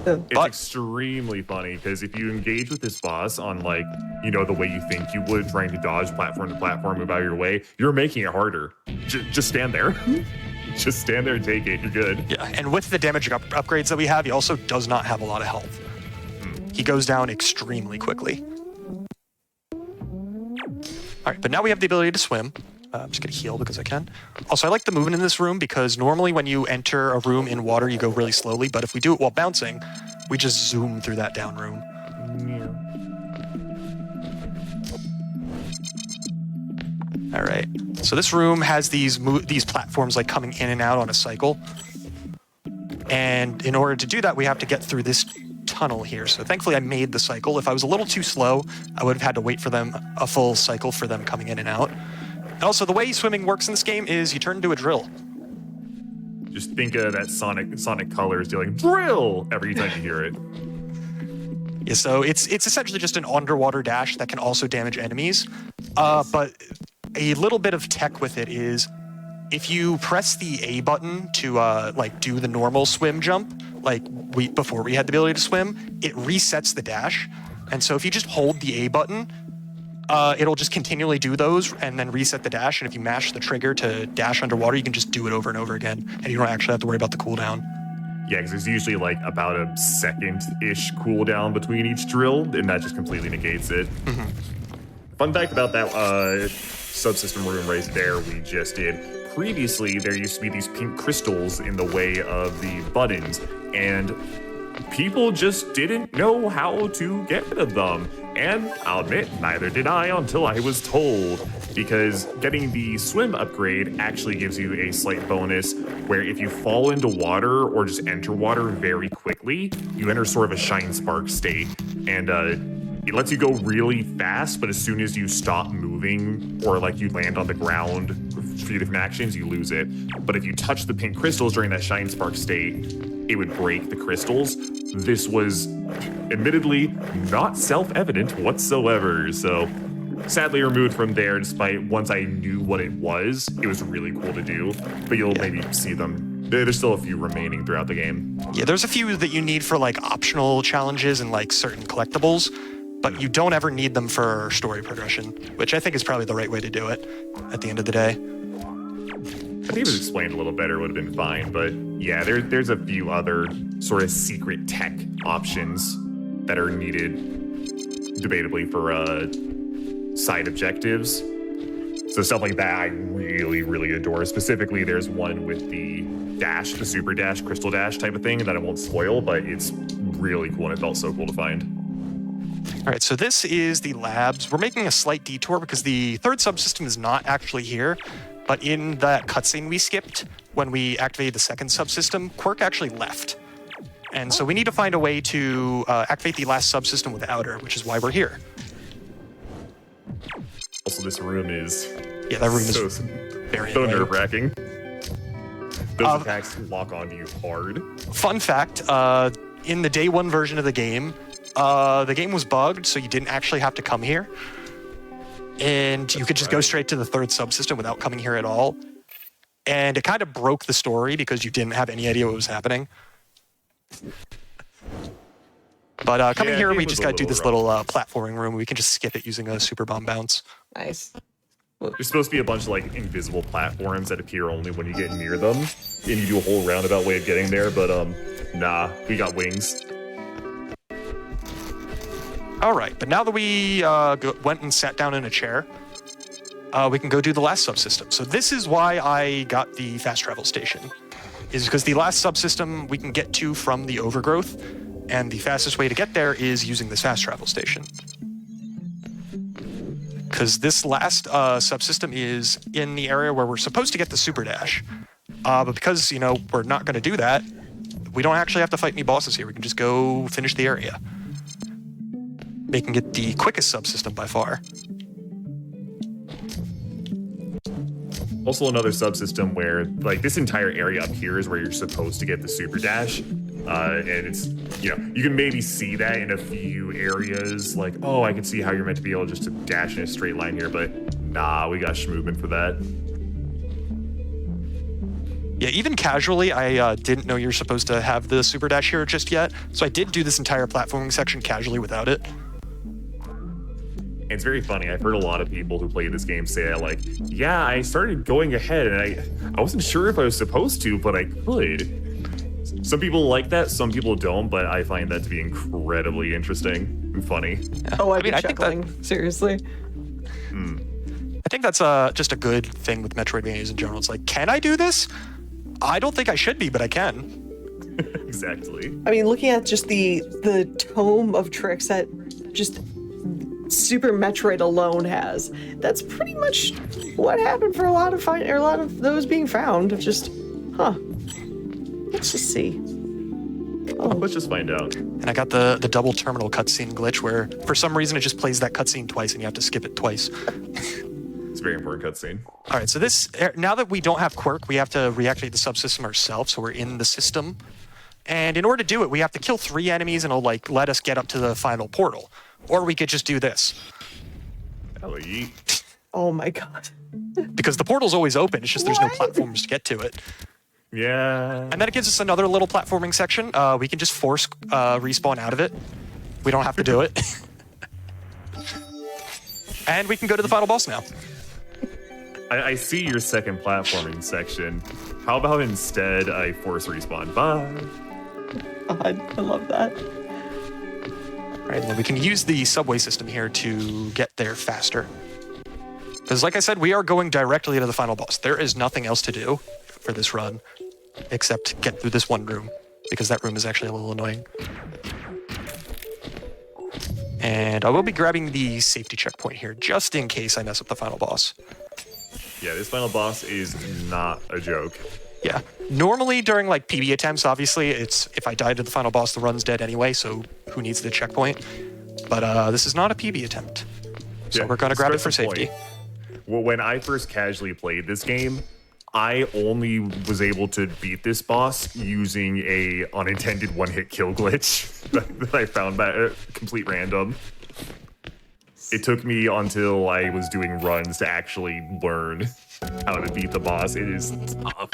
It's But- extremely funny because if you engage with this boss on like, you know, the way you think you would, trying to dodge platform to platform, move out of your way, you're making it harder. Just stand there. Just stand there and take it. You're good. Yeah, and with the damage upgrades that we have, he also does not have a lot of health. he goes down extremely quickly. All right, but now we have the ability to swim. I'm just gonna heal because I can. Also, I like the movement in this room because normally when you enter a room in water, you go really slowly, but if we do it while bouncing, we just zoom through that down room. All right, so this room has these platforms like coming in and out on a cycle. And in order to do that, we have to get through this tunnel here. So thankfully I made the cycle. If I was a little too slow, I would have had to wait for them a full cycle for them coming in and out. And also the way swimming works in this game is you turn into a drill. Just think of that Sonic Colors doing drill every time you hear it. Yeah, so it's essentially just an underwater dash that can also damage enemies. But a little bit of tech with it is if you press the A button to like do the normal swim jump, like before we had the ability to swim, it resets the dash. And so if you just hold the A button, it'll just continually do those and then reset the dash. And if you mash the trigger to dash underwater, you can just do it over and over again. And you don't actually have to worry about the cooldown. Yeah, because there's usually like about a second-ish cooldown between each drill, and that just completely negates it. Mm-hmm. Fun fact about that subsystem room right there we just did. Previously, there used to be these pink crystals in the way of the buttons, and people just didn't know how to get rid of them. And I'll admit, neither did I until I was told, because getting the swim upgrade actually gives you a slight bonus where if you fall into water or just enter water very quickly, you enter sort of a shine spark state. And it lets you go really fast, but as soon as you stop moving or like you land on the ground, a few different actions, you lose it. But if you touch the pink crystals during that shine spark state, it would break the crystals. This was admittedly not self-evident whatsoever, so sadly removed from there, despite once I knew what it was really cool to do. But you'll maybe see them. There's still a few remaining throughout the game. Yeah, there's a few that you need for like optional challenges and like certain collectibles, but you don't ever need them for story progression, which I think is probably the right way to do it at the end of the day. I think it was explained a little better, would have been fine, but yeah, there's a few other sort of secret tech options that are needed, debatably, for side objectives. So stuff like that I really, really adore. Specifically, there's one with the dash, the super dash, crystal dash type of thing that I won't spoil, but it's really cool and it felt so cool to find. All right, so this is the labs. We're making a slight detour because the third subsystem is not actually here. But in that cutscene we skipped, when we activated the second subsystem, Quirk actually left. And so we need to find a way to activate the last subsystem without her, which is why we're here. Also, this room is... Yeah, that room is very so annoying. nerve-wracking. Those attacks lock onto you hard. Fun fact, in the day one version of the game was bugged, so you didn't actually have to come here. And you could just go straight to the third subsystem without coming here at all. And it kind of broke the story because you didn't have any idea what was happening. But coming here, we just got to do this little platforming room. We can just skip it using a super bomb bounce. Nice. There's supposed to be a bunch of like invisible platforms that appear only when you get near them. And you do a whole roundabout way of getting there, but nah, we got wings. All right, but now that we went and sat down in a chair, we can go do the last subsystem. So this is why I got the fast travel station, is because the last subsystem we can get to from the overgrowth, and the fastest way to get there is using this fast travel station. Because this last subsystem is in the area where we're supposed to get the super dash. But because, we're not going to do that, we don't actually have to fight any bosses here. We can just go finish the area, making it the quickest subsystem by far. Also another subsystem where, like, this entire area up here is where you're supposed to get the super dash. And it's, you can maybe see that in a few areas, like, oh, I can see how you're meant to be able just to dash in a straight line here, but nah, we got schmovement for that. Yeah, even casually, I didn't know you're supposed to have the super dash here just yet, so I did do this entire platforming section casually without it. It's very funny. I've heard a lot of people who play this game say, like, yeah, I started going ahead and I wasn't sure if I was supposed to, but I could. Some people like that, some people don't, but I find that to be incredibly interesting and funny. Oh, I've I mean, been I think chuckling. Seriously. I think that's just a good thing with Metroidvanias in general. It's like, can I do this? I don't think I should be, but I can. Exactly. I mean, looking at just the tome of tricks that just Super Metroid alone has, that's pretty much what happened for a lot of those being found. Of just, let's just see. Let's just find out. And I got the double terminal cutscene glitch where for some reason it just plays that cutscene twice and you have to skip it twice. It's a very important cutscene. All right, so now that we don't have Quirk, we have to reactivate the subsystem ourselves, so we're in the system. And in order to do it, we have to kill 3 enemies and it'll like let us get up to the final portal. Or we could just do this. Hello, yeet. Oh my god. Because the portal's always open, it's just there's no platforms to get to it. Yeah. And then it gives us another little platforming section. We can just force respawn out of it. We don't have to do it. And we can go to the final boss now. I see your second platforming section. How about instead I force respawn? Bye. God, I love that. Right, and then we can use the subway system here to get there faster. Because like I said, we are going directly to the final boss. There is nothing else to do for this run except get through this one room, because that room is actually a little annoying. And I will be grabbing the safety checkpoint here, just in case I mess up the final boss. Yeah, this final boss is not a joke. Yeah. Normally during like PB attempts, obviously, it's if I die to the final boss, the run's dead anyway, so who needs the checkpoint? But this is not a PB attempt. So Yeah, we're gonna grab it for stress the safety. point. Well, when I first casually played this game, I only was able to beat this boss using a unintended one-hit kill glitch that I found by complete random. It took me until I was doing runs to actually learn how to beat the boss. It is tough.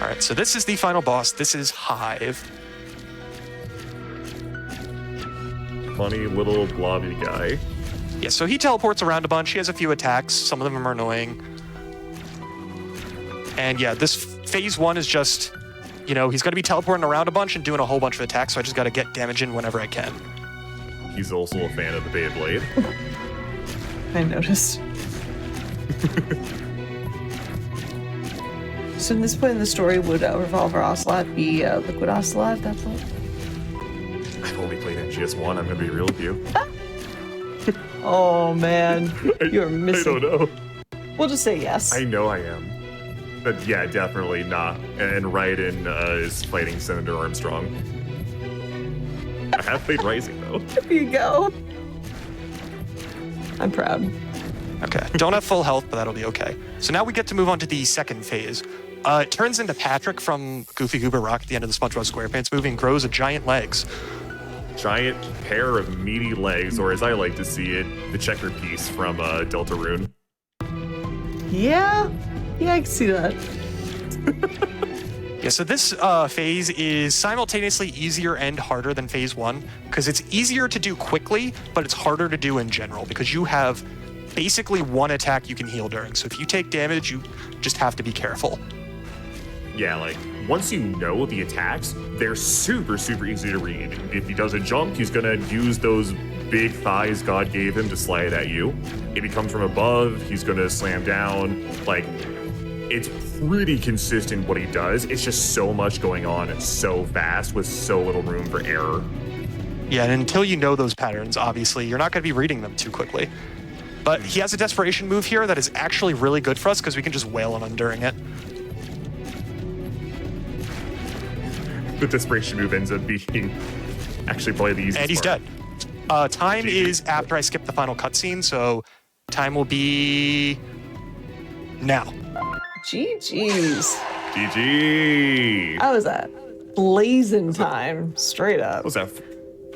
All right, so this is the final boss. This is Hive. Funny little blobby guy. Yeah, so he teleports around a bunch. He has a few attacks. Some of them are annoying. And yeah, this phase 1 is just, he's going to be teleporting around a bunch and doing a whole bunch of attacks, so I just got to get damage in whenever I can. He's also a fan of the Beyblade. I noticed. So in this point in the story, would Revolver Ocelot be Liquid Ocelot? That's all. I've only played MGS1, I'm gonna be real with you. Oh man, you're missing. I don't know. We'll just say yes. I know I am. But yeah, definitely not. And Raiden is fighting Senator Armstrong. I have played Rising though. There you go. I'm proud. Okay, don't have full health, but that'll be okay. So now we get to move on to the second phase. It turns into Patrick from Goofy Goober Rock at the end of the SpongeBob SquarePants movie and grows a giant legs. Giant pair of meaty legs, or as I like to see it, the checker piece from Deltarune. Yeah, I can see that. Yeah, so this phase is simultaneously easier and harder than phase 1 because it's easier to do quickly, but it's harder to do in general because you have basically one attack you can heal during. So if you take damage, you just have to be careful. Yeah, like, once you know the attacks, they're super, super easy to read. If he does a jump, he's gonna use those big thighs God gave him to slide at you. If he comes from above, he's gonna slam down. Like, it's pretty consistent what he does. It's just so much going on and so fast with so little room for error. Yeah, and until you know those patterns, obviously, you're not going to be reading them too quickly. But he has a desperation move here that is actually really good for us because we can just wail on him during it. The desperation move ends up being actually probably the easiest And he's part. dead. Time is after I skip the final cutscene, so time will be now. GG's. GG. How was that? Blazing time, straight up. What was that?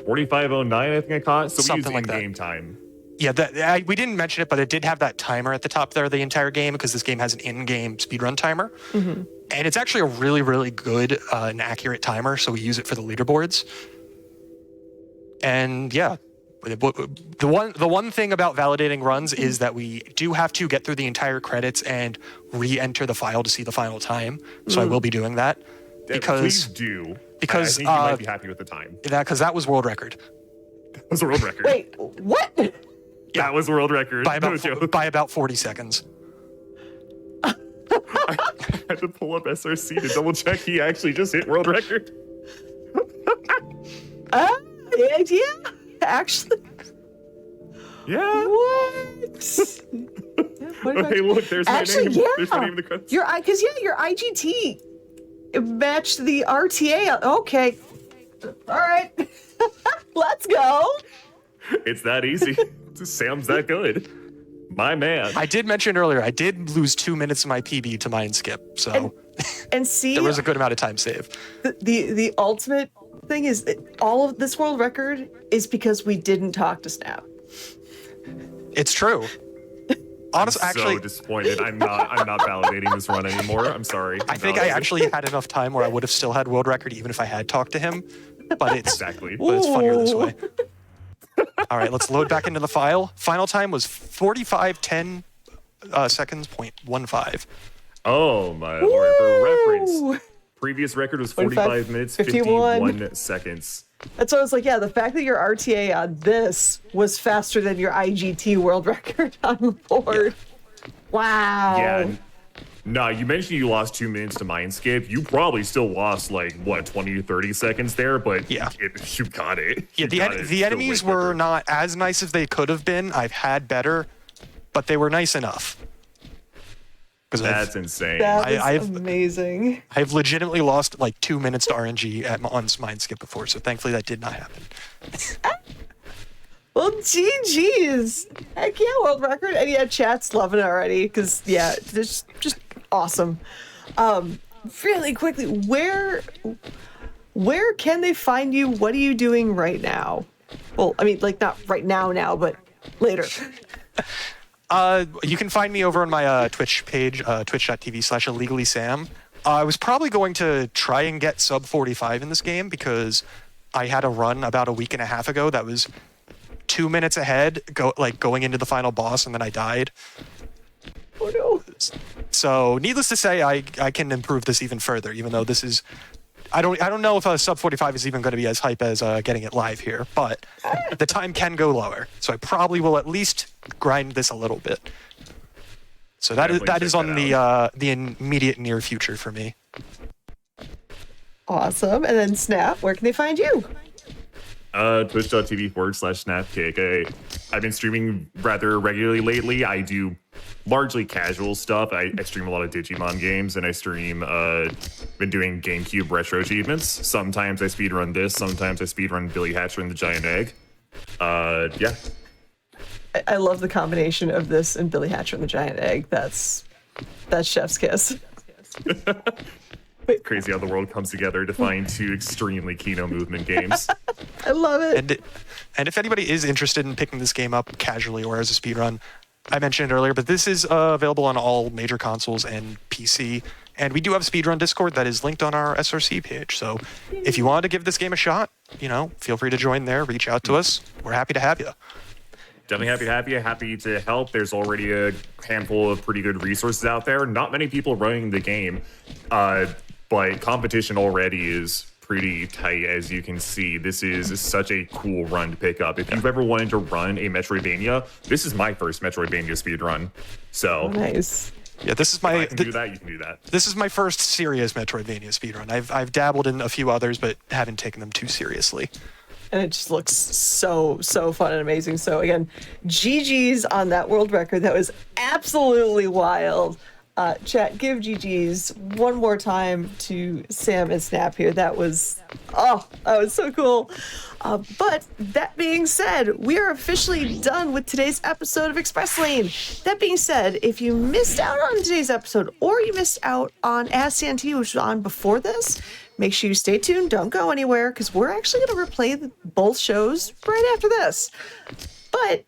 45:09, I think I caught. So we Something used like that. in-game time. Yeah, we didn't mention it, but it did have that timer at the top there the entire game because this game has an in-game speedrun timer. Mm-hmm. And it's actually a really, really good and accurate timer, so we use it for the leaderboards. And yeah, the one thing about validating runs is that we do have to get through the entire credits and re-enter the file to see the final time. So I will be doing that. Please Because do. Because I think you might be happy with the time. that was world record. That was a world record. Wait, what? That was a world record. By No joke. by about 40 seconds. I had to pull up SRC to double check he actually just hit world record. Yeah, actually. Yeah. What? Okay, look, there's my Actually, name. yeah. There's my name in the credits. Your IGT matched the RTA. Okay. All right. Let's go. It's that easy. Sam's that good. My man. I did mention earlier, I did lose 2 minutes of my PB to mine skip, so And see, there was a good amount of time saved. the ultimate thing is that all of this world record is because we didn't talk to Snap. It's true. Honestly, so actually, disappointed. I'm not validating this run anymore. I'm sorry. I think I actually had enough time where I would have still had world record even if I had talked to him. But it's Exactly. but it's funnier this Ooh. way. All right, let's load back into the file. Final time was 45:10 seconds, 0.15. Oh my lord. For reference, Ooh. previous record was 45, 45 minutes, 51. 51 seconds. And so I was like, yeah, the fact that your RTA on this was faster than your IGT world record on the board. Wow. Yeah. Nah, you mentioned you lost 2 minutes to mine skip. You probably still lost like what 20 to 30 seconds there, but Yeah. you got it. Yeah, You got it. the Still enemies way quicker. were not as nice as they could have been. I've had better, but they were nice enough. Because That's insane. That is I've- amazing. I've legitimately lost like 2 minutes to RNG on mine skip before, so thankfully that did not happen. Well, GG's. Heck yeah, world record. And yeah, chat's loving it already because, yeah, it's just awesome. Really quickly, where can they find you? What are you doing right now? Well, I mean, like not right now, but later. You can find me over on my Twitch page, twitch.tv/illegallysam. I was probably going to try and get sub 45 in this game because I had a run about a week and a half ago that was 2 minutes ahead, going into the final boss, and then I died. Oh no. So, needless to say, I can improve this even further. Even though this is, I don't know if a sub 45 is even going to be as hype as getting it live here, but the time can go lower. So I probably will at least grind this a little bit. So that Definitely is check on that the immediate near future for me. Awesome. And then Snap, where can they find you? Twitch.tv/snapkick. I've been streaming rather regularly lately. I do largely casual stuff. I stream a lot of Digimon games, and I stream, been doing GameCube retro achievements. Sometimes I speedrun this, sometimes I speedrun Billy Hatcher and the Giant Egg. Yeah. I love the combination of this and Billy Hatcher and the Giant Egg. That's chef's kiss. Crazy how the world comes together to find two extremely Kino movement games. I love it. And if anybody is interested in picking this game up casually or as a speedrun, I mentioned it earlier, but this is available on all major consoles and PC. And we do have a speedrun Discord that is linked on our SRC page. So if you want to give this game a shot, feel free to join there, reach out to us. We're happy to have you. Definitely happy to have you. Happy to help. There's already a handful of pretty good resources out there. Not many people running the game, but competition already is pretty tight, as you can see. This is such a cool run to pick up. If you've ever wanted to run a Metroidvania, this is my first Metroidvania speedrun. So Nice. Yeah, this is if I my can do that, you can do that. this is my first serious Metroidvania speedrun. I've dabbled in a few others, but haven't taken them too seriously. And it just looks so fun and amazing. So again, GG's on that world record. That was absolutely wild. Chat, give GG's one more time to Sam and Snap here. That was so cool. But that being said, we are officially done with today's episode of Express Lane. That being said, if you missed out on today's episode or you missed out on As Santee, which was on before this, make sure you stay tuned. Don't go anywhere because we're actually going to replay both shows right after this. But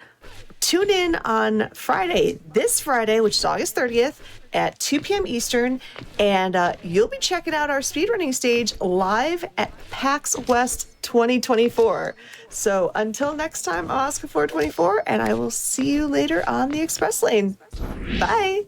tune in on Friday, this Friday, which is August 30th at 2 p.m. Eastern, and you'll be checking out our speedrunning stage live at PAX West 2024. So until next time, I'm Oscar424, and I will see you later on the Express Lane. Bye.